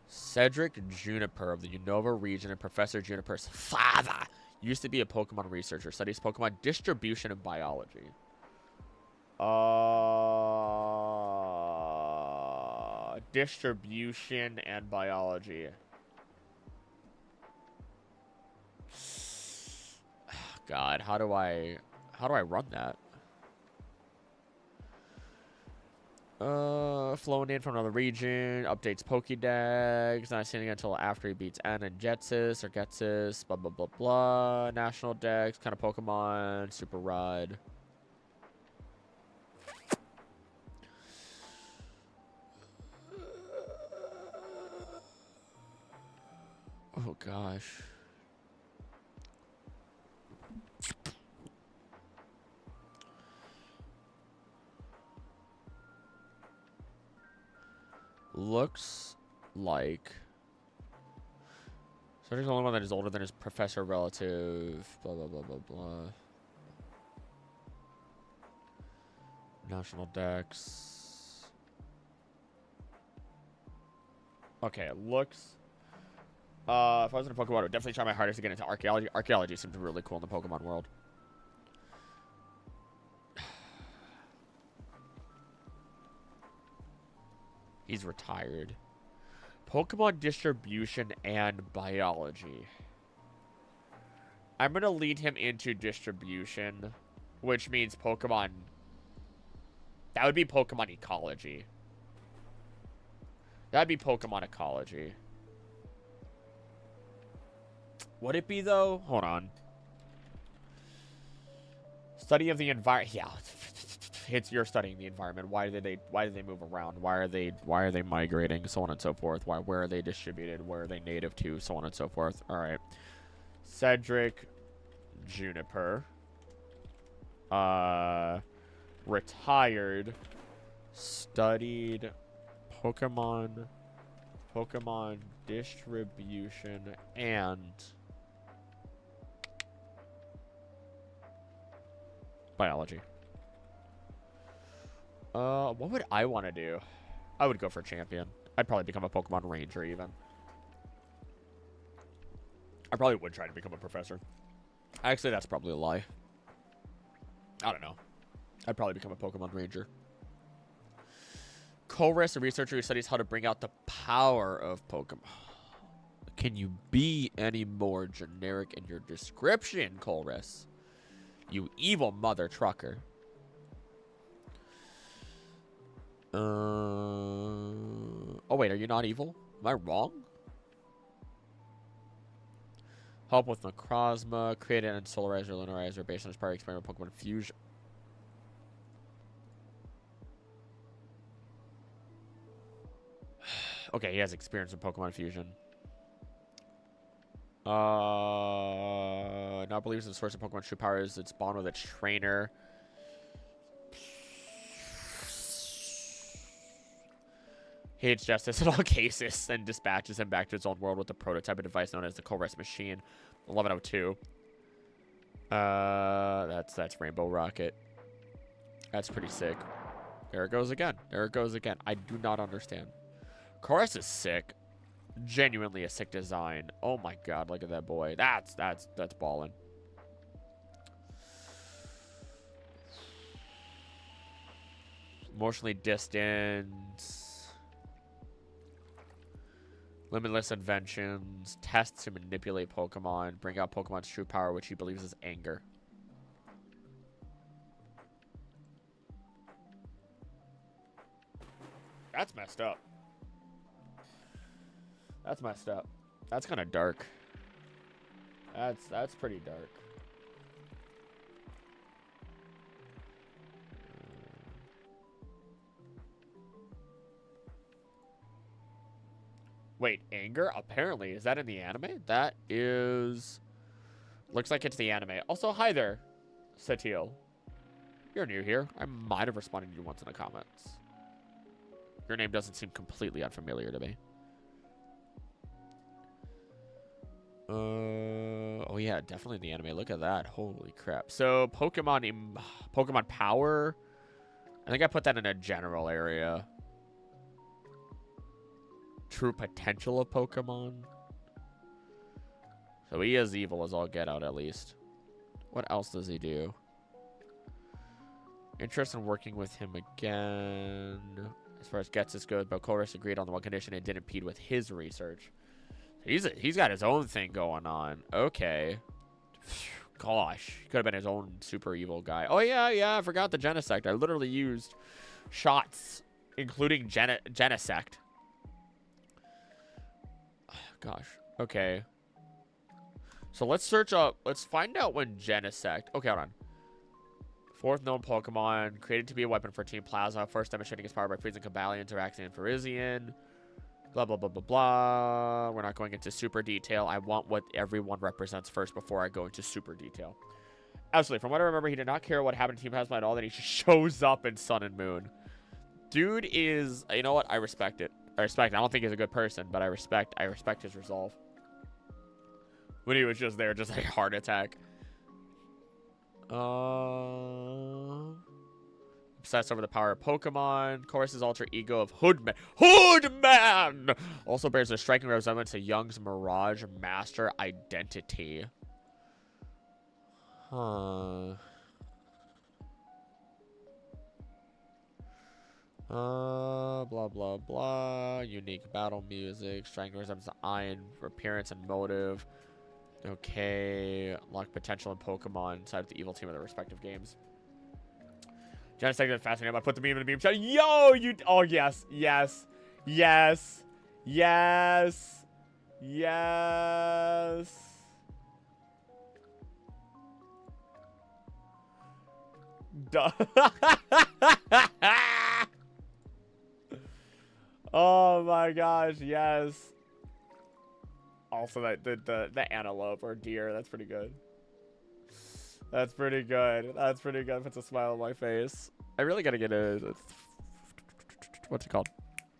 Cedric Juniper of the Unova region and Professor Juniper's father used to be a Pokemon researcher, studies Pokemon distribution and biology. Distribution and biology. God, how do I run that? Flown in from another region, updates Pokédex, not seeing it until after he beats N and Jetsis, or Getsis, blah, blah, blah, blah. National Dex, kind of Pokemon, Super Rod. Oh, gosh. Looks like... Cedric's the only one that is older than his professor relative. Blah, blah, blah, blah, blah. National Dex. Okay, it looks... if I was in a Pokemon, I would definitely try my hardest to get into archaeology. Archaeology seems really cool in the Pokemon world. He's retired. Pokemon distribution and biology. I'm going to lead him into distribution, which means Pokemon... That would be Pokemon ecology. That would be Pokemon ecology. Would it be, though? Hold on. Study of the environment. Yeah. You're studying the environment. Why do they move around? Why are they migrating? So on and so forth. Where are they distributed? Where are they native to? So on and so forth. All right. Cedric Juniper. Retired. Studied Pokemon distribution and biology. What would I want to do? I would go for champion. I'd probably become a Pokemon Ranger even. I probably would try to become a professor. Actually, that's probably a lie. I don't know. I'd probably become a Pokemon Ranger. Colress, a researcher who studies how to bring out the power of Pokemon. Can you be any more generic in your description, Colress? You evil mother trucker. Oh, wait, are you not evil? Am I wrong? Help with Necrozma. Create an Solarizer, Lunarizer based on his prior experiment Pokemon Fusion. Okay, he has experience in Pokemon Fusion. Now believes in the source of Pokemon's true power is its bond with its trainer. He hates justice in all cases and dispatches him back to his own world with the prototype device known as the Colress Machine. 1102. That's Rainbow Rocket. That's pretty sick. There it goes again. There it goes again. I do not understand. Colress is sick. Genuinely a sick design. Oh my god, look at that boy. That's ballin'. Emotionally distant. Limitless inventions. Tests to manipulate Pokemon. Bring out Pokemon's true power, which he believes is anger. That's messed up. That's messed up. That's kind of dark. That's pretty dark. Wait, anger? Apparently. Is that in the anime? That is... Looks like it's the anime. Also, hi there, Satil. You're new here. I might have responded to you once in the comments. Your name doesn't seem completely unfamiliar to me. Oh yeah, definitely in the anime. Look at that. Holy crap. So, Pokemon Power. I think I put that in a general area. True potential of Pokemon. So he is evil as all get out, at least. What else does he do? Interest in working with him again. As far as Getsus goes, but Colress agreed on the one condition it didn't impede with his research. He's got his own thing going on. Okay. Gosh. He could have been his own super evil guy. Oh, yeah, I forgot the Genesect. I literally used shots, including Genesect. Gosh. Okay. So let's search up. Let's find out when Genesect. Okay, hold on. Fourth known Pokemon. Created to be a weapon for Team Plasma. First demonstrating its power by freezing Cobalion, Terraxian, and Parisian. Blah, blah, blah, blah, blah. We're not going into super detail. I want what everyone represents first before I go into super detail. Absolutely. From what I remember, he did not care what happened to Team Plasma at all. That he just shows up in Sun and Moon. Dude is... You know what? I respect it. I don't think he's a good person, but I respect his resolve. When he was just there, just like heart attack. Obsessed over the power of Pokemon. Chorus's alter ego of Hoodman. Hoodman! Also bears a striking resemblance to Young's Mirage Master identity. Huh. Blah, blah, blah. Unique battle music. Striking resemblance to Iron appearance and motive. Okay. Unlock potential in Pokemon inside of the evil team of their respective games. Genesect is fascinating. I put the meme in the meme chat. Yo, you... Oh, yes. Yes. Yes. Yes. Yes. Duh. Oh my gosh, yes. Also, that the antelope or deer, that's pretty good. That's pretty good. That's pretty good. Puts a smile on my face. I really gotta get a what's it called?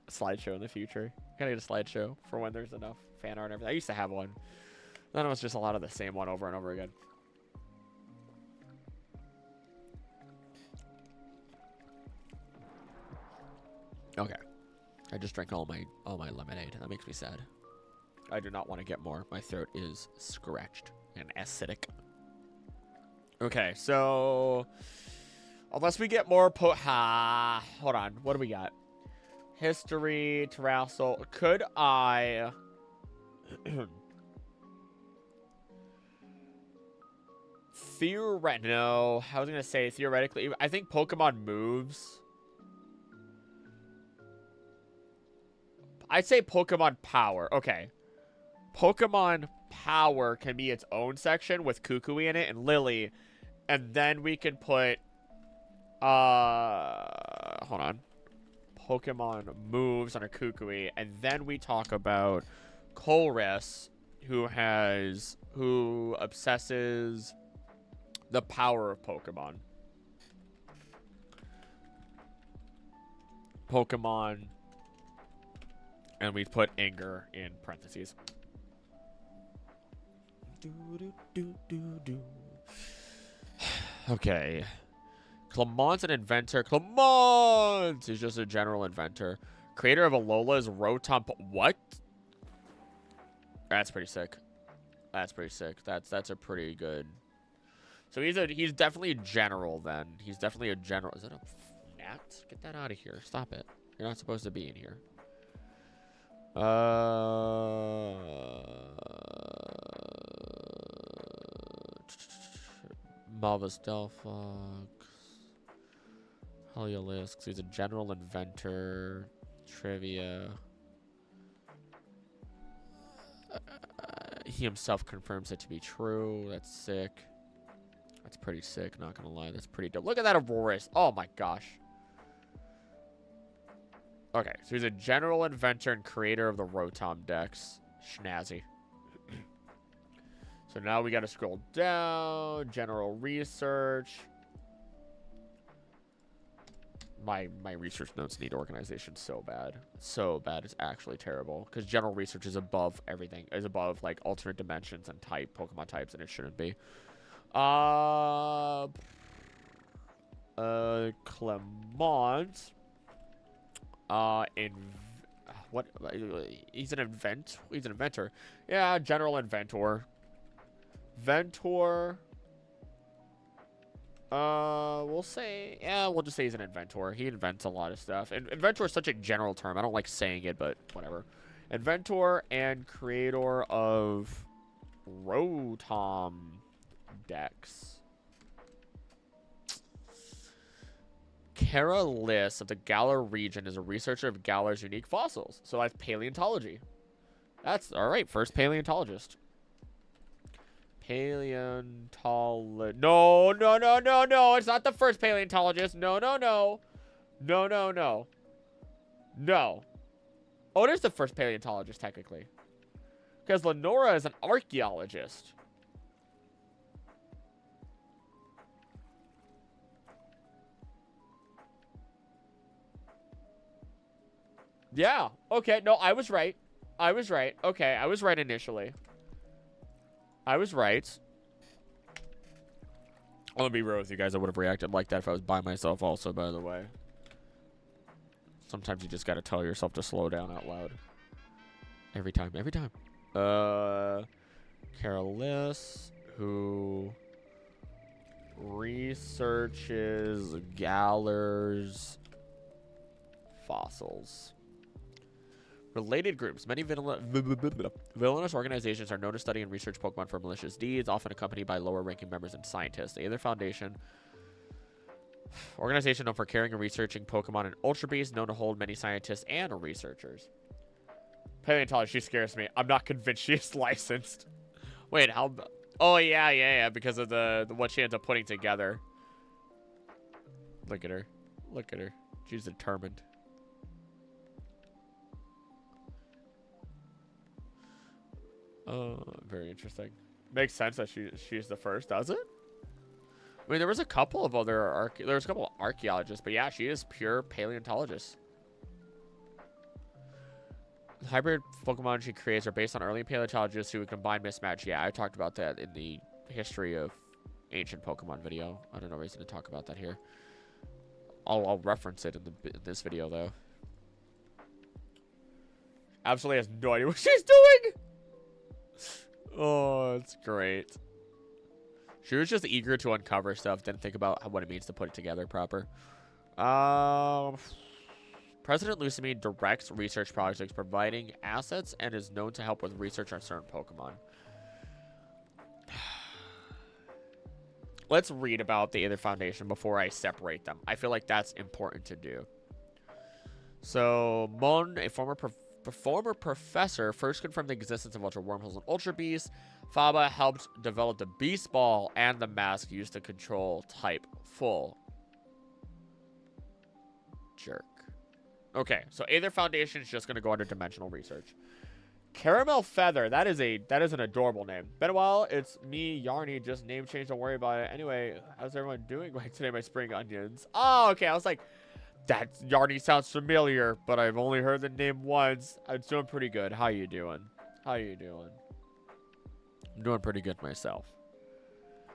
A slideshow in the future. Gotta get a slideshow for when there's enough fan art and everything. I used to have one. Then it was just a lot of the same one over and over again. Okay. I just drank all my lemonade. That makes me sad. I do not want to get more. My throat is scratched and acidic. Okay, so unless we get more hold on. What do we got? History, Terrassel. Could I no, I was gonna say theoretically. I think Pokemon moves. I'd say Pokemon Power. Okay. Pokemon Power can be its own section with Kukui in it and Lily. And then we can put... hold on. Pokemon moves on a Kukui, and then we talk about Colress, who obsesses the power of Pokemon. And we put Anger in parentheses. Okay. Clamont's an inventor. Clamont is just a general inventor. Creator of Alola's Rotom. What? That's pretty sick. That's pretty sick. That's a pretty good. So he's definitely a general then. He's definitely a general. Is that a gnat? Get that out of here. Stop it. You're not supposed to be in here. Malva's Delphox. Heliolisk. He's a general inventor. Trivia. He himself confirms it to be true. That's sick. That's pretty sick, not gonna lie. That's pretty dope. Look at that Aurorus. Oh my gosh. Okay, so he's a general inventor and creator of the Rotom Dex. Schnazzy. So now we gotta scroll down. General research. My research notes need organization so bad. So bad. It's actually terrible. Because general research is above everything. Is above, like, alternate dimensions and Pokemon types, and it shouldn't be. Clement. What? He's an inventor. Yeah, general inventor. Ventor. We'll just say he's an inventor. He invents a lot of stuff. And inventor is such a general term. I don't like saying it, but whatever. Inventor and creator of Rotom Dex. Kara Liss of the Galar region is a researcher of Galar's unique fossils. So that's paleontology. That's all right. First paleontologist. No. It's not the first paleontologist. No. Oh, it is the first paleontologist, technically. Because Lenora is an archaeologist. Yeah. Okay. No, I was right. Okay, I was right initially. I was right. I'm gonna be real with you guys. I would have reacted like that if I was by myself also, by the way. Sometimes you just gotta tell yourself to slow down out loud. Every time. Carolis, who researches Galar's fossils. Related groups. Many villainous organizations are known to study and research Pokemon for malicious deeds, often accompanied by lower-ranking members and scientists. The Aether Foundation, organization known for caring and researching Pokemon and Ultra Beasts, known to hold many scientists and researchers. Paleontologist, she scares me. I'm not convinced she is licensed. Wait, how? Oh yeah, because of the what she ends up putting together. Look at her. She's determined. Very interesting. Makes sense that she's the first, does it? I mean, there was a couple of archaeologists, but yeah, she is pure paleontologist. The hybrid Pokemon she creates are based on early paleontologists who would combine mismatch. Yeah, I talked about that in the history of ancient Pokemon video. I don't know reason to talk about that here. I'll reference it in this video though. Absolutely has no idea what she's doing. Oh, it's great. She was just eager to uncover stuff, didn't think about what it means to put it together proper. President Lucamine directs research projects, providing assets, and is known to help with research on certain Pokemon. Let's read about the Aether Foundation before I separate them. I feel like that's important to do. So, Mon, a former professor, first confirmed the existence of Ultra Wormholes and Ultra Beasts. Faba helped develop the Beast Ball and the mask used to control type full. Jerk. Okay, so Aether Foundation is just gonna go under dimensional research. Caramel Feather, that is an adorable name. Been a while, it's me, Yarny, just name change, don't worry about it. Anyway, how's everyone doing like today, my spring onions? Oh, okay, I was like, that Yarny sounds familiar, but I've only heard the name once. I'm doing pretty good. How you doing? How you doing? I'm doing pretty good myself.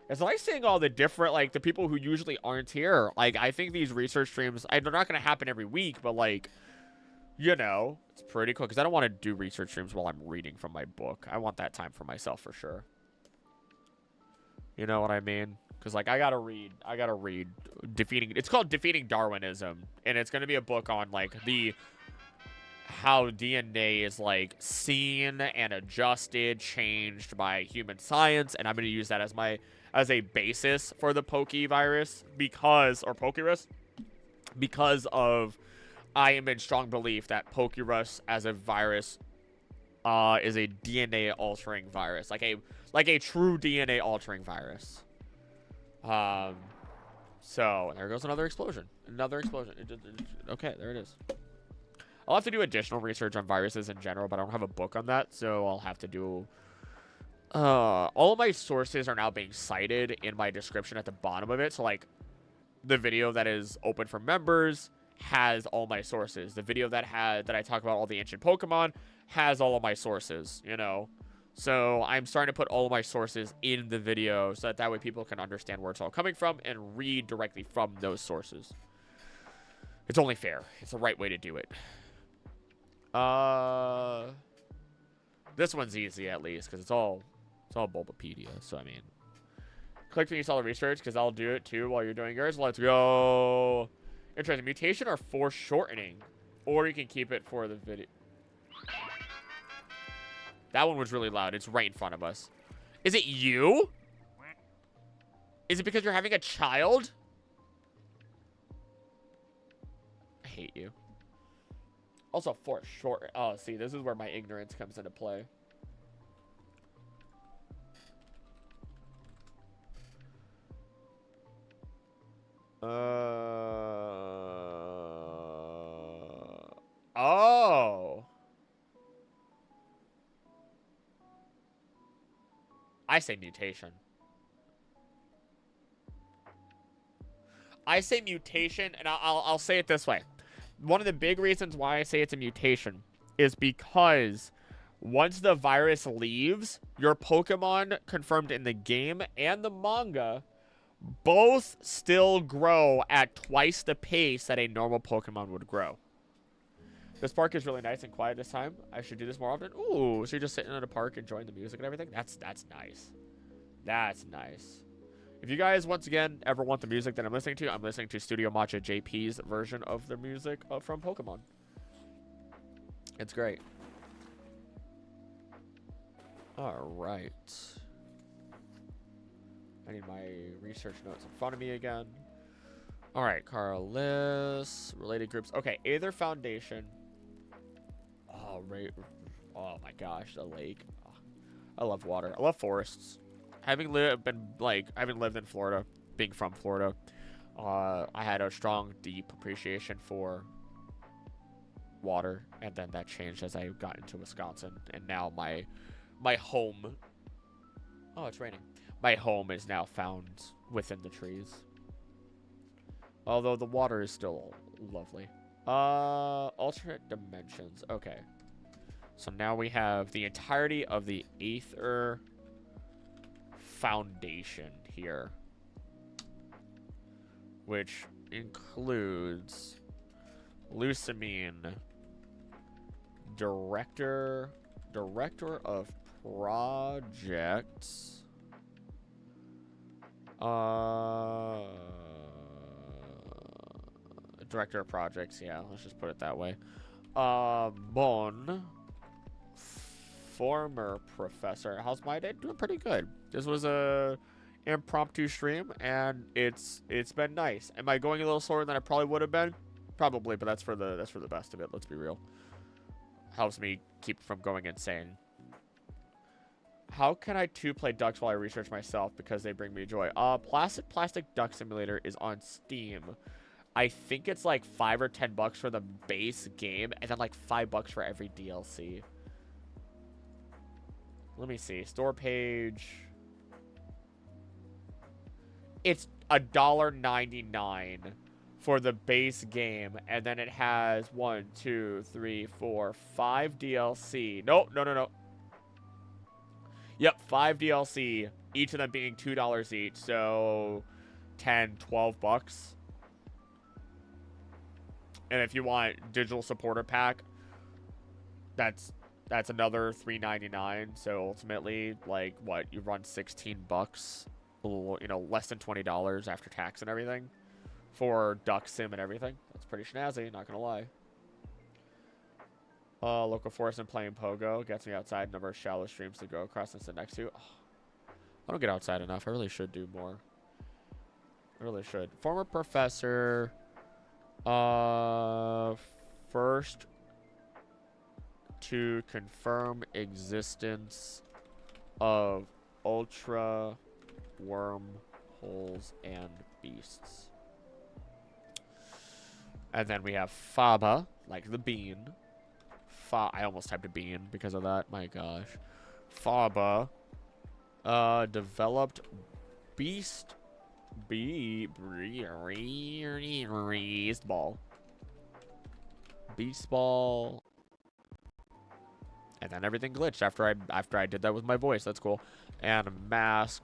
It's nice seeing all the different, like, the people who usually aren't here. Like, I think these research streams, they're not going to happen every week, but, like, you know, it's pretty cool. Because I don't want to do research streams while I'm reading from my book. I want that time for myself for sure. You know what I mean? Because, like, I gotta read it's called Defeating Darwinism. And it's going to be a book on, like, how DNA is, like, seen and adjusted, changed by human science. And I'm going to use that as a basis for the Pokevirus because of I am in strong belief that Pokerus as a virus is a DNA altering virus, like a true DNA altering virus. So there goes another explosion. Okay, there it is. I'll have to do additional research on viruses in general, but I don't have a book on that, so I'll have to do. All of my sources are now being cited in my description at the bottom of it. So, like, the video that is open for members has all my sources. The video that I talk about all the ancient Pokemon has all of my sources, you know? So, I'm starting to put all of my sources in the video so that way people can understand where it's all coming from and read directly from those sources. It's only fair. It's the right way to do it. This one's easy, at least, because it's all Bulbapedia, so I mean. Click when you saw the research, because I'll do it too while you're doing yours. Let's go. Interesting. Mutation or foreshortening. Or you can keep it for the video. That one was really loud. It's right in front of us. Is it you? Is it because you're having a child? I hate you. Also, foreshorten. Oh, see, this is where my ignorance comes into play. Oh. I say mutation. I say mutation, and I'll say it this way. One of the big reasons why I say it's a mutation is because once the virus leaves, your Pokemon confirmed in the game and the manga both still grow at twice the pace that a normal Pokemon would grow. This park is really nice and quiet this time. I should do this more often. Ooh, so you're just sitting in a park enjoying the music and everything? That's nice. That's nice. If you guys, once again, ever want the music that I'm listening to Studio Matcha JP's version of the music from Pokemon. It's great. All right. I need my research notes in front of me again. All right, Carlis, related groups. Okay, Aether Foundation. Oh, right. Oh my gosh, the lake. Oh, I love water. I love forests. Having lived in Florida, being from Florida, I had a strong, deep appreciation for water, and then that changed as I got into Wisconsin, and now my home. Oh, it's raining. My home is now found within the trees. Although the water is still lovely. Alternate dimensions. Okay. So now we have the entirety of the Aether Foundation here, which includes Lucamine, director of projects, director of projects, yeah, let's just put it that way. Bon, former professor. How's my day? Doing pretty good. This was a impromptu stream, and it's been nice. Am I going a little slower than I probably would have been? Probably, but that's for the best of it. Let's be real. Helps me keep from going insane. How can I too play ducks while I research myself because they bring me joy? Plastic Duck Simulator is on Steam. I think it's like $5 or $10 for the base game, and then like $5 for every DLC. Let me see. Store page. It's $1.99 for the base game, and then it has 1, 2, 3, 4, 5 DLC. Nope, no. Yep, 5 DLC, each of them being $2 each, so 10, $12. And if you want digital supporter pack, that's another $3.99. So ultimately, like, what, you run $16, you know, less than $20 after tax and everything for Duck Sim and everything. That's pretty snazzy, not gonna lie. Local forest and playing Pogo gets me outside. Number of shallow streams to go across and sit next to. Oh, I don't get outside enough. I really should do more. I really should. Former professor. First to confirm existence of ultra wormholes and beasts. And then we have Faba, like the bean. I almost typed a bean because of that. My gosh. Faba. Developed beast. Beast ball. Beast ball. And then everything glitched after I did that with my voice. That's cool. And a mask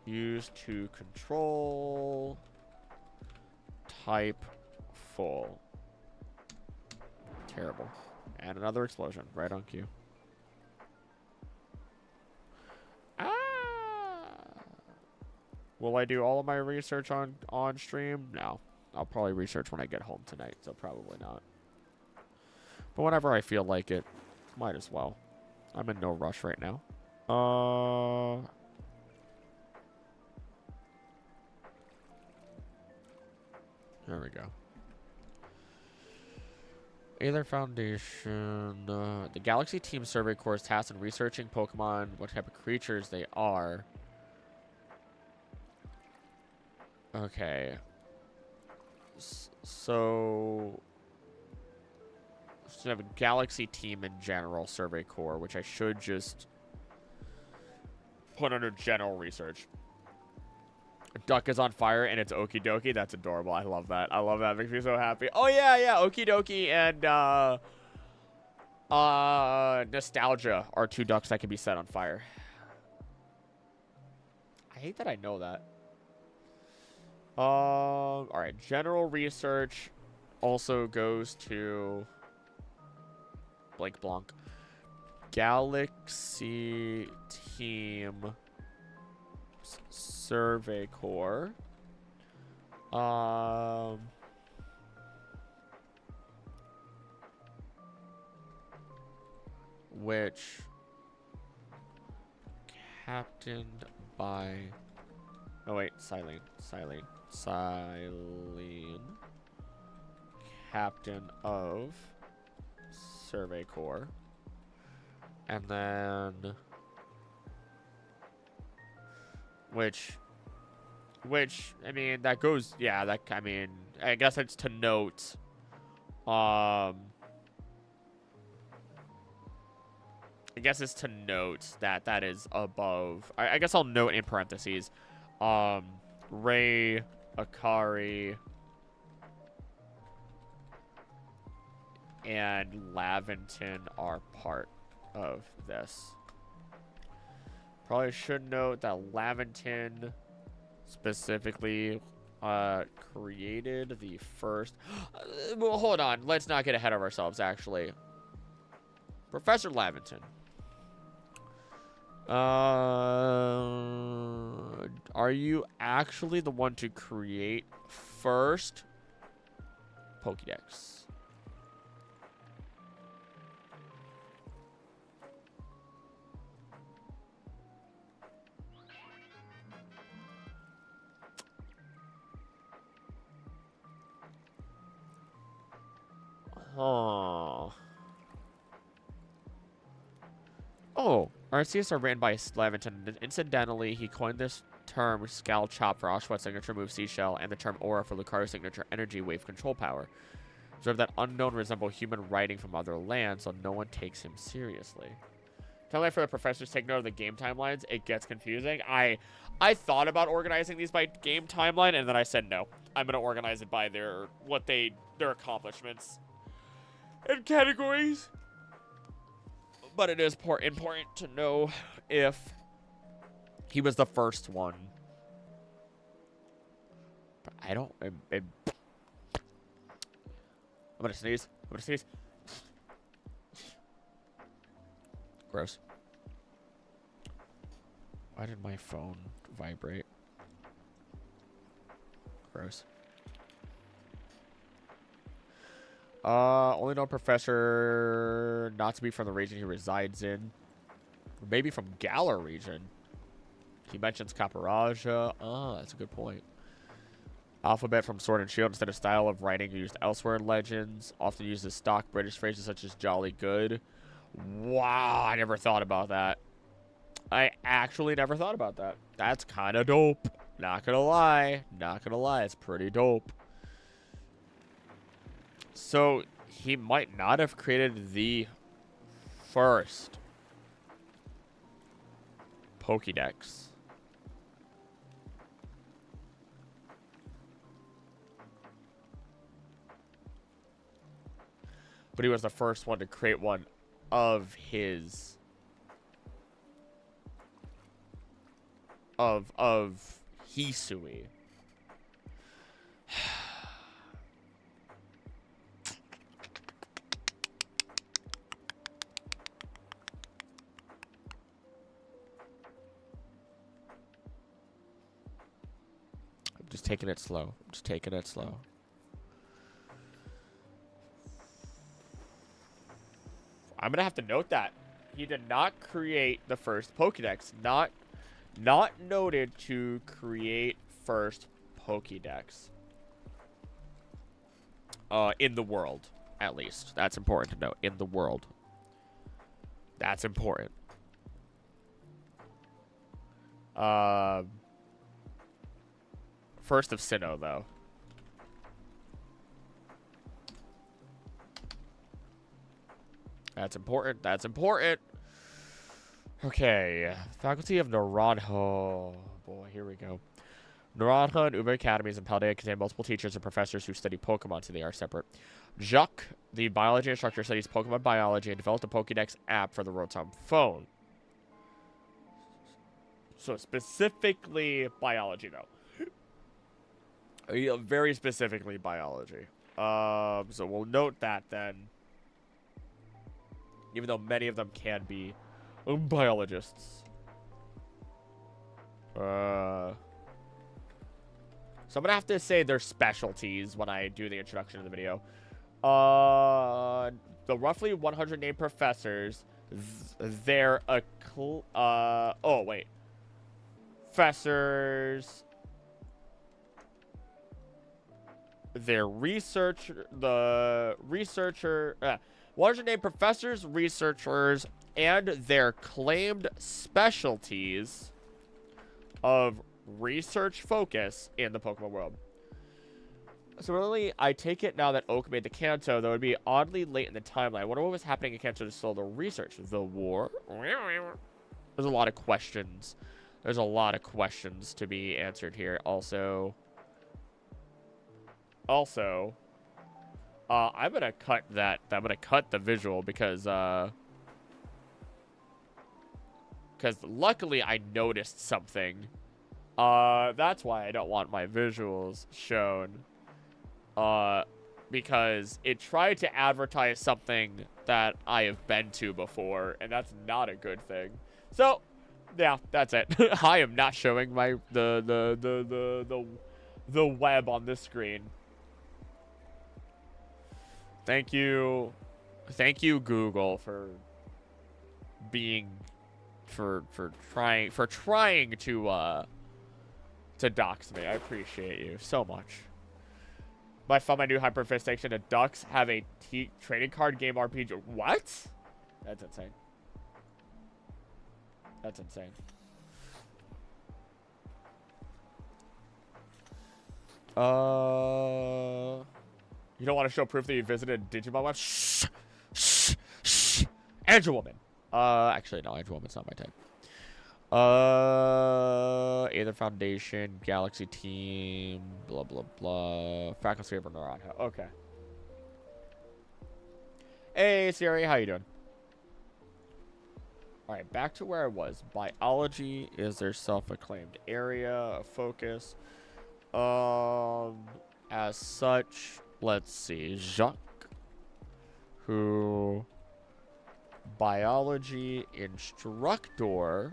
used to control type full. Terrible. And another explosion right on cue. Will I do all of my research on stream? No. I'll probably research when I get home tonight, so probably not. But whenever I feel like it, might as well. I'm in no rush right now. There we go. Aether Foundation. The Galaxy Team Survey Corps is tasked in researching Pokemon, what type of creatures they are. Okay. So we have a Galaxy Team in general Survey Corps, which I should just put under general research. A duck is on fire and it's Okie Dokie. That's adorable. I love that. I love that. It makes me so happy. Oh yeah. Okie Dokie and Nostalgia are two ducks that can be set on fire. I hate that I know that. All right. General research also goes to Blake Blanc. Galaxy Team Survey Corps. Which captained by... Oh, wait. Silene. Captain of Survey Corps. And then... Which, I mean, that goes... Yeah, that... I mean, I guess it's to note... I guess it's to note that that is above... I guess I'll note in parentheses. Ray, Akari, and Laventon are part of this. Probably should note that Laventon specifically created the first... well, hold on. Let's not get ahead of ourselves, actually. Professor Laventon. Are you actually the one to create first Pokédex? Oh. Oh. RCS are ran by Laventon. Incidentally, he coined this term Scowl Chop for Oshawott signature move Seashell, and the term Aura for Lucario's signature energy wave control power. Observe that unknown resemble human writing from other lands, so no one takes him seriously. Timeline for the professors take note of the game timelines. It gets confusing. I thought about organizing these by game timeline, and then I said no. I'm gonna organize it by their accomplishments and categories. But it is important to know if he was the first one. But I don't. I'm gonna sneeze. I'm gonna sneeze. Gross. Why did my phone vibrate? Gross. Only known professor not to be from the region he resides in. Or maybe from Galar region. He mentions Caparaja. Oh, that's a good point. Alphabet from Sword and Shield instead of style of writing used elsewhere in Legends. Often uses stock British phrases such as jolly good. Wow, I never thought about that. I actually never thought about that. That's kind of dope. Not gonna lie. Not gonna lie. It's pretty dope. So, he might not have created the first Pokédex. But he was the first one to create one of his... Of Hisui. I'm just taking it slow. I'm just taking it slow. I'm gonna have to note that he did not create the first Pokédex. Not noted to create first Pokédex. In the world, at least. That's important to note. In the world. That's important. First of Sinnoh, though. That's important. That's important. Okay. Faculty of Naranjo. Oh, boy. Here we go. Naranjo and Uber Academies in Paldea contain multiple teachers and professors who study Pokemon, so they are separate. Jacques, the biology instructor, studies Pokemon biology and developed a Pokédex app for the Rotom phone. So specifically biology, though. Very specifically biology. So we'll note that then. Even though many of them can be biologists. So I'm gonna have to say their specialties when I do the introduction of the video. The roughly 100 named professors, their professors, their researcher, 100 named professors, researchers, and their claimed specialties of research focus in the Pokemon world. So really, I take it now that Oak made the Kanto, though it would be oddly late in the timeline. I wonder what was happening in Kanto to slow the research. The war? There's a lot of questions. There's a lot of questions to be answered here. Also, I'm gonna cut that. I'm gonna cut the visual because luckily I noticed something. That's why I don't want my visuals shown. Because it tried to advertise something that I have been to before, and that's not a good thing. So, yeah, that's it. I am not showing my the web on this screen. Thank you, Google, for being trying to dox me. I appreciate you so much. I found my new hyperfixation to Ducks have a trading card game RPG. What? That's insane. That's insane. You don't want to show proof that you visited Digimon Web? Shh. Shh. Shh. Angel Woman. Actually, no, Angel Woman's not my type. Aether Foundation, Galaxy Team, blah, blah, blah. Faculty of Naruto. Okay. Hey, Siri, how you doing? Alright, back to where I was. Biology is their self-acclaimed area of focus. As such, let's see. Jacques, who... Biology instructor...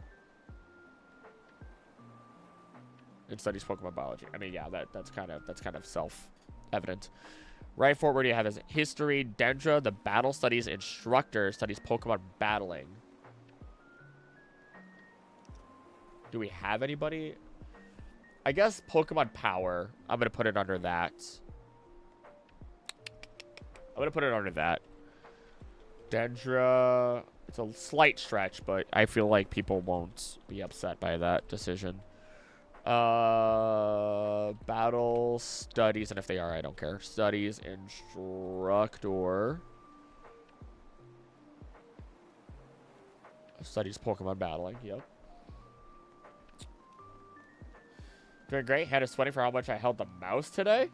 It studies Pokemon biology. I mean, yeah, that's kind of self-evident. Right forward, you have his history. Dendra, the battle studies instructor, studies Pokemon battling. Do we have anybody? I guess Pokemon power. I'm gonna put it under that. Dendra. It's a slight stretch, but I feel like people won't be upset by that decision. Battle studies, and if they are, I don't care. Studies instructor. Studies Pokemon battling, yep. Doing great. Head is sweating for how much I held the mouse today.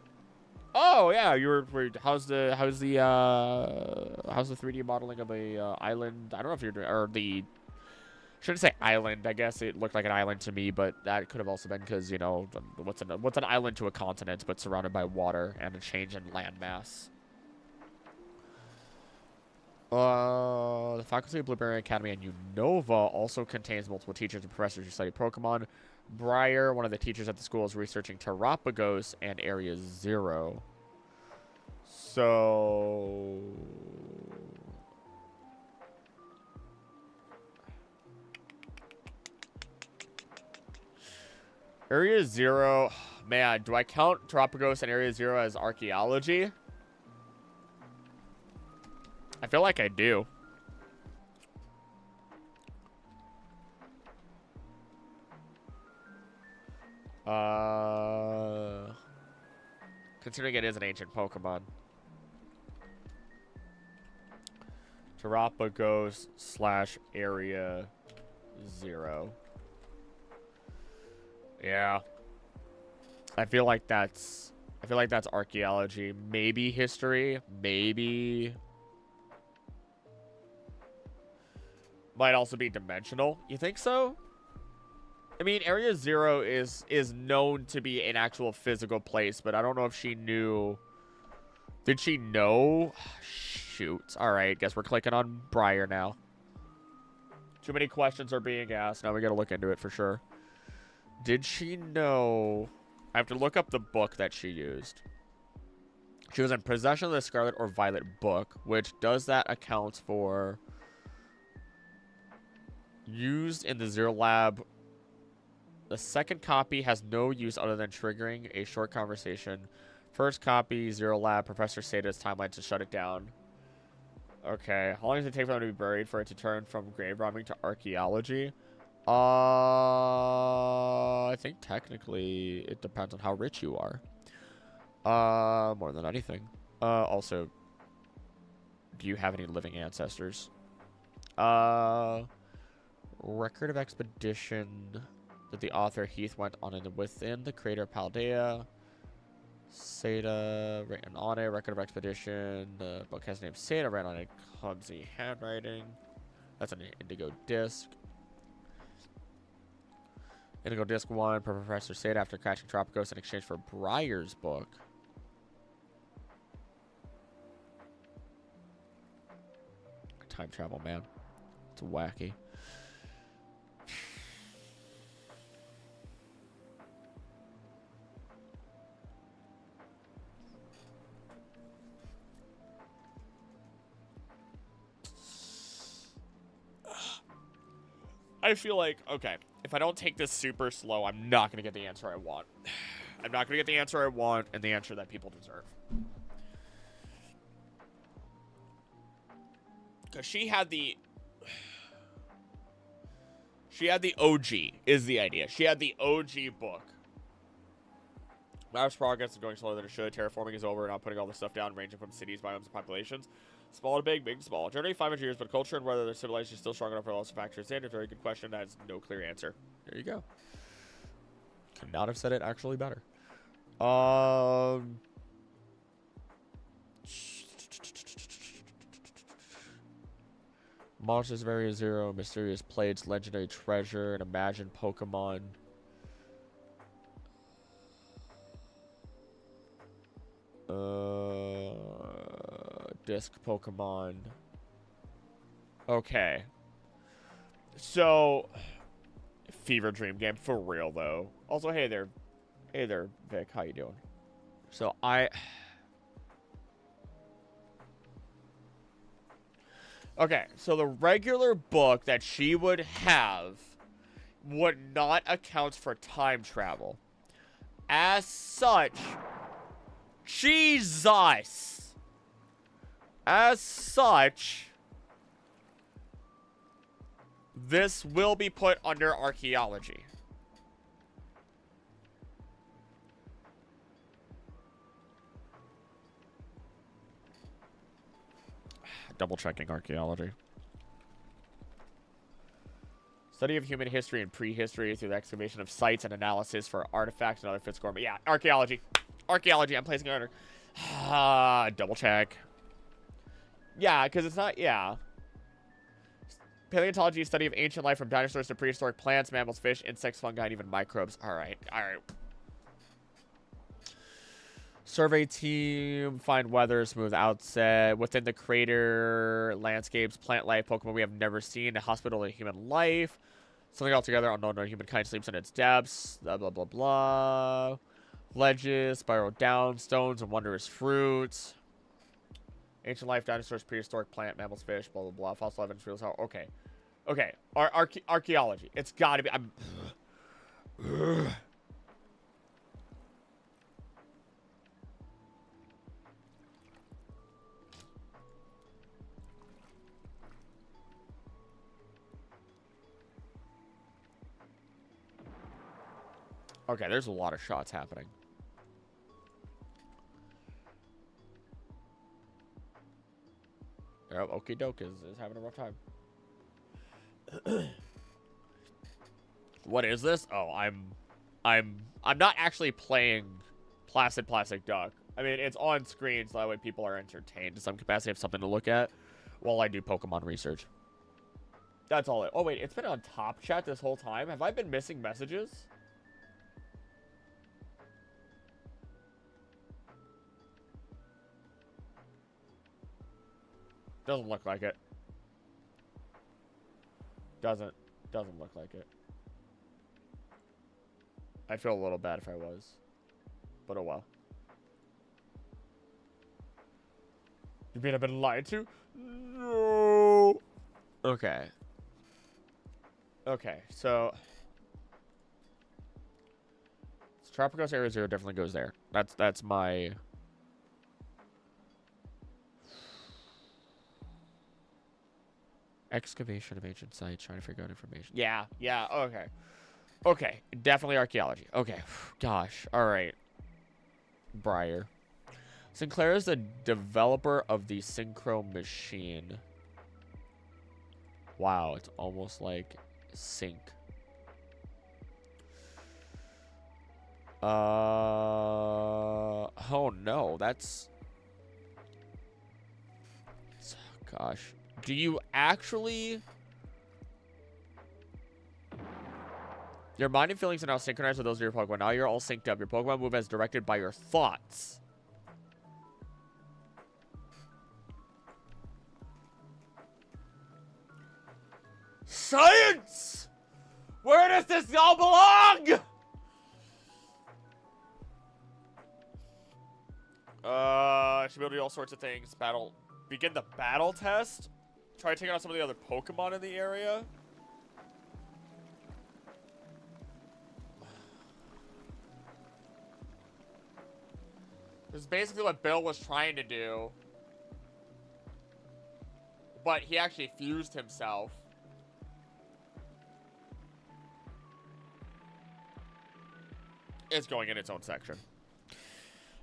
Oh yeah, you were how's the 3D modeling of a island? I don't know if you're doing, or the, shouldn't say island. I guess it looked like an island to me, but that could have also been because, you know, what's an island to a continent, but surrounded by water and a change in landmass. The Faculty of Blueberry Academy and Unova also contains multiple teachers and professors who study Pokemon. Briar, one of the teachers at the school, is researching Terapagos and Area Zero. So... Area Zero... Man, do I count Terapagos and Area Zero as archaeology? I feel like I do. Considering it is an ancient Pokemon. Terapagos / Area Zero. Yeah. I feel like that's archaeology. Maybe history. Maybe. Might also be dimensional. You think so? I mean, Area Zero is known to be an actual physical place, but I don't know if she knew. Did she know? Shoot. Alright, guess we're clicking on Briar now. Too many questions are being asked. Now we gotta look into it for sure. Did she know? I have to look up the book that she used. She was in possession of the Scarlet or Violet book, which does that account for used in the Zero Lab. The second copy has no use other than triggering a short conversation. First copy, Zero Lab, Professor Sada's timeline to shut it down. Okay, how long does it take for them to be buried for it to turn from grave robbing to archaeology? I think technically it depends on how rich you are. More than anything. Also, do you have any living ancestors? Record of expedition that the author Heath went on within the crater Paldea. Seda written on a record of expedition. The book has the name Seda written on a clumsy handwriting. That's an indigo disc. Indigo disc 1 per Professor Seda after catching Tropicos in exchange for Briar's book. Time travel, man. It's wacky. I feel like, okay, if I don't take this super slow, I'm not going to get the answer I want. I'm not going to get the answer I want and the answer that people deserve. Because she had the OG, is the idea. She had the OG book. Lab's progress is going slower than it should. Terraforming is over, not putting all the stuff down, ranging from cities, biomes, and populations. Small to big, big to small. Journey 500 years, but culture and whether their civilization is still strong enough for lots of factors in. A very good question that has no clear answer. There you go. Could not have said it actually better. Monsters of Area Zero, mysterious plates, legendary treasure, and imagined Pokemon. Disc Pokemon. Okay. So, Fever Dream game for real though. Also, hey there, Vic. How you doing? So okay. So the regular book that she would have would not account for time travel. As such, Jesus. As such, this will be put under archaeology. Double checking archaeology. Study of human history and prehistory through the excavation of sites and analysis for artifacts and other physical. Yeah, archaeology. Archaeology, I'm placing it under. Double check. Yeah, because it's not, yeah. Paleontology is study of ancient life from dinosaurs to prehistoric plants, mammals, fish, insects, fungi, and even microbes. Alright, alright. Survey team, find weather, smooth outset. Within the crater, landscapes, plant life, Pokemon we have never seen, a hospital of human life. Something altogether unknown to humankind sleeps in its depths. Blah, blah, blah, blah. Ledges, spiral down, stones, and wondrous fruits. Ancient life, dinosaurs, prehistoric plant, mammals, fish, blah, blah, blah. Fossil evidence reveals how... Okay. Okay. Archaeology. It's gotta be... Okay, there's a lot of shots happening. Yep, Okie Doke is having a rough time. What is this? Oh, I'm not actually playing Placid Plastic Duck. I mean, it's on screen so that way people are entertained to some capacity, have something to look at while I do Pokemon research. That's all it. Oh wait, it's been on top chat this whole time. Have I been missing messages? Doesn't look like it. Doesn't look like it. I'd feel a little bad if I was. But oh well. You mean I've been lied to? No. Okay. Okay, so Tropicos Area Zero definitely goes there. That's my... Excavation of ancient sites, trying to figure out information. Yeah, okay. Okay, definitely archaeology. Okay, gosh, alright. Briar. Sinclair is the developer of the Synchro machine. Wow, it's almost like sync. Oh no, that's... Gosh. Do you actually... Your mind and feelings are now synchronized with those of your Pokemon. Now you're all synced up. Your Pokemon move as directed by your thoughts. Science! Where does this all belong? Should be able to do all sorts of things. Begin the battle test. Try taking out some of the other Pokemon in the area. This is basically what Bill was trying to do. But he actually fused himself. It's going in its own section.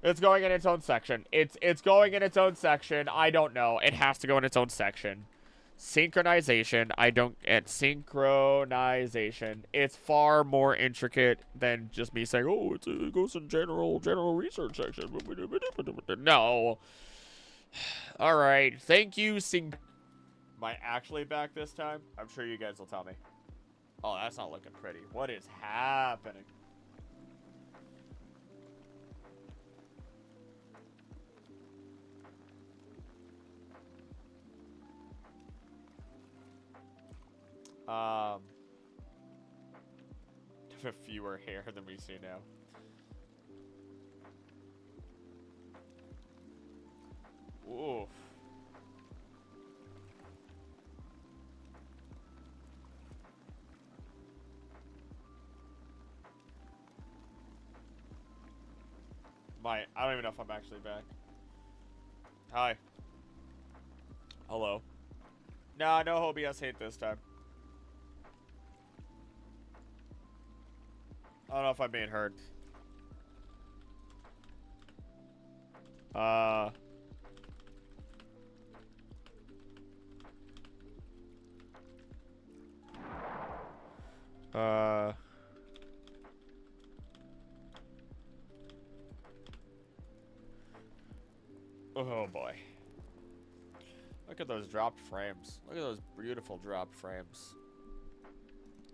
It's going in its own section. It's going in its own section. I don't know. It has to go in its own section. Synchronization. Synchronization. It's far more intricate than just me saying, oh, it goes in general research section. No. All right. Thank you, Am I actually back this time? I'm sure you guys will tell me. Oh, that's not looking pretty. What is happening? Fewer hair than we see now. Oof. I don't even know if I'm actually back. Hi. Hello. Nah, no OBS hate this time. I don't know if I'm being heard. Oh boy. Look at those dropped frames. Look at those beautiful dropped frames.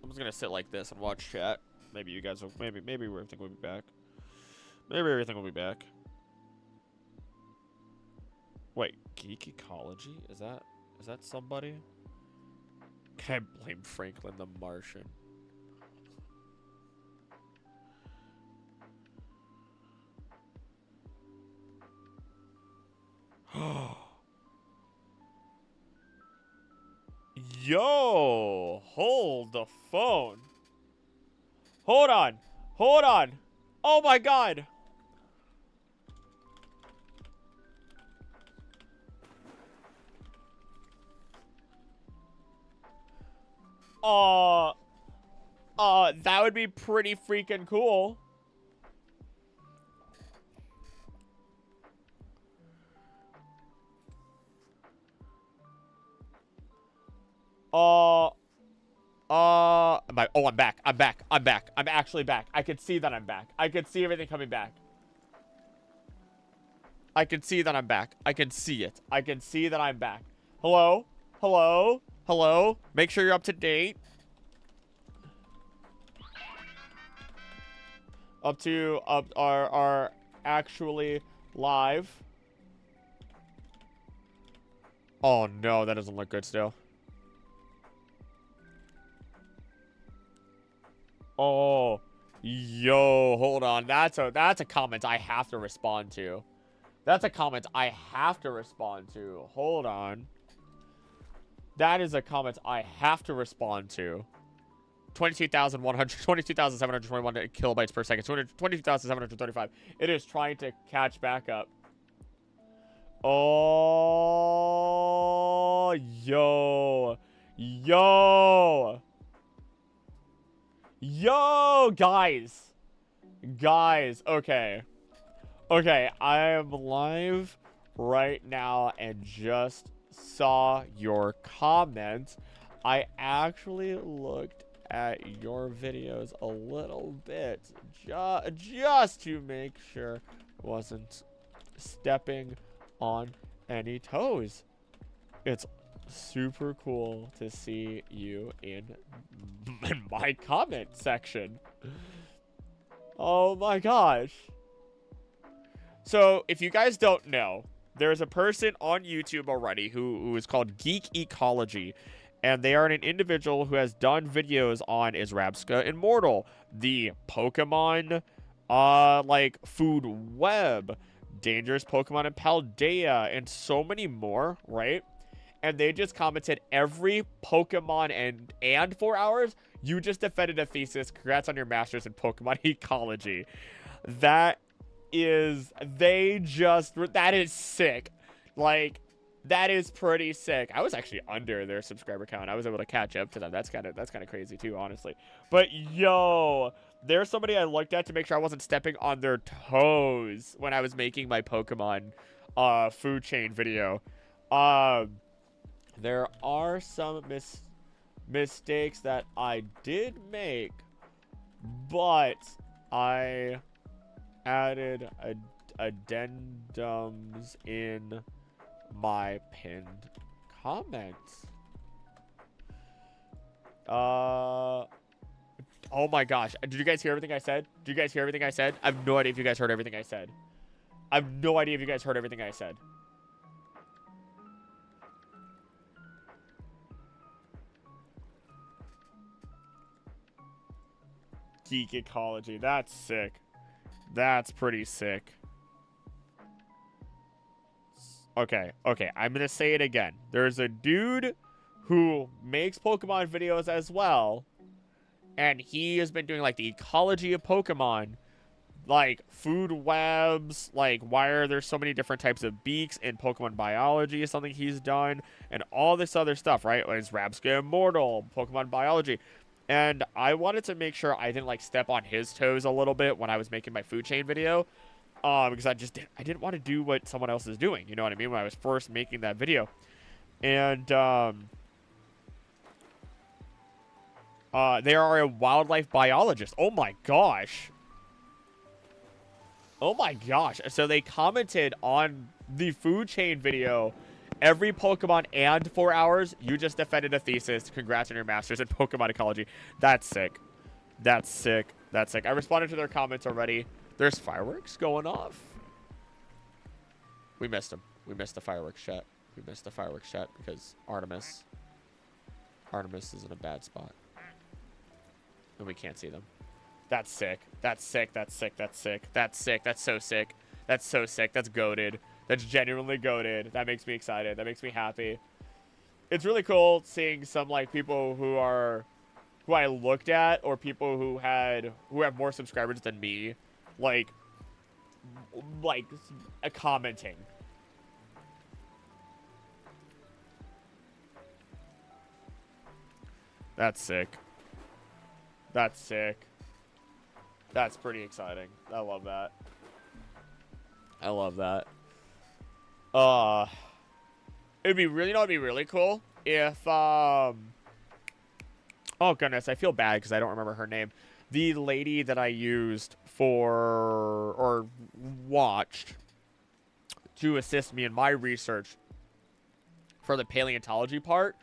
I'm just gonna sit like this and watch chat. Maybe you guys will, maybe everything will be back. Maybe everything will be back. Wait, Geek Ecology? Is that somebody? Can I blame Franklin the Martian? Yo, hold the phone. Hold on. Hold on. Oh my god. That would be pretty freaking cool. I'm back. I'm back. I'm back. I'm actually back. I can see that I'm back. I can see everything coming back. I can see that I'm back. I can see it. I can see that I'm back. Hello? Hello? Hello? Make sure you're up to date. Are actually live. Oh no, that doesn't look good still. Oh, yo, hold on. That's a comment I have to respond to. That's a comment I have to respond to. Hold on. That is a comment I have to respond to. 22,721 kilobytes per second. 22,735. It is trying to catch back up. Oh, yo. Yo. Yo, guys. Guys, okay. Okay, I am live right now and just saw your comment. I actually looked at your videos a little bit just to make sure I wasn't stepping on any toes. It's super cool to see you in my comment section. Oh my gosh. So, if you guys don't know, there's a person on YouTube already who is called Geek Ecology, and they are an individual who has done videos on Is Rabska Immortal, the Pokemon, like, food web, Dangerous Pokemon in Paldea, and so many more, right? And they just commented, every Pokemon and 4 hours, you just defended a thesis. Congrats on your masters in Pokemon Ecology. That is sick. Like, That is pretty sick. I was actually under their subscriber count. I was able to catch up to them. That's kind of crazy too, honestly. But yo, there's somebody I looked at to make sure I wasn't stepping on their toes when I was making my Pokemon food chain video. There are some mistakes that I did make, but I added addendums in my pinned comments. Oh my gosh. Did you guys hear everything I said? Did you guys hear everything I said? I have no idea if you guys heard everything I said. I have no idea if you guys heard everything I said. Geek ecology. That's sick. That's pretty sick. Okay, I'm gonna say it again. There's a dude who makes Pokemon videos as well, and he has been doing, like, the ecology of Pokemon, like, food webs, like, why are there so many different types of beaks in Pokemon biology is something he's done, and all this other stuff, right? Is Rabsca immortal? Pokemon biology. And I wanted to make sure I didn't, like, step on his toes a little bit when I was making my food chain video. Because I didn't want to do what someone else is doing, you know what I mean, when I was first making that video. And they are a wildlife biologist. Oh my gosh. Oh my gosh. So they commented on the food chain video, every Pokemon and 4 hours, you just defended a thesis. Congrats on your master's in Pokemon ecology. That's sick. That's sick. That's sick. I responded to their comments already. There's fireworks going off. We missed them. We missed the fireworks shot. We missed the fireworks shot because Artemis is in a bad spot. And we can't see them. That's sick. That's sick. That's sick. That's sick. That's sick. That's so sick. That's so sick. That's goated. That's genuinely goated. That makes me excited. That makes me happy. It's really cool seeing some, like, people who I looked at, or people who have more subscribers than me, like commenting. That's sick. That's sick. That's pretty exciting. I love that. I love that. It'd be really cool if oh goodness, I feel bad because I don't remember her name. The lady that I used or watched to assist me in my research for the paleontology part,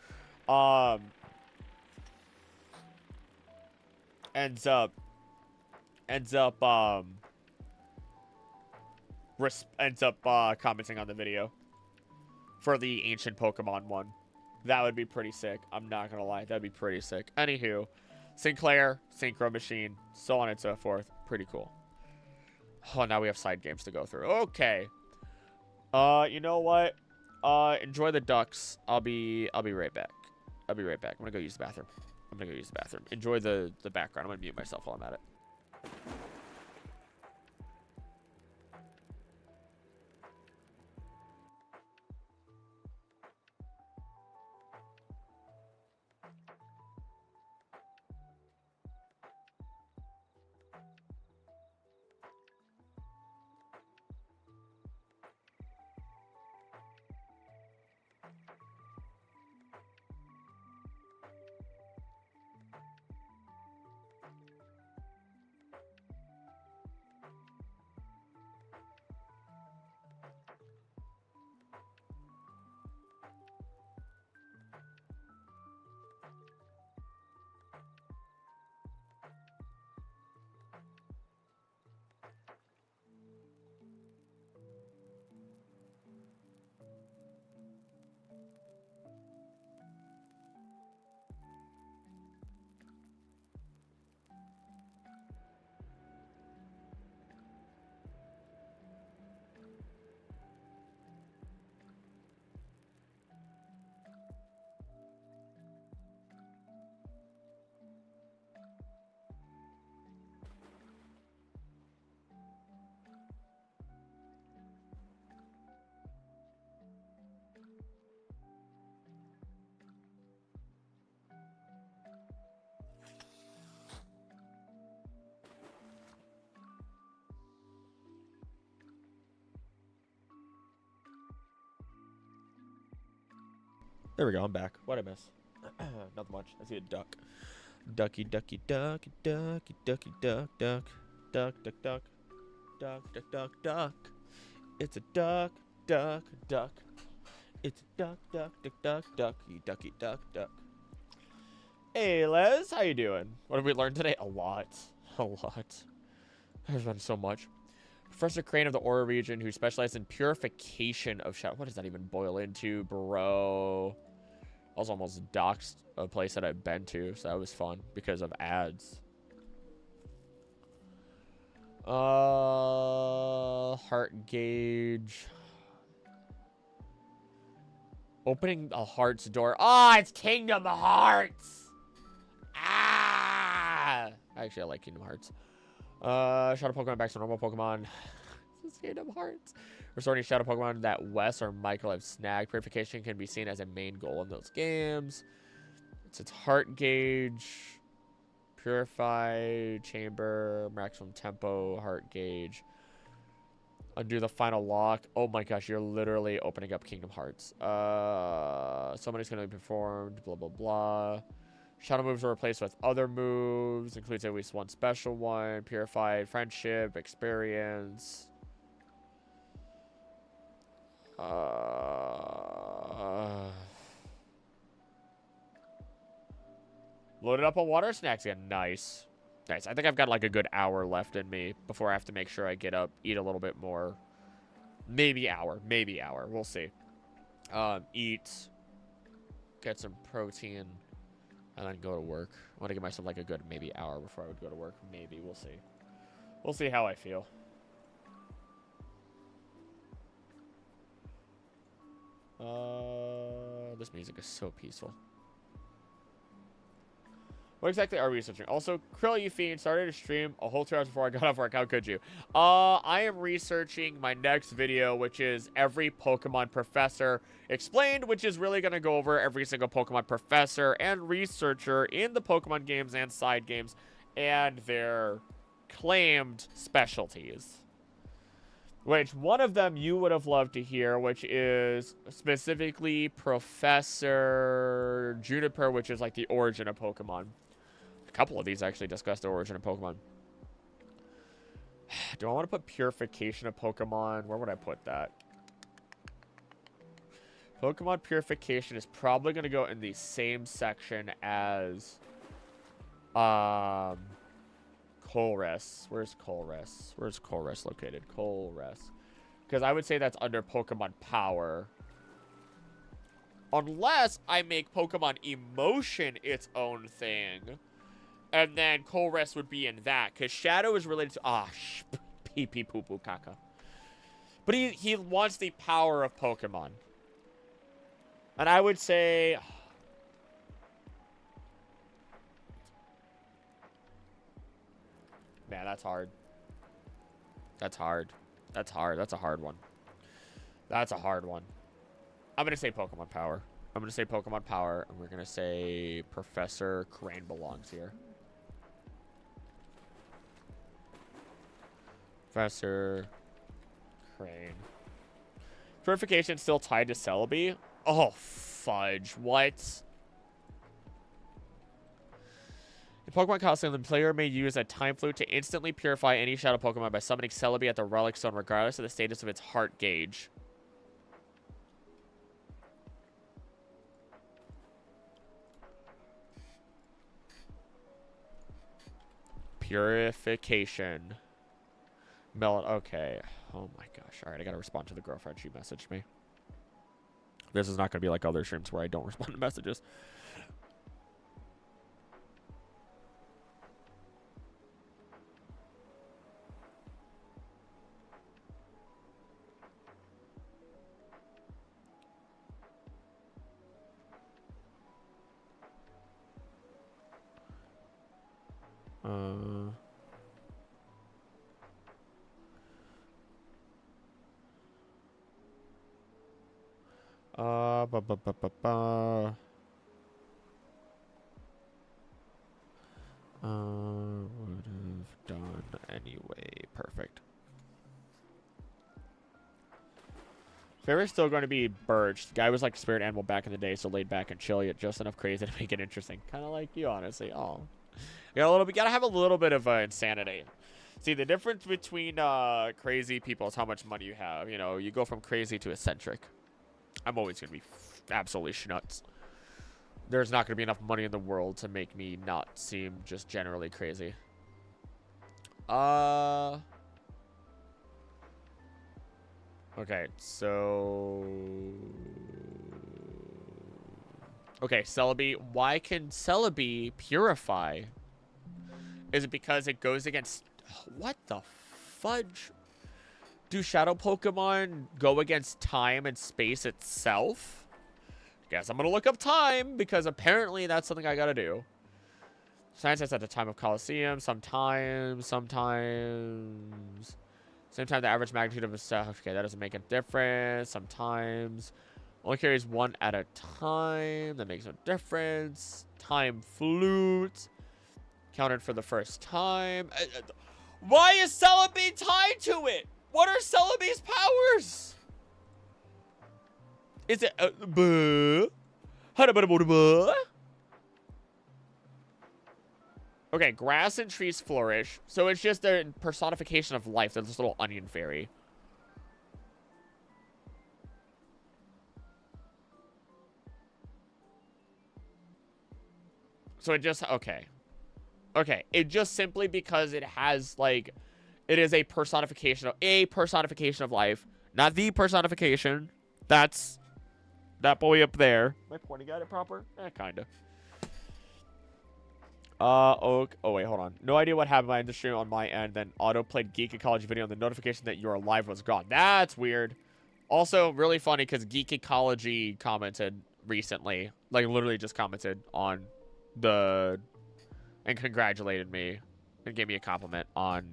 ends up commenting on the video for the ancient Pokemon one. That would be pretty sick. I'm not gonna lie, that'd be pretty sick. Anywho, Sinclair, Synchro Machine, so on and so forth. Pretty cool. Oh, now we have side games to go through. Okay. You know what? Enjoy the ducks. I'll be right back. I'll be right back. I'm gonna go use the bathroom. Enjoy the background. I'm gonna mute myself while I'm at it. There we go. I'm back. What'd I miss? Nothing much. I see a duck. Ducky, ducky, ducky, ducky, ducky, duck, duck, duck, duck, duck, duck, duck, duck, duck. It's a duck, duck, duck. It's a duck, duck, duck, duck, ducky, ducky, duck, duck. Hey, Les, how you doing? What have we learned today? A lot. A lot. There's been so much. Professor Crane of the Aura region, who specialized in purification of shadow. What does that even boil into, bro? I was almost doxxed a place that I've been to, so that was fun because of ads. Heart gauge. Opening a heart's door. Ah, it's Kingdom Hearts. Ah. Actually, I like Kingdom Hearts. Shadow Pokemon back to normal Pokemon. This is Kingdom Hearts. Restoring Shadow Pokemon that Wes or Michael have snagged. Purification can be seen as a main goal in those games. It's its heart gauge. Purify chamber. Maximum tempo. Heart gauge. Undo the final lock. Oh my gosh, you're literally opening up Kingdom Hearts. Somebody's gonna be performed. Blah blah blah. Shadow moves are replaced with other moves. Includes at least one special one. Purified friendship, experience. Loaded up on water snacks again. Nice. Nice. I think I've got like a good hour left in me before I have to make sure I get up, eat a little bit more. Maybe hour. Maybe hour. We'll see. Eat. Get some protein. And then go to work. I want to give myself like a good maybe hour before I would go to work. Maybe. We'll see. We'll see how I feel. This music is so peaceful. What exactly are we researching? Also, Krill, you fiend, started a stream a whole 2 hours before I got off work. How could you? I am researching my next video, which is every Pokemon professor explained, which is really going to go over every single Pokemon professor and researcher in the Pokemon games and side games and their claimed specialties. Which one of them you would have loved to hear, which is specifically Professor Juniper, which is like the origin of Pokemon. A couple of these actually discuss the origin of Pokemon. Do I want to put purification of Pokemon? Where would I put that? Pokemon purification is probably going to go in the same section as Colress. Where's Colress? Where's Colress located? Colress. Because I would say that's under Pokemon Power. Unless I make Pokemon Emotion its own thing. And then Colress would be in that. Because Shadow is related to... pee pee poo poo caca. But he wants the power of Pokemon. And I would say... Man, that's hard. That's hard. That's hard. That's a hard one. That's a hard one. I'm going to say Pokemon Power. I'm going to say Pokemon Power, and we're going to say Professor Crane belongs here. Professor Crane. Purification still tied to Celebi? Oh, fudge. What? In Pokemon costume, the player may use a Time Flute to instantly purify any Shadow Pokemon by summoning Celebi at the Relic Stone, regardless of the status of its heart gauge. Purification. Okay. Oh my gosh. Alright, I gotta respond to the girlfriend. She messaged me. This is not gonna be like other streams where I don't respond to messages. Ba, ba, ba, ba, ba. Would have done anyway. Perfect. Favorite's still going to be Birch. The guy was like a spirit animal back in the day, so laid back and chill, yet just enough crazy to make it interesting. Kind of like you, honestly. Oh, you gotta have a little bit of insanity. See, the difference between crazy people is how much money you have. You know, you go from crazy to eccentric. I'm always gonna be absolutely schnuts. There's not gonna be enough money in the world to make me not seem just generally crazy. Okay, so... Okay, Celebi. Why can Celebi purify? Is it because it goes against... What the fudge? Do shadow Pokemon go against time and space itself? Guess I'm gonna look up time, because apparently that's something I gotta do. Science says at the time of Colosseum, sometimes. Same time, the average magnitude of a cell. Okay, that doesn't make a difference. Sometimes. Only carries one at a time. That makes no difference. Time flute. Counted for the first time. Why is Celebi tied to it? What are Celebi's powers? Is it... Okay, grass and trees flourish. So it's just a personification of life. There's this little onion fairy. So it just... Okay. Okay. It just simply because it has, like... It is a personification of life. Not the personification. That's... That boy up there. Am I pointing at it proper? Kinda. Oh, wait, hold on. No idea what happened in the stream on my end. Then auto-played Geek Ecology video and the notification that you're alive was gone. That's weird. Also, really funny because Geek Ecology commented recently. Like, literally just commented on the... And congratulated me. And gave me a compliment on,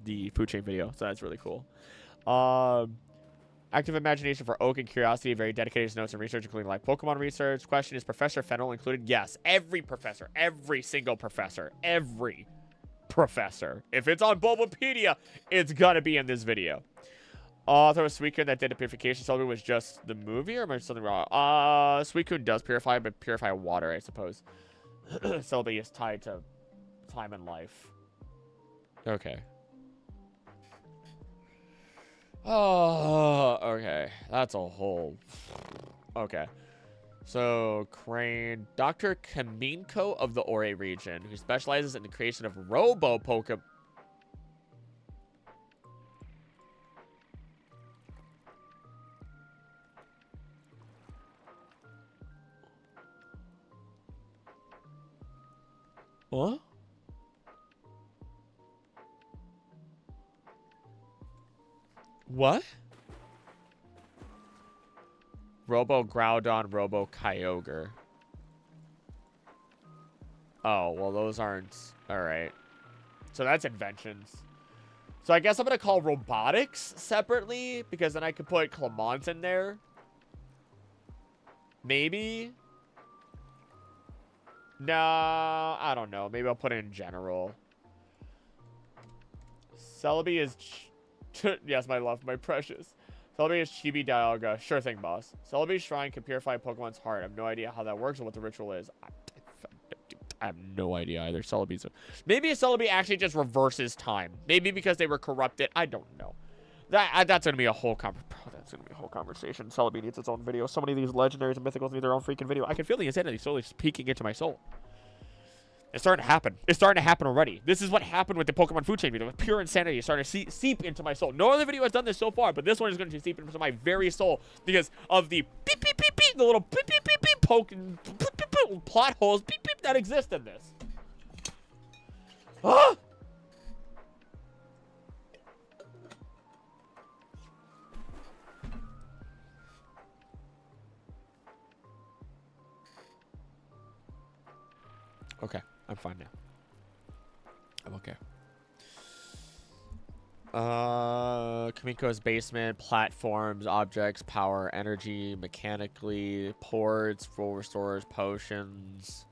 the food chain video. So that's really cool. Active imagination for Oak and curiosity. Very dedicated to notes and research, including live Pokemon research. Question, is Professor Fennel included? Yes. Every professor. Every single professor. Every professor. If it's on Bulbapedia, it's gonna be in this video. There was Suicune that did a purification. Celebi was just the movie, or am I something wrong? Suicune does purify, but purify water, I suppose. Celebi is tied to time and life. Okay. Oh, okay. That's a whole... Okay. So, Crane. Dr. Kaminko of the Ore region, who specializes in the creation of Robo-Pokemon... What? What? Robo Groudon, Robo Kyogre. Oh, well, those aren't... Alright. So that's inventions. So I guess I'm going to call robotics separately, because then I could put Clemont in there. Maybe? No, I don't know. Maybe I'll put it in general. Celebi is... Yes, my love, my precious. Celebi is Chibi Dialga. Sure thing, boss. Celebi's shrine can purify Pokemon's heart. I have no idea how that works or what the ritual is. I have no idea either. Celebi's... Maybe Celebi actually just reverses time. Maybe because they were corrupted. I don't know. That's going to be a whole that's going to be a whole conversation. Celebi needs its own video. So many of these legendaries and mythicals need their own freaking video. I can feel the insanity slowly peeking into my soul. It's starting to happen. It's starting to happen already. This is what happened with the Pokemon food chain video. Pure insanity is starting to seep into my soul. No other video has done this so far, but this one is going to seep into my very soul because of the beep, beep, beep, beep, the little beep, beep, beep, beep, poking beep, beep, beep, plot holes beep, beep, that exist in this. Huh? Okay, I'm fine now. I'm okay. Kamiko's basement, platforms, objects, power, energy, mechanically, ports, full restores, potions,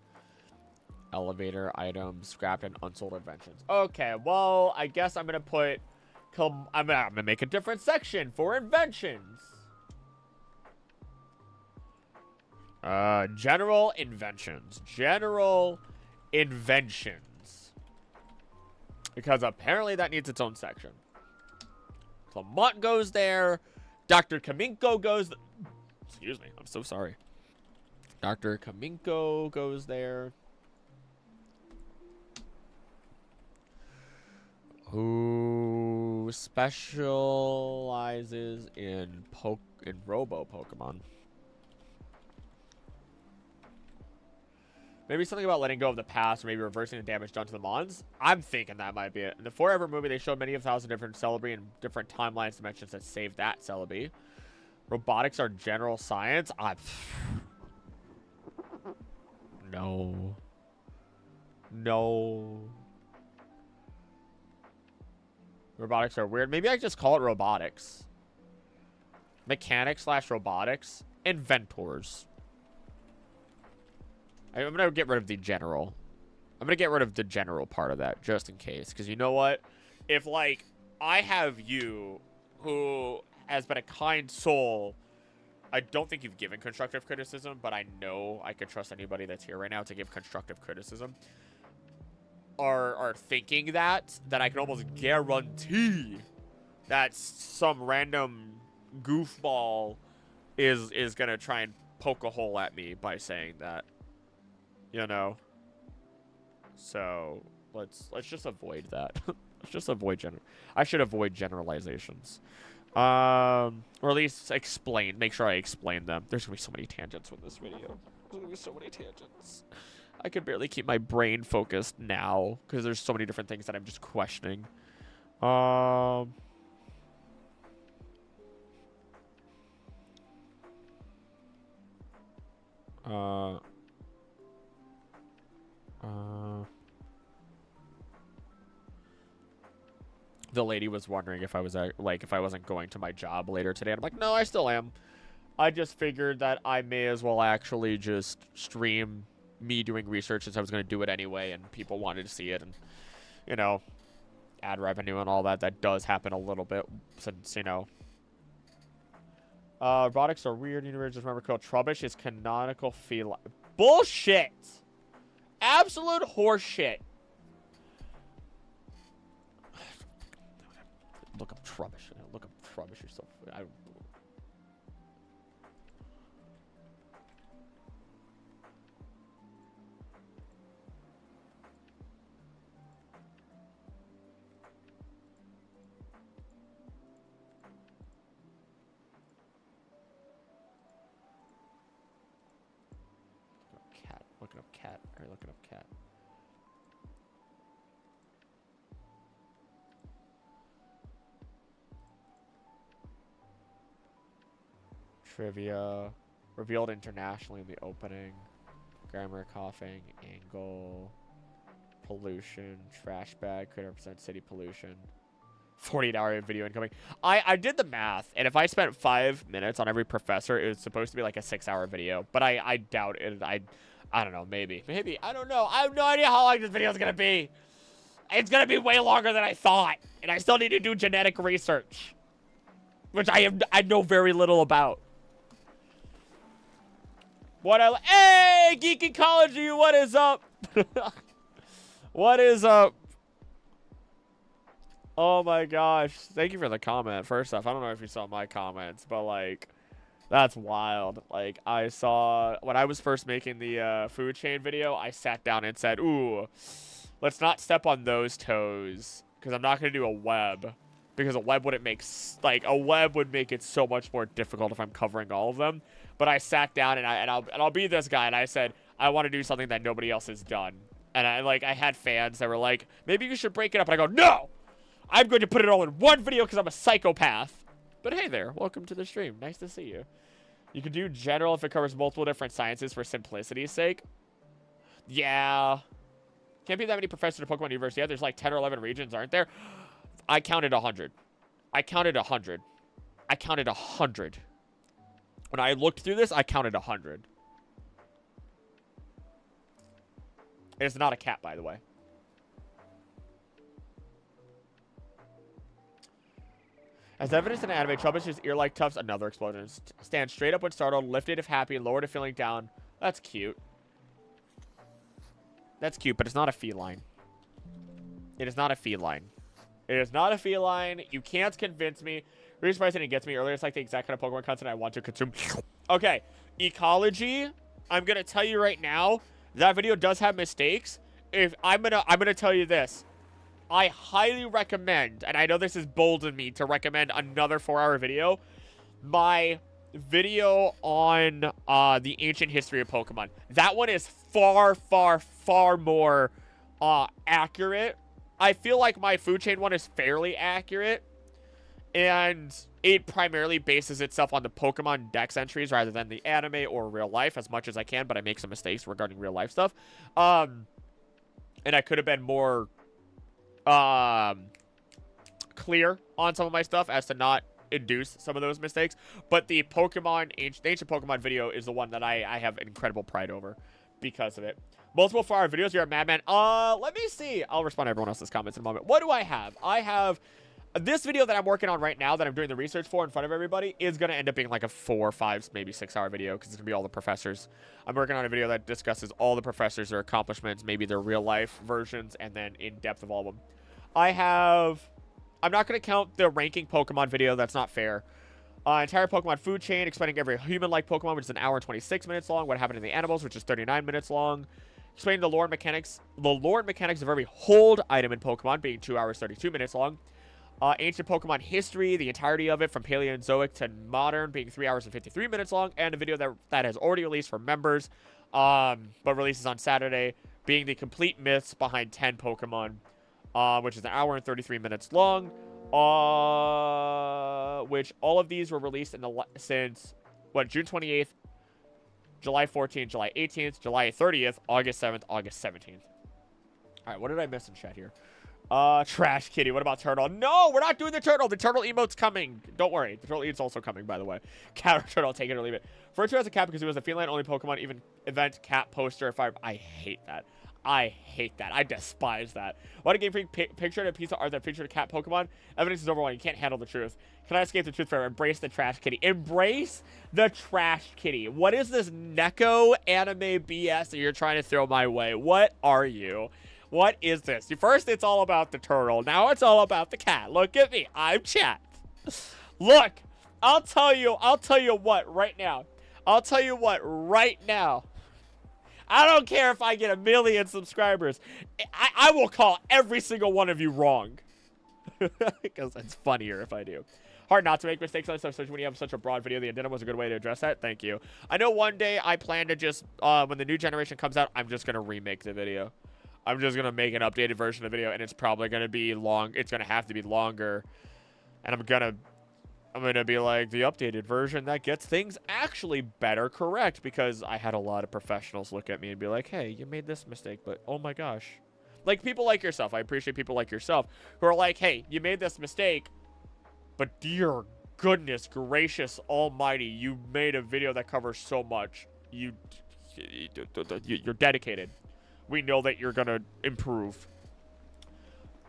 elevator, items, scrapped, and unsold inventions. Okay, well, I guess I'm gonna put I'm gonna make a different section for inventions. General inventions. General inventions. Because apparently that needs its own section. Lamont goes there. Dr. Kaminko goes... Excuse me. I'm so sorry. Dr. Kaminko goes there. Who specializes in robo Pokemon. Maybe something about letting go of the past, or maybe reversing the damage done to the Mons. I'm thinking that might be it. In the Forever movie, they showed many of 1,000 different Celebi and different timelines, dimensions that saved that Celebi. Robotics are general science. No. No. Robotics are weird. Maybe I just call it robotics. Mechanics / robotics. Inventors. I'm going to get rid of the general. I'm going to get rid of the general part of that, just in case. Because you know what? If, like, I have you, who has been a kind soul, I don't think you've given constructive criticism, but I know I could trust anybody that's here right now to give constructive criticism, are thinking that, then I can almost guarantee that some random goofball is going to try and poke a hole at me by saying that. You know, so let's just avoid that. Let's just avoid I should avoid generalizations, or at least explain. Make sure I explain them. There's gonna be so many tangents with this video. There's gonna be so many tangents. I could barely keep my brain focused now because there's so many different things that I'm just questioning. The lady was wondering if I was if I wasn't going to my job later today. I'm like, no, I still am. I just figured that I may as well actually just stream me doing research since I was going to do it anyway, and people wanted to see it, and you know, ad revenue and all that. That does happen a little bit since, you know. Robotics are weird. Universe, just remember, called Trubbish is canonical feline. Bullshit. Absolute horseshit. Look up Trubbish. Look up Trubbish yourself. Looking up cat. Alright, looking up cat. Trivia. Revealed internationally in the opening. Grammar, coughing, angle, pollution, trash bag, could represent city pollution. 48-hour video incoming. I did the math, and if I spent 5 minutes on every professor, it was supposed to be like a 6-hour video. But I doubt it. I don't know, maybe. I don't know. I have no idea how long this video is going to be. It's going to be way longer than I thought. And I still need to do genetic research, which I know very little about. Hey, Geek Ecology, what is up? What is up? Oh my gosh. Thank you for the comment. First off, I don't know if you saw my comments, but like, that's wild. Like, I saw, when I was first making the food chain video, I sat down and said, ooh, let's not step on those toes, because I'm not going to do a web, because a web would make it so much more difficult if I'm covering all of them. But I sat down and I'll be this guy, and I said, I want to do something that nobody else has done. And I had fans that were like, maybe you should break it up. And I go, no! I'm going to put it all in one video because I'm a psychopath. But hey there, welcome to the stream. Nice to see you. You can do general if it covers multiple different sciences for simplicity's sake. Yeah. Can't be that many professors at Pokemon University. Yeah, there's like 10 or 11 regions, aren't there? I counted 100. I counted 100. I counted 100. When I looked through this, I counted 100. It's not a cat, by the way. As evidenced in the anime, Trubish's ear-like tufts, another explosion. Stand straight up when startled, lifted if happy, lowered if feeling down. That's cute. That's cute, but it's not a feline. It is not a feline. It is not a feline. You can't convince me. Reason why it gets me earlier, it's like the exact kind of Pokemon content I want to consume. Okay, ecology. I'm gonna tell you right now, that video does have mistakes. I'm gonna tell you this. I highly recommend, and I know this is bold in me to recommend another 4-hour video, my video on the ancient history of Pokemon. That one is far, far, far more accurate. I feel like my food chain one is fairly accurate, and it primarily bases itself on the Pokemon Dex entries rather than the anime or real life as much as I can, but I make some mistakes regarding real life stuff. And I could have been more clear on some of my stuff as to not induce some of those mistakes, but the ancient Pokemon video is the one that I have incredible pride over because of it. Multiple 4-hour videos. You're a madman. Let me see. I'll respond to everyone else's comments in a moment. What do I have? I have this video that I'm working on right now that I'm doing the research for in front of everybody is going to end up being like a 4, 5, maybe 6-hour video because it's going to be all the professors. I'm working on a video that discusses all the professors, their accomplishments, maybe their real life versions, and then in depth of all of them. I'm not going to count the ranking Pokemon video. That's not fair. Entire Pokemon food chain, explaining every human-like Pokemon, which is an hour and 26 minutes long. What happened in the animals, which is 39 minutes long. Explaining the lore and mechanics of every hold item in Pokemon, being 2 hours, 32 minutes long. Ancient Pokemon history, the entirety of it from Paleozoic to modern, being 3 hours and 53 minutes long. And a video that has already released for members, but releases on Saturday, being the complete myths behind 10 Pokemon. Which is an hour and 33 minutes long, which all of these were released since, June 28th, July 14th, July 18th, July 30th, August 7th, August 17th. All right, what did I miss in chat here? Trash Kitty. What about Turtle? No, we're not doing the Turtle. The Turtle emote's coming. Don't worry. The Turtle emote's also coming, by the way. Cat or Turtle, take it or leave it. Furniture has a cat because it was a feline-only Pokemon event cat poster. I hate that. I hate that. I despise that. What a Game Freak pictured a piece of art that featured a cat Pokemon. Evidence is overwhelming. You can't handle the truth. Can I escape the truth forever? Embrace the Trash Kitty. Embrace the Trash Kitty. What is this Neko anime BS that you're trying to throw my way? What are you? What is this? First, it's all about the turtle. Now it's all about the cat. Look at me. I'm chat. Look, I'll tell you what right now. I don't care if I get 1 million subscribers. I will call every single one of you wrong. Because it's funnier if I do. Hard not to make mistakes on stuff, especially when you have such a broad video. The addendum was a good way to address that. Thank you. I know one day I plan to just, when the new generation comes out, I'm just going to remake the video. I'm just going to make an updated version of the video, and it's probably going to be long. It's going to have to be longer. And I'm going to be like, the updated version that gets things actually better correct, because I had a lot of professionals look at me and be like, hey, you made this mistake, but oh my gosh. Like people like yourself. I appreciate people like yourself who are like, hey, you made this mistake, but dear goodness gracious almighty, you made a video that covers so much. You're dedicated. We know that you're going to improve.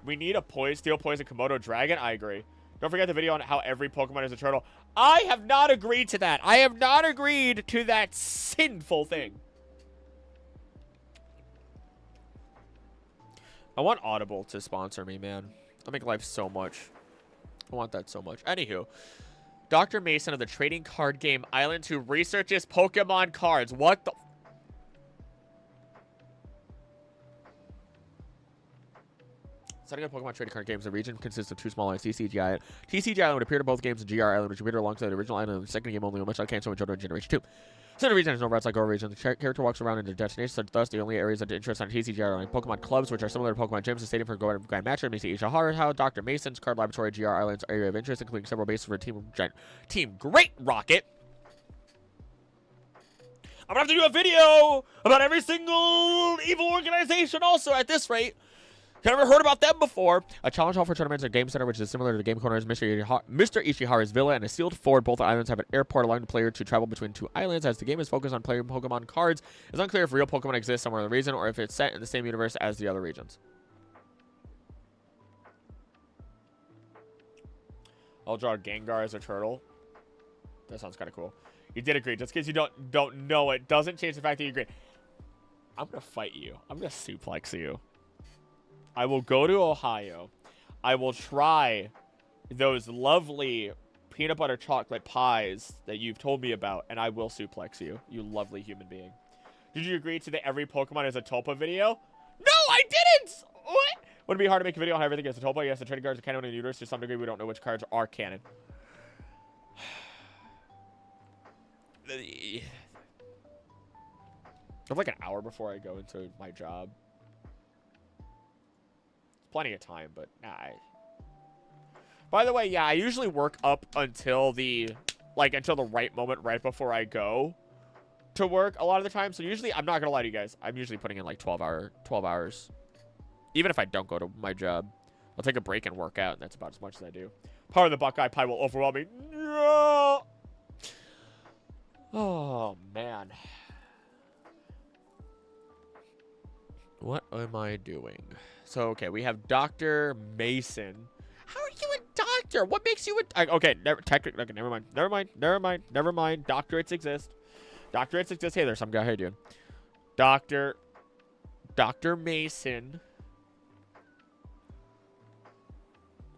We need a Steel Poison Komodo Dragon. I agree. Don't forget the video on how every Pokemon is a turtle. I have not agreed to that. I have not agreed to that sinful thing. I want Audible to sponsor me, man. I'll make life so much. I want that so much. Anywho, Dr. Mason of the trading card game Island who researches Pokemon cards. What the... Setting up Pokemon trading card games, the region consists of 2 small islands, TCG Island. TCG Island would appear to both games in GR Island, which appeared alongside the original island in the second game only, much like Kanto and Johto in Generation 2. So the region has no routes like our region. The character walks around in their destination, so thus the only areas of interest on TCG Island. Pokemon clubs, which are similar to Pokemon gyms, the stadium for Grand Matcher, Misa Ishihara, Dr. Mason's card laboratory, GR Island's area of interest, including several bases for Team Great Rocket. I'm gonna have to do a video about every single evil organization also at this rate. Never heard about them before. A challenge hall for tournaments and game center, which is similar to the game corners, Mr. Ishihara's villa, and a sealed fort. Both islands have an airport allowing the player to travel between 2 islands. As the game is focused on playing Pokemon cards, it's unclear if real Pokemon exist somewhere in the region or if it's set in the same universe as the other regions. I'll draw Gengar as a turtle. That sounds kind of cool. You did agree. Just because you don't know it doesn't change the fact that you agree. I'm going to fight you. I'm going to suplex you. I will go to Ohio. I will try those lovely peanut butter chocolate pies that you've told me about, and I will suplex you, you lovely human being. Did you agree to the every Pokemon is a Tulpa video? No, I didn't! What? Would it be hard to make a video on everything as a Tulpa? Yes, the trading cards are canon in the universe. To some degree, we don't know which cards are canon. I have like an hour before I go into my job. Plenty of time, but nah. By the way, yeah, I usually work up until the right moment right before I go to work a lot of the time. So usually, I'm not gonna lie to you guys, I'm usually putting in like 12 hours. Even if I don't go to my job, I'll take a break and work out, and that's about as much as I do. Part of the Buckeye pie will overwhelm me. No! Oh man. What am I doing? So, okay, we have Dr. Mason. How are you a doctor? What makes you a... Okay, technically... Okay, never mind. Doctorates exist. Hey there, some guy. How you doing? Dr. Mason.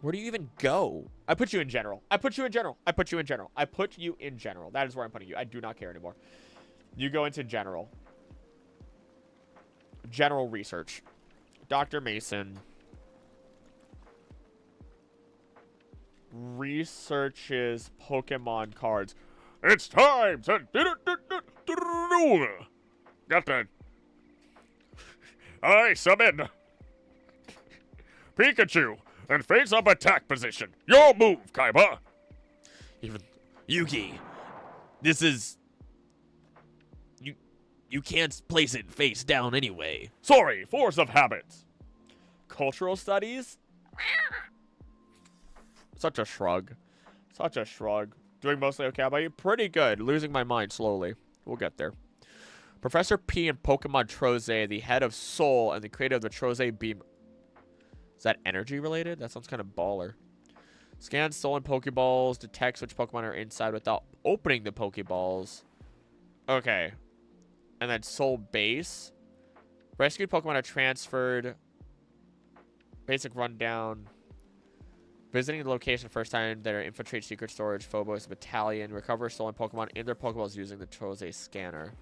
Where do you even go? I put you in general. That is where I'm putting you. I do not care anymore. You go into general. General research. Dr. Mason researches Pokemon cards. It's time to Captain. I summon Pikachu and face up attack position. Your move, Kaiba. Even Yugi. This is You can't place it face down anyway. Sorry, force of habit. Cultural studies? Such a shrug. Doing mostly okay. How about you? Pretty good. Losing my mind slowly. We'll get there. Professor P and Pokemon Troze, the head of Soul and the creator of the Troze Beam. Is that energy related? That sounds kind of baller. Scans stolen Pokeballs. Detects which Pokemon are inside without opening the Pokeballs. Okay. And then Soul Base. Rescued Pokemon are transferred. Basic rundown. Visiting the location first time. That are infiltrate secret storage. Phobos Battalion. Recover stolen Pokemon in their Pokeballs using the Troze scanner.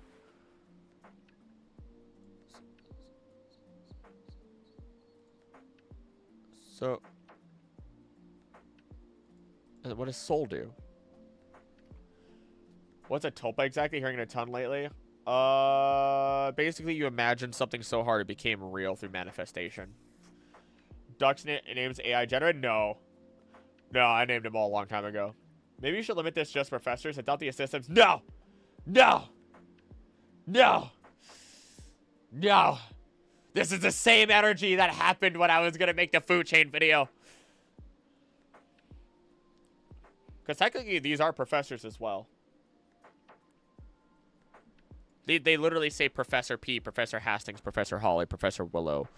So. What does Soul do? What's a Tulpa exactly? Hearing it a ton lately. Basically you imagine something so hard it became real through manifestation. Duck's name's AI generated? No, I named them all a long time ago. Maybe you should limit this just professors. I doubt the assistants. No. This is the same energy that happened when I was gonna make the food chain video. Because technically these are professors as well. They literally say Professor P, Professor Hastings, Professor Holly, Professor Willow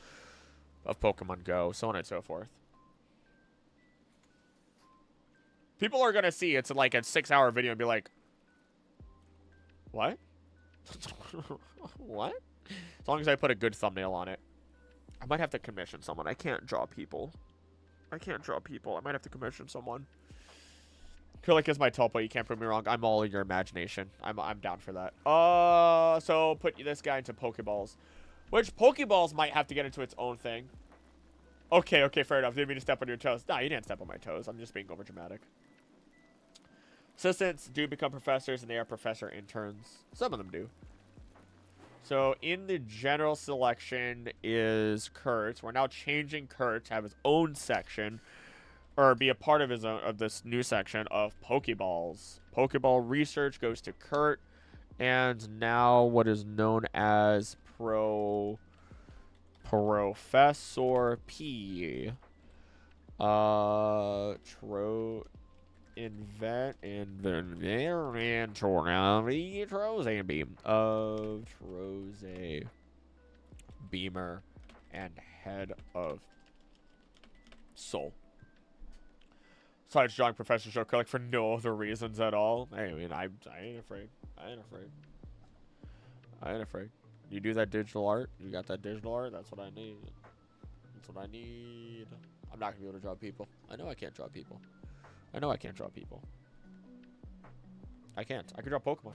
of Pokemon Go, so on and so forth. People are going to see it's like a 6-hour video and be like, what? What? As long as I put a good thumbnail on it. I might have to commission someone. I can't draw people. I might have to commission someone. Acrylic is my Tulpa. You can't prove me wrong. I'm all in your imagination. I'm down for that. So put this guy into Pokeballs. Which Pokeballs might have to get into its own thing. Okay, fair enough. Didn't mean to step on your toes. Nah, you didn't step on my toes. I'm just being over dramatic. Assistants do become professors, and they are professor interns. Some of them do. So in the general selection is Kurt. We're now changing Kurt to have his own section. Or be a part of this new section of Pokeballs. Pokeball research goes to Kurt, and now what is known as Professor P. Troze Beam of Troze Beamer and head of Soul. Besides drawing Professor Joker, like, for no other reasons at all. I mean, I ain't afraid. I ain't afraid. I ain't afraid. You do that digital art. You got that digital art. That's what I need. That's what I need. I'm not going to be able to draw people. I know I can't draw people. I know I can't draw people. I can't. I can draw Pokemon.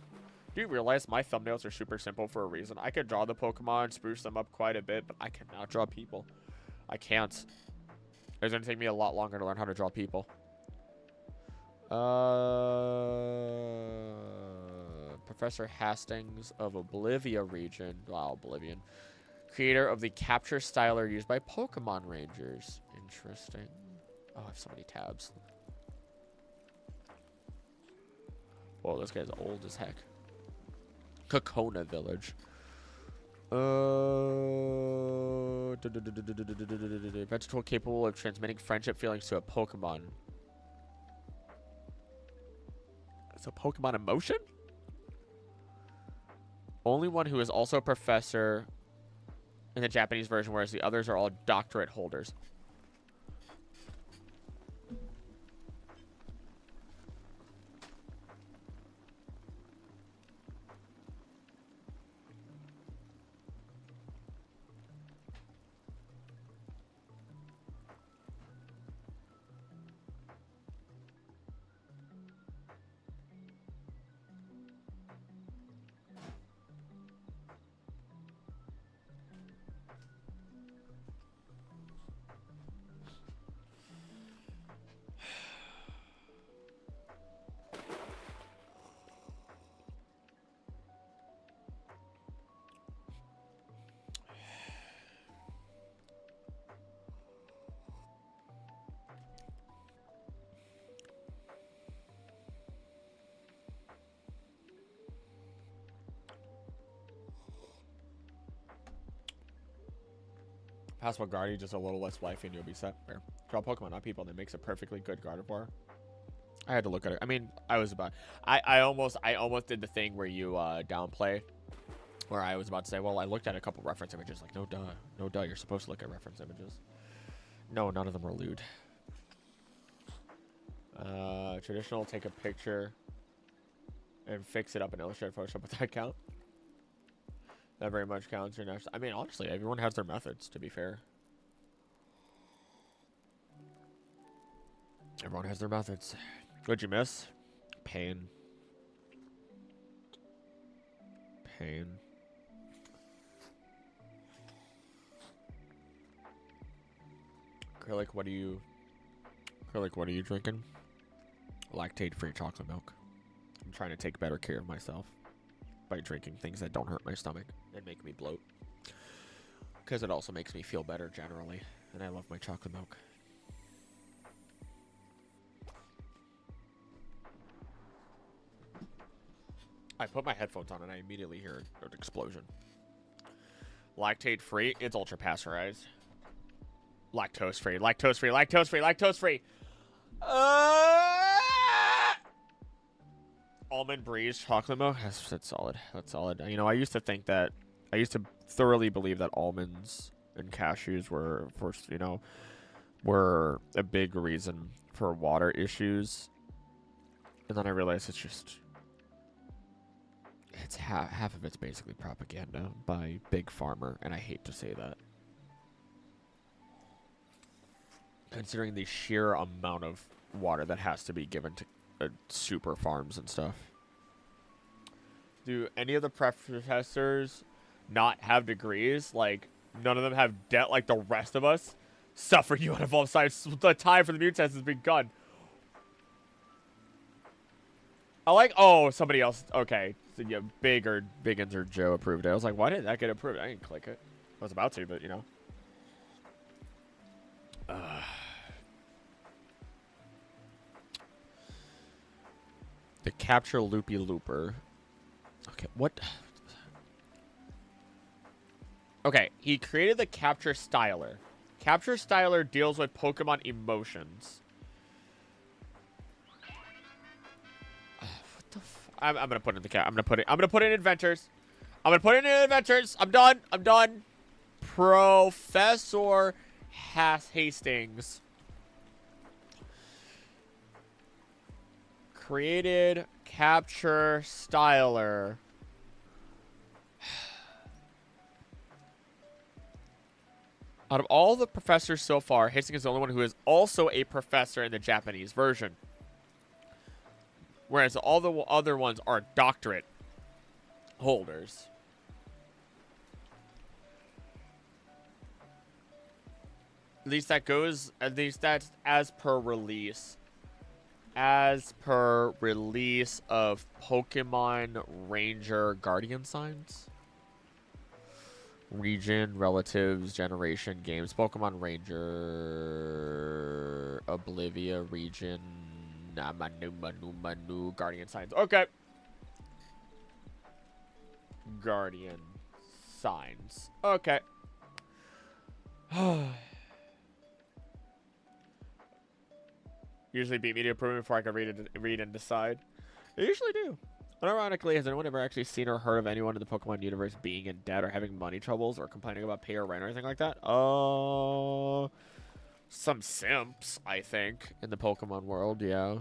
Do you realize my thumbnails are super simple for a reason? I could draw the Pokemon, spruce them up quite a bit, but I cannot draw people. I can't. It's going to take me a lot longer to learn how to draw people. Professor Hastings of Oblivia region. Wow, Oblivion. Creator of the capture styler used by Pokemon Rangers. Interesting. Oh, I have so many tabs. Whoa, this guy's old as heck. Kokona Village. Vegetable capable of transmitting friendship feelings to a Pokemon. It's a Pokemon emotion? Only one who is also a professor in the Japanese version, whereas the others are all doctorate holders. Possible Guardian, just a little less wifey and you'll be set. Fair. Draw Pokemon, not people. That makes a perfectly good Gardevoir. I had to look at it. I mean, I almost did the thing where you downplay, where I was about to say, well, I looked at a couple reference images. Like, no duh, you're supposed to look at reference images. No, none of them were lewd. Traditional, take a picture and fix it up in Illustrator, Photoshop. Would that count? That very much counts. I mean, honestly, everyone has their methods, to be fair. Everyone has their methods. What'd you miss? Pain. Pain. Acrylic, what are you drinking? Lactate-free chocolate milk. I'm trying to take better care of myself by drinking things that don't hurt my stomach and make me bloat. Because it also makes me feel better generally. And I love my chocolate milk. I put my headphones on and I immediately hear an explosion. Lactate free, it's ultra pasteurized. Lactose free, lactose free, lactose free, lactose free. Almond breeze chocolate milk. That's solid. That's solid. You know, I used to thoroughly believe that almonds and cashews were, first, you know, were a big reason for water issues. And then I realized it's half of it's basically propaganda by Big Pharma, and I hate to say that. Considering the sheer amount of water that has to be given to super farms and stuff. Do any of the professors not have degrees? Like, none of them have debt like the rest of us? Suffer you unevolved science. The time for the Mewtwo test has begun. I like, oh, somebody else. Okay. So, yeah, Biggins or Joe approved it. I was like, why didn't that get approved? I didn't click it. I was about to, but, you know. The capture loopy looper. Okay, what? Okay, he created the capture styler. Capture styler deals with Pokemon emotions. What the I'm gonna put it in the cap. I'm gonna put it in Adventures. I'm gonna put it in Adventures. I'm done. I'm done. Professor Hastings. Created capture styler. Out of all the professors so far, Hissing is the only one who is also a professor in the Japanese version. Whereas all the other ones are doctorate holders. At least that's as per release. As per release of Pokemon Ranger Guardian Signs. Region, relatives, generation, games. Pokemon Ranger, Oblivia, region, Manu, Guardian Signs. Okay. Guardian Signs. Okay. Usually beat me to approve before I can read and decide. They usually do. Unironically, has anyone ever actually seen or heard of anyone in the Pokemon universe being in debt or having money troubles or complaining about pay or rent or anything like that? Some simps, I think, in the Pokemon world, yeah.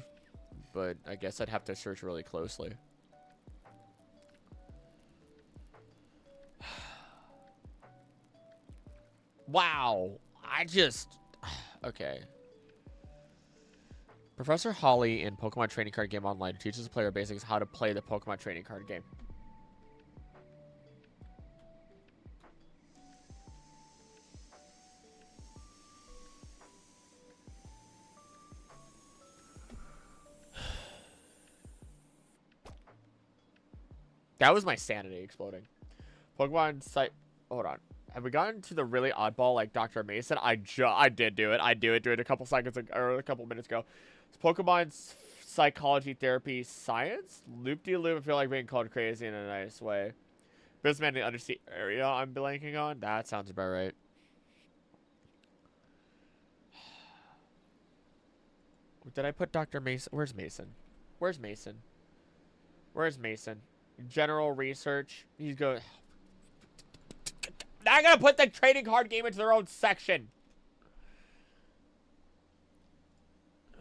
But I guess I'd have to search really closely. Wow. Okay. Professor Holly in Pokemon Trading Card Game Online teaches the player basics how to play the Pokemon Trading Card Game. That was my sanity exploding. Pokemon site. Hold on. Have we gotten to the really oddball like Dr. Mason? I did do it. I do it a couple seconds ago, or a couple minutes ago. It's Pokemon psychology therapy science. Loop-de-loop. I feel like being called crazy in a nice way. Businessman in the undersea area I'm blanking on. That sounds about right. Did I put Dr. Mason? Where's Mason? Where's Mason? Where's Mason? General research. He's going. I'm gonna put the trading card game into their own section.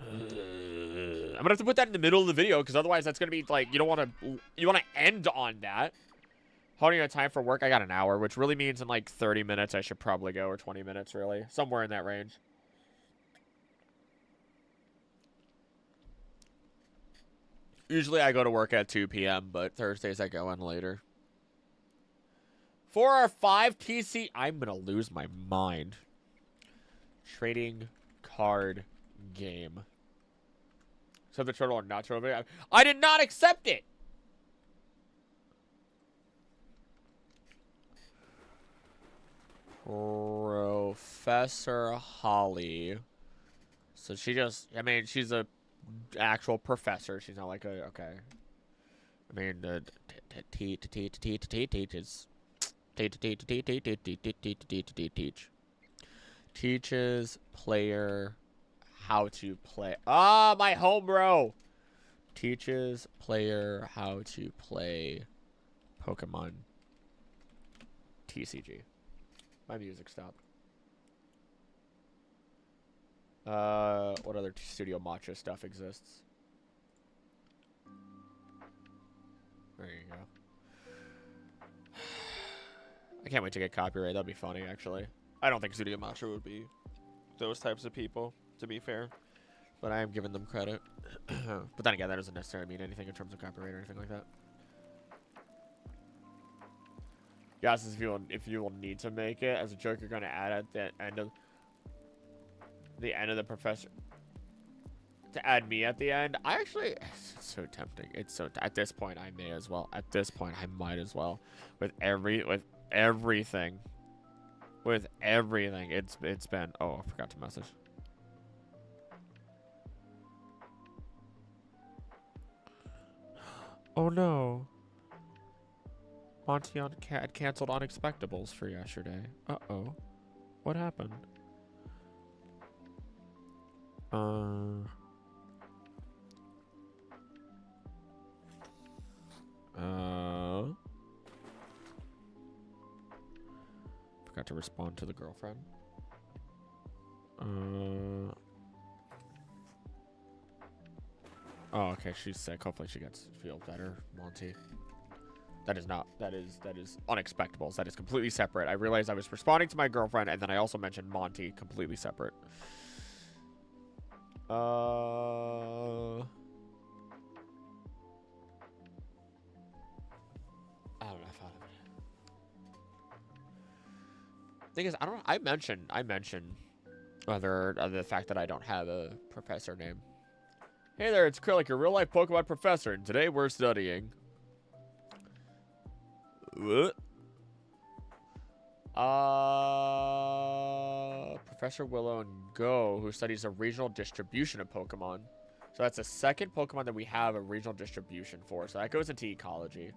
I'm gonna have to put that in the middle of the video because otherwise that's gonna be like you want to end on that. How do you have time for work? I got an hour, which really means in like 30 minutes I should probably go, or 20 minutes really, somewhere in that range. Usually I go to work at 2 p.m., but Thursdays I go in later. 4 or 5 TC. I'm gonna lose my mind. Trading card game. So the turtle or not turtle. I did not accept it. Professor Holly. So she just. I mean, she's a actual professor. She's not like a. Okay. I mean, teaches. Teaches player how to play. Ah, my home bro. Teaches player how to play Pokemon TCG. My music stopped. What other Studio Matcha stuff exists? There you go. I can't wait to get copyright. That'd be funny, actually. I don't think Studio Matcha would be those types of people, to be fair. But I am giving them credit. But then again, that doesn't necessarily mean anything in terms of copyright or anything like that. Yes, if you will need to make it as a joke, you're going to add at the end of the professor to add me at the end. I actually, it's so tempting. It's so at this point I may as well. At this point I might as well. With everything. It's been. Oh, I forgot to message. Oh no. Monty had canceled Unexpectables for yesterday. Uh-oh. What happened? Forgot to respond to the girlfriend. Oh, okay. She's sick. Hopefully she feels better, Monty. That is unexpectable. That is completely separate. I realized I was responding to my girlfriend, and then I also mentioned Monty, completely separate. I don't know if thing is, I don't know. I mentioned the fact that I don't have a professor name. Hey there, it's Krillik, your real life Pokemon professor, and today we're studying. What? Professor Willow and Go, who studies the regional distribution of Pokemon. So that's the second Pokemon that we have a regional distribution for. So that goes into ecology.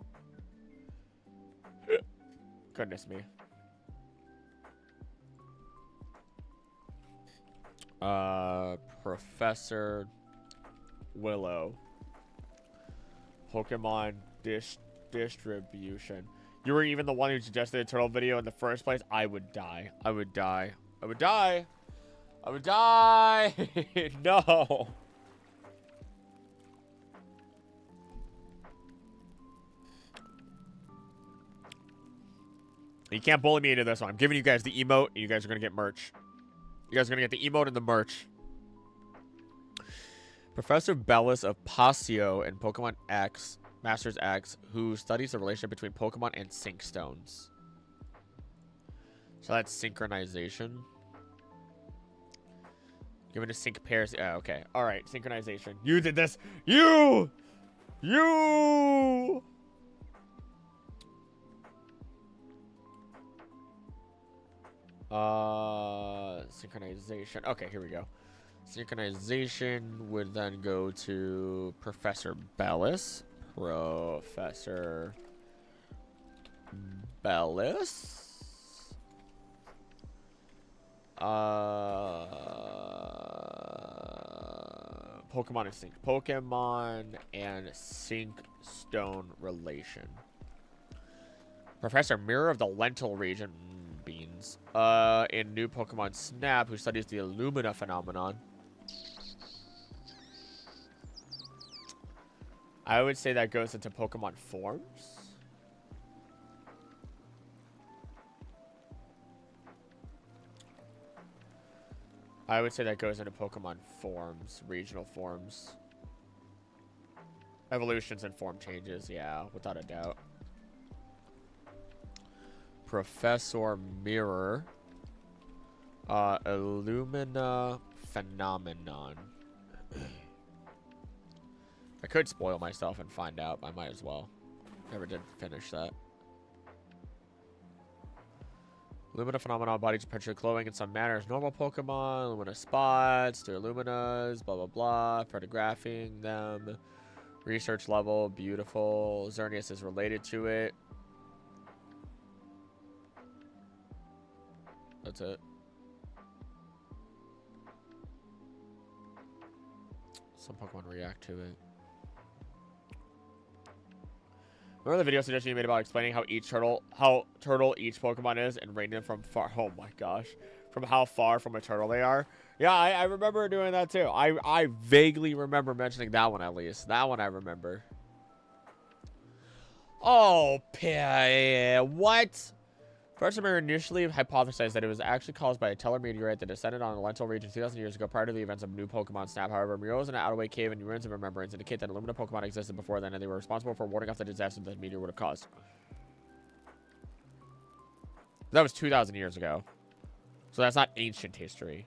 Goodness me. Professor Willow. Pokemon distribution. You were even the one who suggested a turtle video in the first place. I would die. I would die. I would die. I would die. No. You can't bully me into this one. I'm giving you guys the emote, and you guys are going to get merch. You guys are going to get the emote and the merch. Professor Bellis of Pasio in Pokemon X, Masters X, who studies the relationship between Pokemon and Sync Stones. So that's synchronization. Given a sync pairs. Okay. All right. Synchronization. You did this. You. Synchronization. Okay, here we go. Synchronization would then go to Professor Bellis. Professor Bellis. Pokemon and Sync. Pokemon and Sync Stone relation. Professor Mirror of the Lentil region. Beans. In new Pokemon Snap, who studies the Illumina phenomenon. I would say that goes into Pokemon forms. I would say that goes into Pokemon forms, regional forms. Evolutions and form changes, yeah, without a doubt. Professor Mirror. Illumina phenomenon. I could spoil myself and find out. I might as well. Never did finish that. Illumina phenomenon, bodies perpetually glowing in some manner as normal Pokemon. Illumina spots, to Illuminas, blah, blah, blah. Photographing them. Research level, beautiful. Xerneas is related to it. That's it. Some Pokemon react to it. Remember the video suggestion you made about explaining how turtle each Pokemon is and rating them from far? Oh my gosh, from how far from a turtle they are. Yeah, I remember doing that too. I vaguely remember mentioning that one at least. That one I remember. Oh, what? Professor Mirror initially hypothesized that it was actually caused by a Teller meteorite that descended on the Lentil region 2,000 years ago prior to the events of new Pokemon Snap. However, Murals in an out-of-way cave and ruins of remembrance indicate that Illumina Pokemon existed before then, and they were responsible for warding off the disaster that the meteor would have caused. That was 2,000 years ago. So that's not ancient history.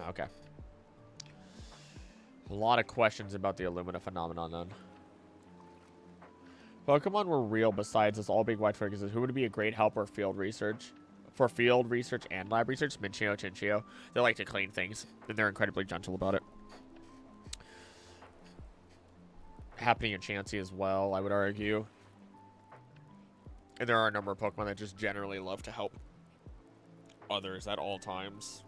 Okay. A lot of questions about the Illumina phenomenon then. Pokemon were real besides us all being white focus. Who would be a great help for field research? For field research and lab research? Minchio, Chinchio. They like to clean things, and they're incredibly gentle about it. Happening in Chansey as well, I would argue. And there are a number of Pokemon that just generally love to help others at all times.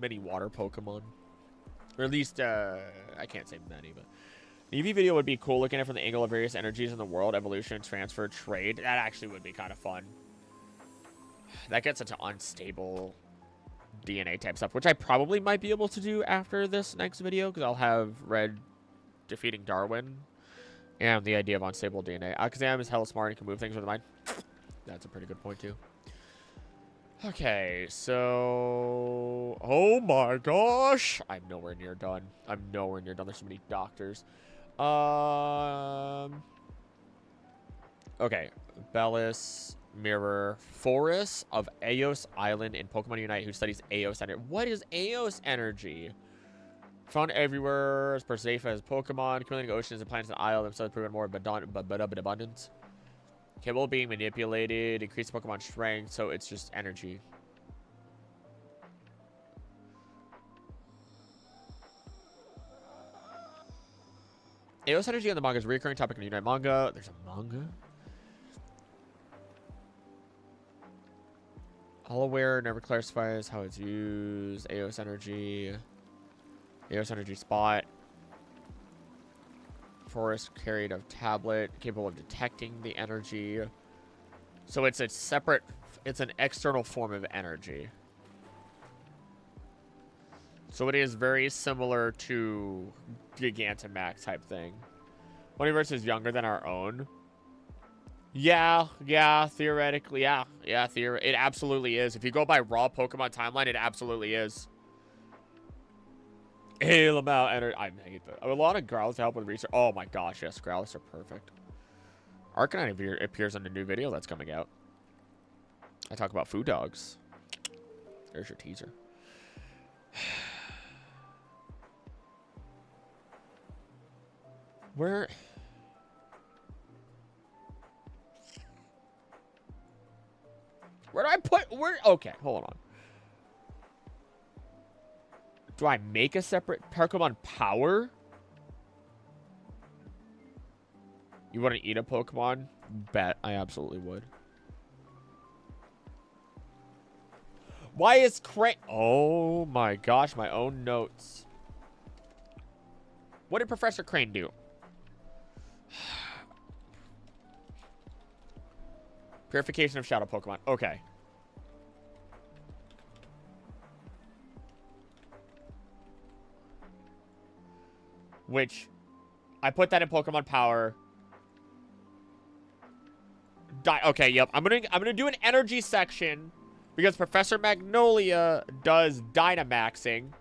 Many water Pokemon. Or at least, I can't say many, but EV video would be cool looking at it from the angle of various energies in the world, evolution, transfer, trade. That actually would be kind of fun. That gets into unstable DNA type stuff, which I probably might be able to do after this next video, because I'll have read Defeating Darwin and the idea of unstable DNA. Akazam is hella smart and can move things with the mind. That's a pretty good point, too. Okay, so... Oh my gosh! I'm nowhere near done. I'm nowhere near done. There's so many doctors. Okay. Bellis, Mirror, Forest of Eos Island in Pokemon Unite, who studies Eos energy. What is Eos energy? Found everywhere. As per safe as Pokemon. Accumulating oceans and planets and isle themselves proven more abundant. Capable of being manipulated. Increase Pokemon strength, so it's just energy. Eos energy on the manga is a recurring topic in the Unite manga. There's a manga? All aware, never clarifies how it's used. Eos energy spot. Forest carried a tablet capable of detecting the energy. So it's a separate, it's an external form of energy. So it is very similar to Gigantamax type thing. Universe is younger than our own. Yeah, theoretically, yeah, it absolutely is. If you go by raw Pokemon timeline, it absolutely is. Hey, Lamau, I hate that. A lot of Growlithe to help with research. Oh my gosh, yes, Growlithe are perfect. Arcanine appears in the new video that's coming out. I talk about food dogs. There's your teaser. Where do I put, okay, hold on. Do I make a separate Pokemon power? You want to eat a Pokemon? Bet I absolutely would. Why is oh my gosh, my own notes. What did Professor Crane do? Purification of Shadow Pokemon. Okay. Which, I put that in Pokemon Power. Okay, yep. I'm gonna do an energy section because Professor Magnolia does Dynamaxing,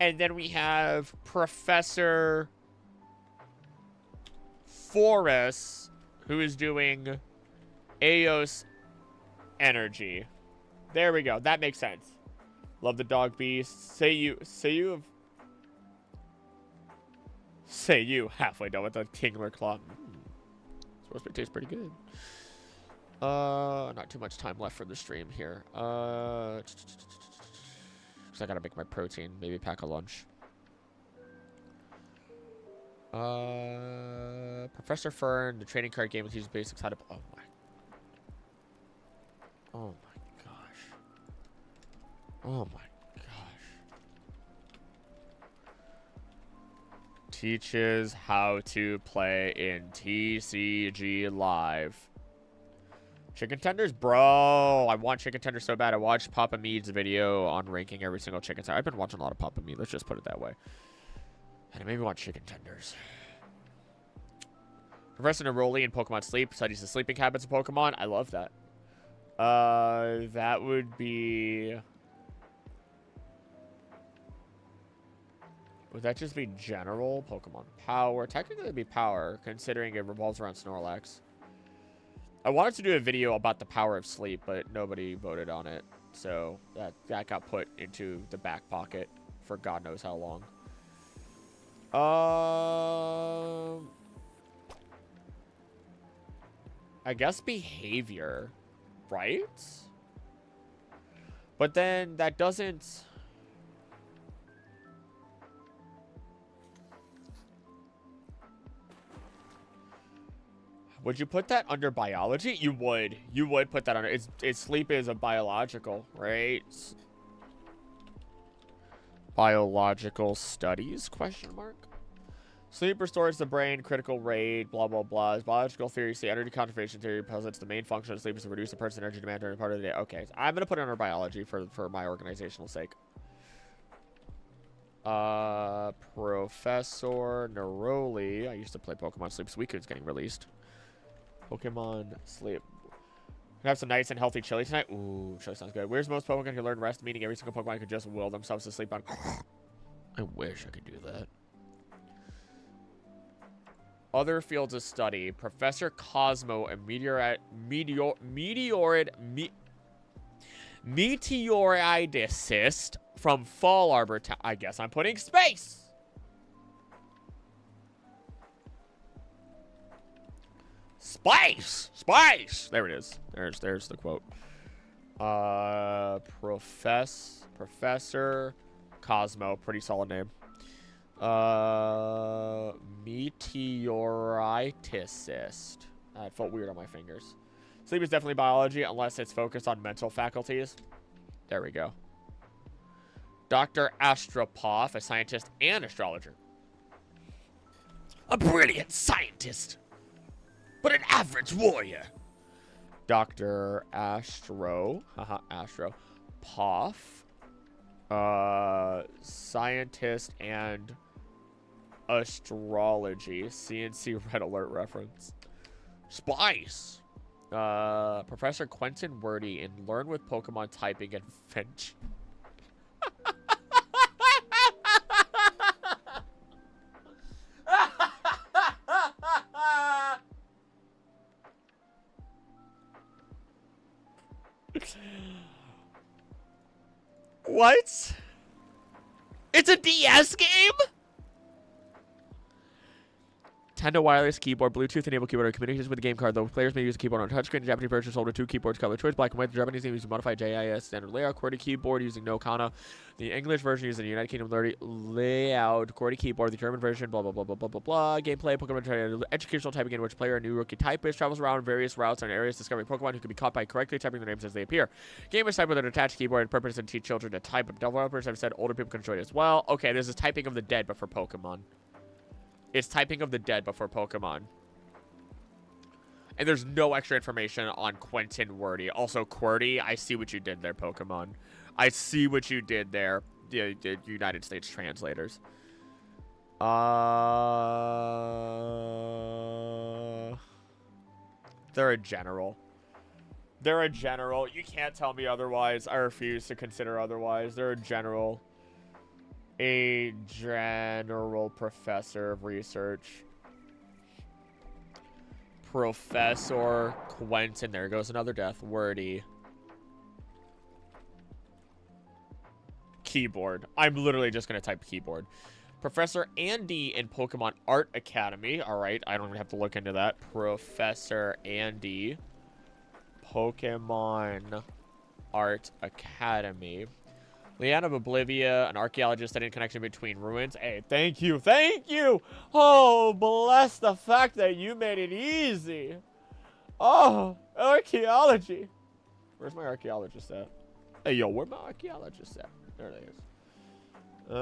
and then we have Professor Forest, who is doing Eos energy. There we go. That makes sense. Love the dog beast. Say you halfway done with the Kingler Claw. Supposed to taste pretty good. Not too much time left for the stream here. Cause I gotta make my protein. Maybe pack a lunch. Professor Fern, the trading card game with uses basics how to. Oh my gosh. Oh my gosh. Teaches how to play in TCG Live. Chicken tenders? Bro, I want chicken tenders so bad. I watched Papa Mead's video on ranking every single chicken tender. I've been watching a lot of Papa Mead. Let's just put it that way. And it made me want chicken tenders. Professor Neroli in Pokemon Sleep studies the sleeping habits of Pokemon. I love that. That would be... Would that just be general Pokemon Power? Technically, it'd be Power, considering it revolves around Snorlax. I wanted to do a video about the power of sleep, but nobody voted on it. So that got put into the back pocket for God knows how long. I guess behavior, right? But then that doesn't... Would you put that under biology? You would. You would put that under... It's sleep is a biological, right? Biological studies, question mark? Sleep restores the brain, critical rate, blah, blah, blah. Biological theory, say energy conservation theory posits the main function of sleep is to reduce the person's energy demand during part of the day. Okay, so I'm going to put it under biology for my organizational sake. Professor Neroli. I used to play Pokemon Sleep. Suicune's getting released. Pokemon Sleep. We have some nice and healthy chili tonight. Ooh, chili sounds good. Where's most Pokemon can learn rest, meaning every single Pokemon could just will themselves to sleep on. I wish I could do that. Other fields of study. Professor Cosmo, a meteoridicist from Fall Arbor Town. I guess I'm putting space. Spice! Spice! There it is. There's the quote. Professor Cosmo. Pretty solid name. Meteoriticist. It felt weird on my fingers. Sleep is definitely biology unless it's focused on mental faculties. There we go. Dr. Astropov, a scientist and astrologer. A brilliant scientist, but an average warrior. Dr. Astropov, scientist and astrology. CNC Red Alert reference. Spice. Professor Quentin Wordy in Learn with Pokemon Typing and Finch. What? It's a DS game? Nintendo wireless keyboard, Bluetooth-enabled keyboard, communications with the game card. Though players may use a keyboard on a touchscreen, the Japanese version sold with 2 keyboards, color choice, black and white. The Japanese name uses modified JIS standard layout, QWERTY keyboard using no kana. The English version uses the United Kingdom layout, QWERTY keyboard. The German version, blah, blah, blah, blah, blah, blah, blah. Gameplay, Pokemon educational typing in which player, a new rookie typist, travels around various routes and areas discovering Pokemon who can be caught by correctly typing their names as they appear. Game is typed with an attached keyboard and purpose is to teach children to type, but developers have said older people can enjoy it as well. Okay, this is typing of the dead, but for Pokemon. It's typing of the dead, but for Pokemon. And there's no extra information on Quentin Wordy. Also, QWERTY, I see what you did there, Pokemon. I see what you did there, the United States translators. They're a general. They're a general. You can't tell me otherwise. I refuse to consider otherwise. They're a general. A general professor of research. Professor Quentin. There goes another death. Wordy. Keyboard. I'm literally just going to type keyboard. Professor Andy in Pokemon Art Academy. All right. I don't even have to look into that. Professor Andy. Pokemon Art Academy. Leanne of Oblivia, an archaeologist studying connection between ruins. Hey, thank you. Thank you. Oh, bless the fact that you made it easy. Oh, archaeology. Where's my archaeologist at? Hey, yo, where my archaeologist at? There it is.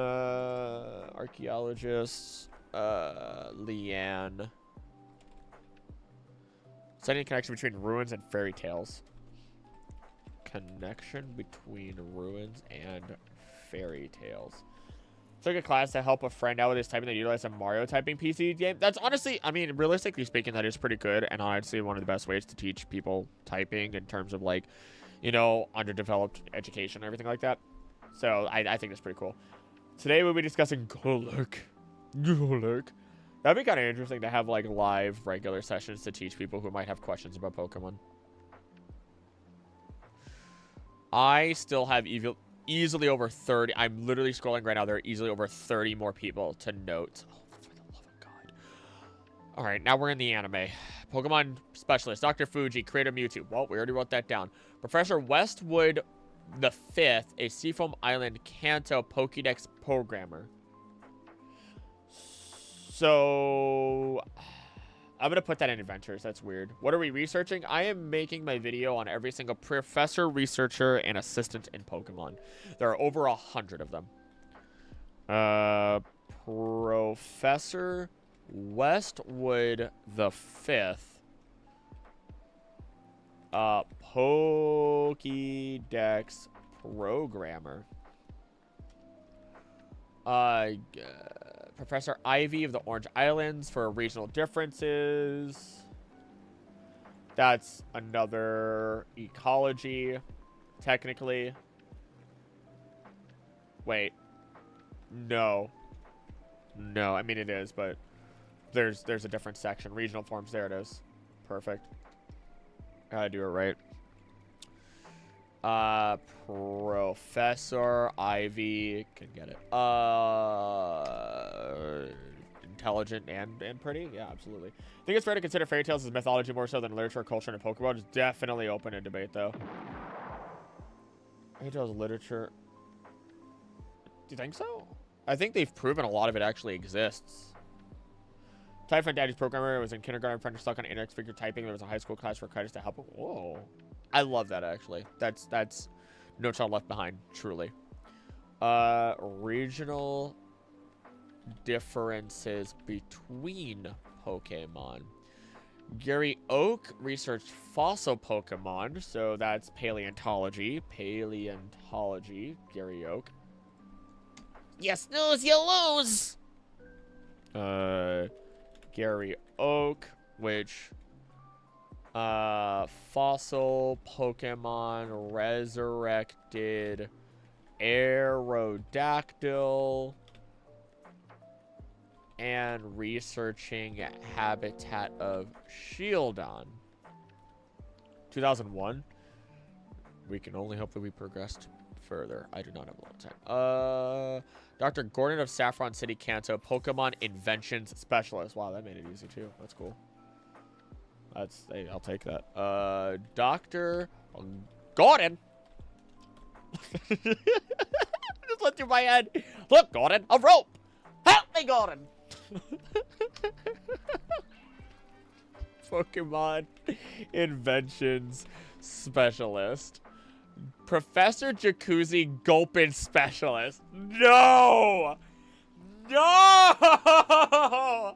Archaeologist, Leanne. Studying connection between ruins and fairy tales. Connection between ruins and fairy tales. Took a class to help a friend out with his typing that utilized a Mario typing PC game. That's honestly, I mean, realistically speaking, that is pretty good. And honestly, one of the best ways to teach people typing in terms of like, you know, underdeveloped education and everything like that. So I think that's pretty cool. Today we'll be discussing Golurk. Golurk. That'd be kind of interesting to have like live regular sessions to teach people who might have questions about Pokemon. I still have easily over 30. I'm literally scrolling right now. There are easily over 30 more people to note. Oh, for the love of God. All right, now we're in the anime. Pokemon Specialist, Dr. Fuji, creator Mewtwo. Well, we already wrote that down. Professor Westwood the Fifth, a Seafoam Island Kanto Pokédex programmer. So I'm going to put that in adventures. That's weird. What are we researching? I am making my video on every single professor, researcher, and assistant in Pokemon. There are over 100 of them. Professor Westwood the 5th. Pokédex programmer. Professor Ivy of the Orange Islands for regional differences. That's another ecology, technically. Wait. No. No, I mean it is, but there's a different section. Regional forms, there it is. Perfect. Gotta do it right. Professor Ivy can get it. Intelligent and pretty? Yeah, absolutely. I think it's fair to consider fairy tales as mythology more so than literature, culture, and Pokemon. It's definitely open to debate, though. Fairy tales, literature. Do you think so? I think they've proven a lot of it actually exists. Typhon Daddy's programmer was in kindergarten, friend stuck on internet figure typing. There was a high school class for credits to help him. Whoa. I love that, actually. That's No Child Left Behind, truly. Regional differences between Pokemon. Gary Oak researched fossil Pokemon, so that's paleontology. Paleontology, Gary Oak. You snooze, you lose! Gary Oak, which... fossil Pokemon resurrected Aerodactyl and researching habitat of Shieldon. 2001. We can only hope that we progressed further. I do not have a lot of time. Dr. Gordon of Saffron City, Kanto, Pokemon Inventions Specialist. Wow, that made it easy too. That's cool. Hey, I'll take that. Dr. Gordon. Just went through my head. Look, Gordon, a rope. Help me, Gordon. Pokemon Inventions Specialist. Professor Jacuzzi Gulpin Specialist. No! No!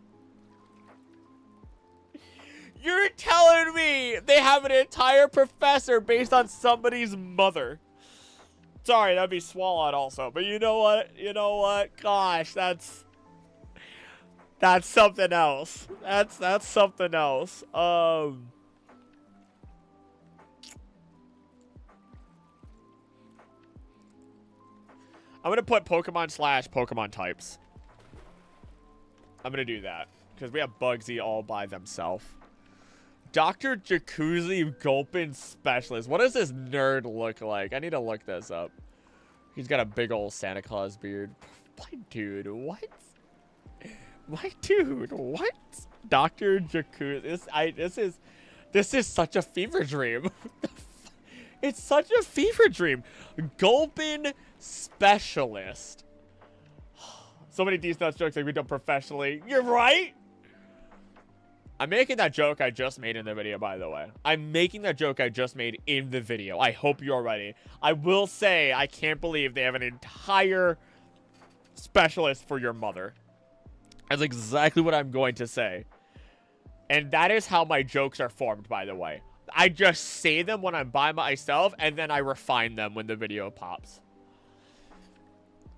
You're telling me they have an entire professor based on somebody's mother. Sorry, that'd be Swallowed also. But you know what? You know what? Gosh, that's something else. That's something else. I'm gonna put Pokemon/Pokemon types. I'm gonna do that because we have Bugsy all by themselves. Dr. Jacuzzi Gulpin Specialist. What does this nerd look like? I need to look this up. He's got a big old Santa Claus beard. My dude, what? My dude, what? Dr. Jacuzzi. This is such a fever dream. It's such a fever dream. Gulpin Specialist. So many D-Nuts jokes like we done professionally. You're right. I'm making that joke I just made in the video, by the way. I'm making that joke I just made in the video. I hope you're ready. I will say, I can't believe they have an entire specialist for your mother. That's exactly what I'm going to say. And that is how my jokes are formed, by the way. I just say them when I'm by myself, and then I refine them when the video pops.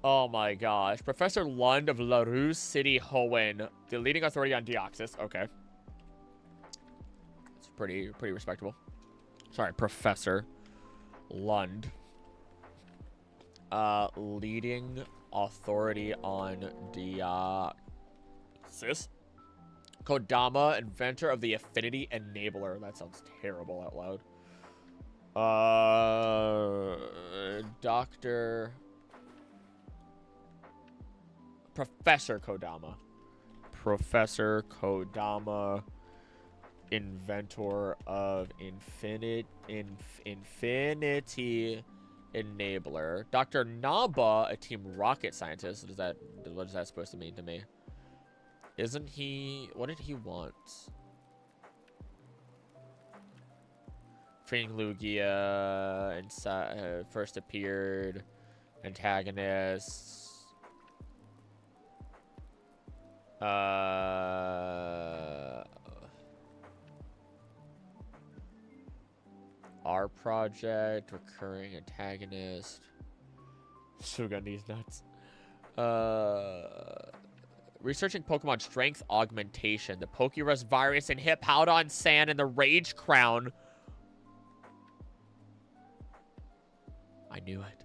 Oh my gosh. Professor Lund of LaRue City, Hoenn, the leading authority on Deoxys. Okay. It's pretty respectable. Sorry, Professor Lund. Leading authority on Deoxys. Kodama, inventor of the Affinity Enabler. That sounds terrible out loud. Professor Kodama. Professor Kodama, inventor of Infinity Enabler. Dr. Naba, a Team Rocket scientist. What is that supposed to mean to me? Isn't he... What did he want? Freeing Lugia and first appeared. Antagonists. Star Project, recurring antagonist. Sugundi's nuts. Researching Pokemon strength augmentation, the Pokerus virus and Hippowdon Sand and the Rage Crown. I knew it.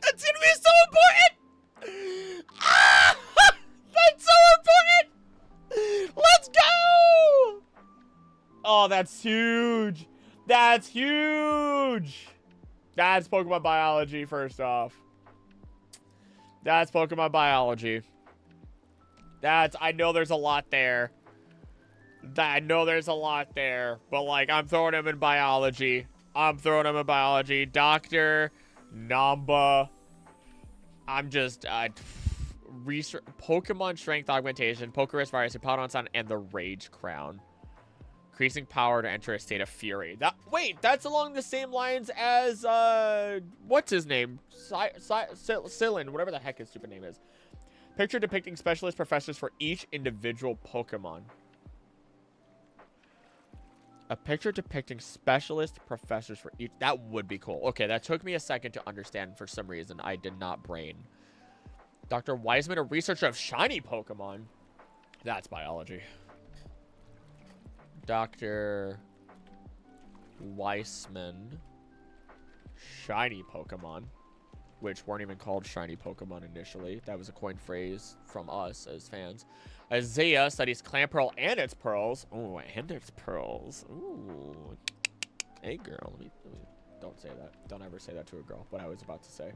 That's gonna be so important! Ah! That's so important! Let's go! Oh, that's huge. That's huge. That's Pokemon biology, first off. That's Pokemon biology. I know there's a lot there. I know there's a lot there. But, like, I'm throwing him in biology. Dr. Namba. I'm just, research, Pokemon strength augmentation, Pokerus virus, Hippowdon Sun, and the Rage Crown. Increasing power to enter a state of fury. Wait, that's along the same lines as, what's his name? Sillin, whatever the heck his stupid name is. Picture depicting specialist professors for each individual Pokemon. A picture depicting specialist professors for each. That would be cool. Okay, that took me a second to understand. For some reason, I did not brain. Dr. Wiseman, a researcher of shiny Pokemon. That's biology. Dr. Weissman, shiny Pokemon, which weren't even called shiny Pokemon initially. That was a coined phrase from us as fans. Isaiah studies Clamperl and its pearls. Oh, and its pearls. Ooh. Hey, girl. Let me, don't say that. Don't ever say that to a girl. What I was about to say.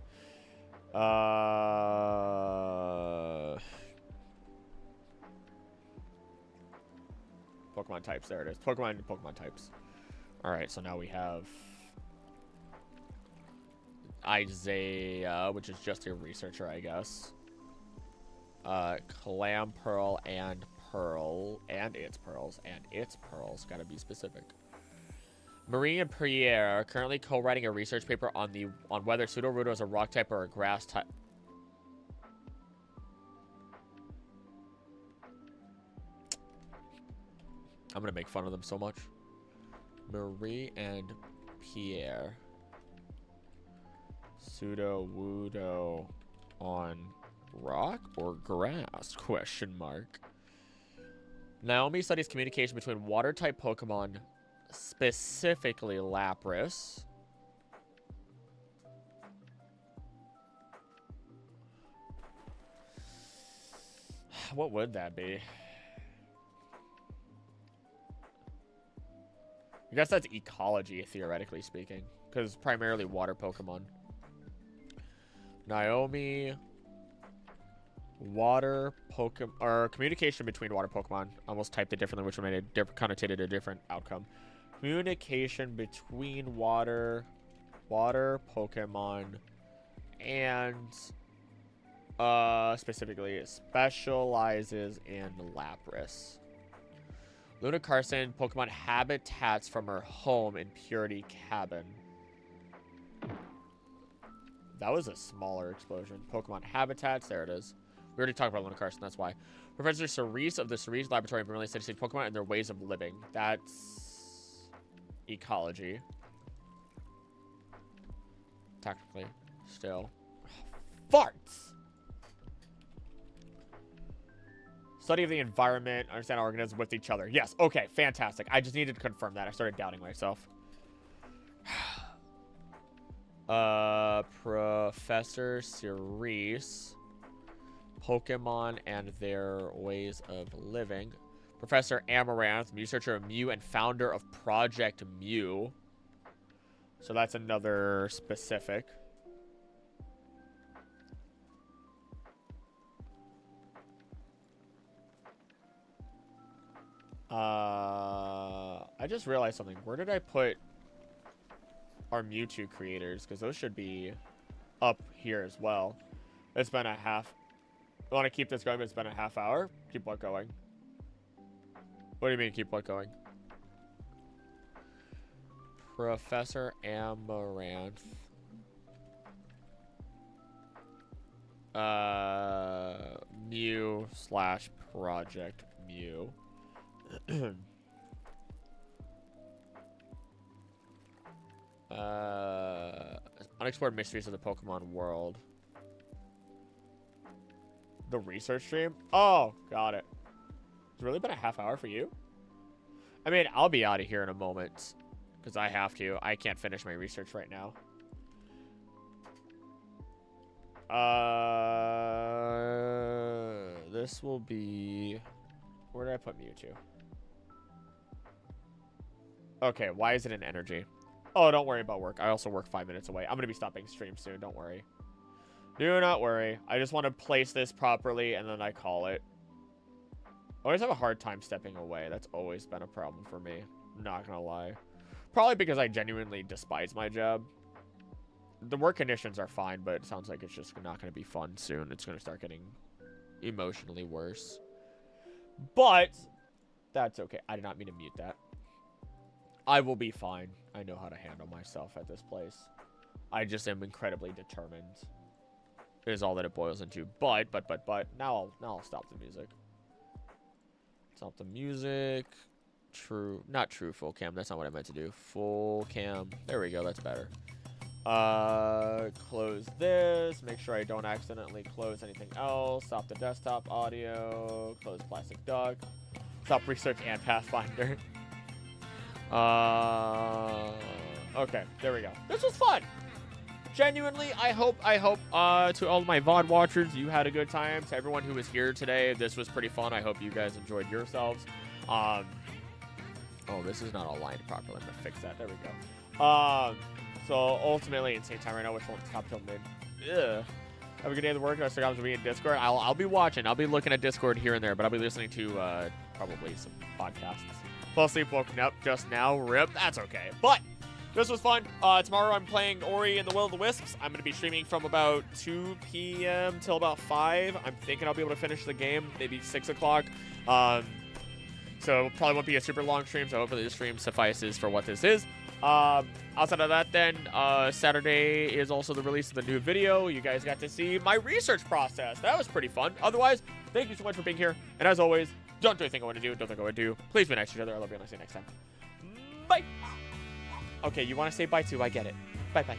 Pokemon types. There it is. Pokemon types. All right. So now we have Isaiah, which is just a researcher, I guess. Clamperl and Pearl and its pearls gotta be specific. Marie and Pierre are currently co-writing a research paper on whether Sudowoodo is a rock type or a grass type. I'm gonna make fun of them so much. Marie and Pierre. Sudowoodo on rock or grass? Question mark. Naomi studies communication between water-type Pokemon, specifically Lapras. What would that be? I guess that's ecology, theoretically speaking, because primarily water Pokemon. Naomi, water Pokemon, or communication between water Pokemon. Almost typed it differently, which made it connotated a different outcome. Communication between water Pokemon, and specifically it specializes in Lapras. Luna Carson, Pokemon habitats from her home in Purity Cabin. That was a smaller explosion. Pokemon habitats, there it is. We already talked about Luna Carson, that's why. Professor Cerise of the Cerise Laboratory of Merlin studies Pokemon and their ways of living. That's ecology. Technically, still. Farts! Study of the environment, understand organisms with each other. Yes, okay, fantastic. I just needed to confirm that. I started doubting myself. Professor Cerise. Pokemon and their ways of living. Professor Amaranth, researcher of Mew and founder of Project Mew. So that's another specific. I just realized something. Where did I put our Mewtwo creators? Because those should be up here as well. It's been a half. I want to keep this going, but it's been a half hour. Keep what going? What do you mean keep what going? Professor Amaranth. Mew / Project Mew. Unexplored mysteries of the Pokemon world. The research stream? Oh, got it. It's really been a half hour for you? I mean, I'll be out of here in a moment. Because I have to. I can't finish my research right now. This will be... Where did I put Mewtwo? Okay, why is it in energy? Oh, don't worry about work. I also work 5 minutes away. I'm going to be stopping stream soon. Don't worry. Do not worry. I just want to place this properly, and then I call it. I always have a hard time stepping away. That's always been a problem for me. Not going to lie. Probably because I genuinely despise my job. The work conditions are fine, but it sounds like it's just not going to be fun soon. It's going to start getting emotionally worse. But that's okay. I did not mean to mute that. I will be fine. I know how to handle myself at this place. I just am incredibly determined. Is all that it boils into. But now I'll stop the music. Stop the music. Not true full cam. That's not what I meant to do. Full cam. There we go. That's better. Close this. Make sure I don't accidentally close anything else. Stop the desktop audio. Close Plastic Duck. Stop research and Pathfinder. Okay, there we go. This was fun. Genuinely, I hope to all my VOD watchers, you had a good time. To everyone who was here today, this was pretty fun. I hope you guys enjoyed yourselves. Oh, this is not all lined properly. I'm gonna fix that. There we go. So ultimately, insane time right now. Which one's top till mid? Ugh. Have a good day at work. AbsolGames will be in Discord. I'll be watching. I'll be looking at Discord here and there, but I'll be listening to probably some podcasts. Fell asleep, woken up just now. Rip. That's okay. But this was fun. Tomorrow I'm playing Ori and the Will of the Wisps. I'm going to be streaming from about 2 p.m. till about 5. I'm thinking I'll be able to finish the game, maybe 6 o'clock. So probably won't be a super long stream, so hopefully the stream suffices for what this is. Outside of that then, Saturday is also the release of the new video. You guys got to see my research process. That was pretty fun. Otherwise, thank you so much for being here. And as always, don't do anything I want to do. Don't think I want to do. Please be nice to each other. I love you, and I'll see you next time. Bye. Okay, you want to say bye too. I get it. Bye-bye.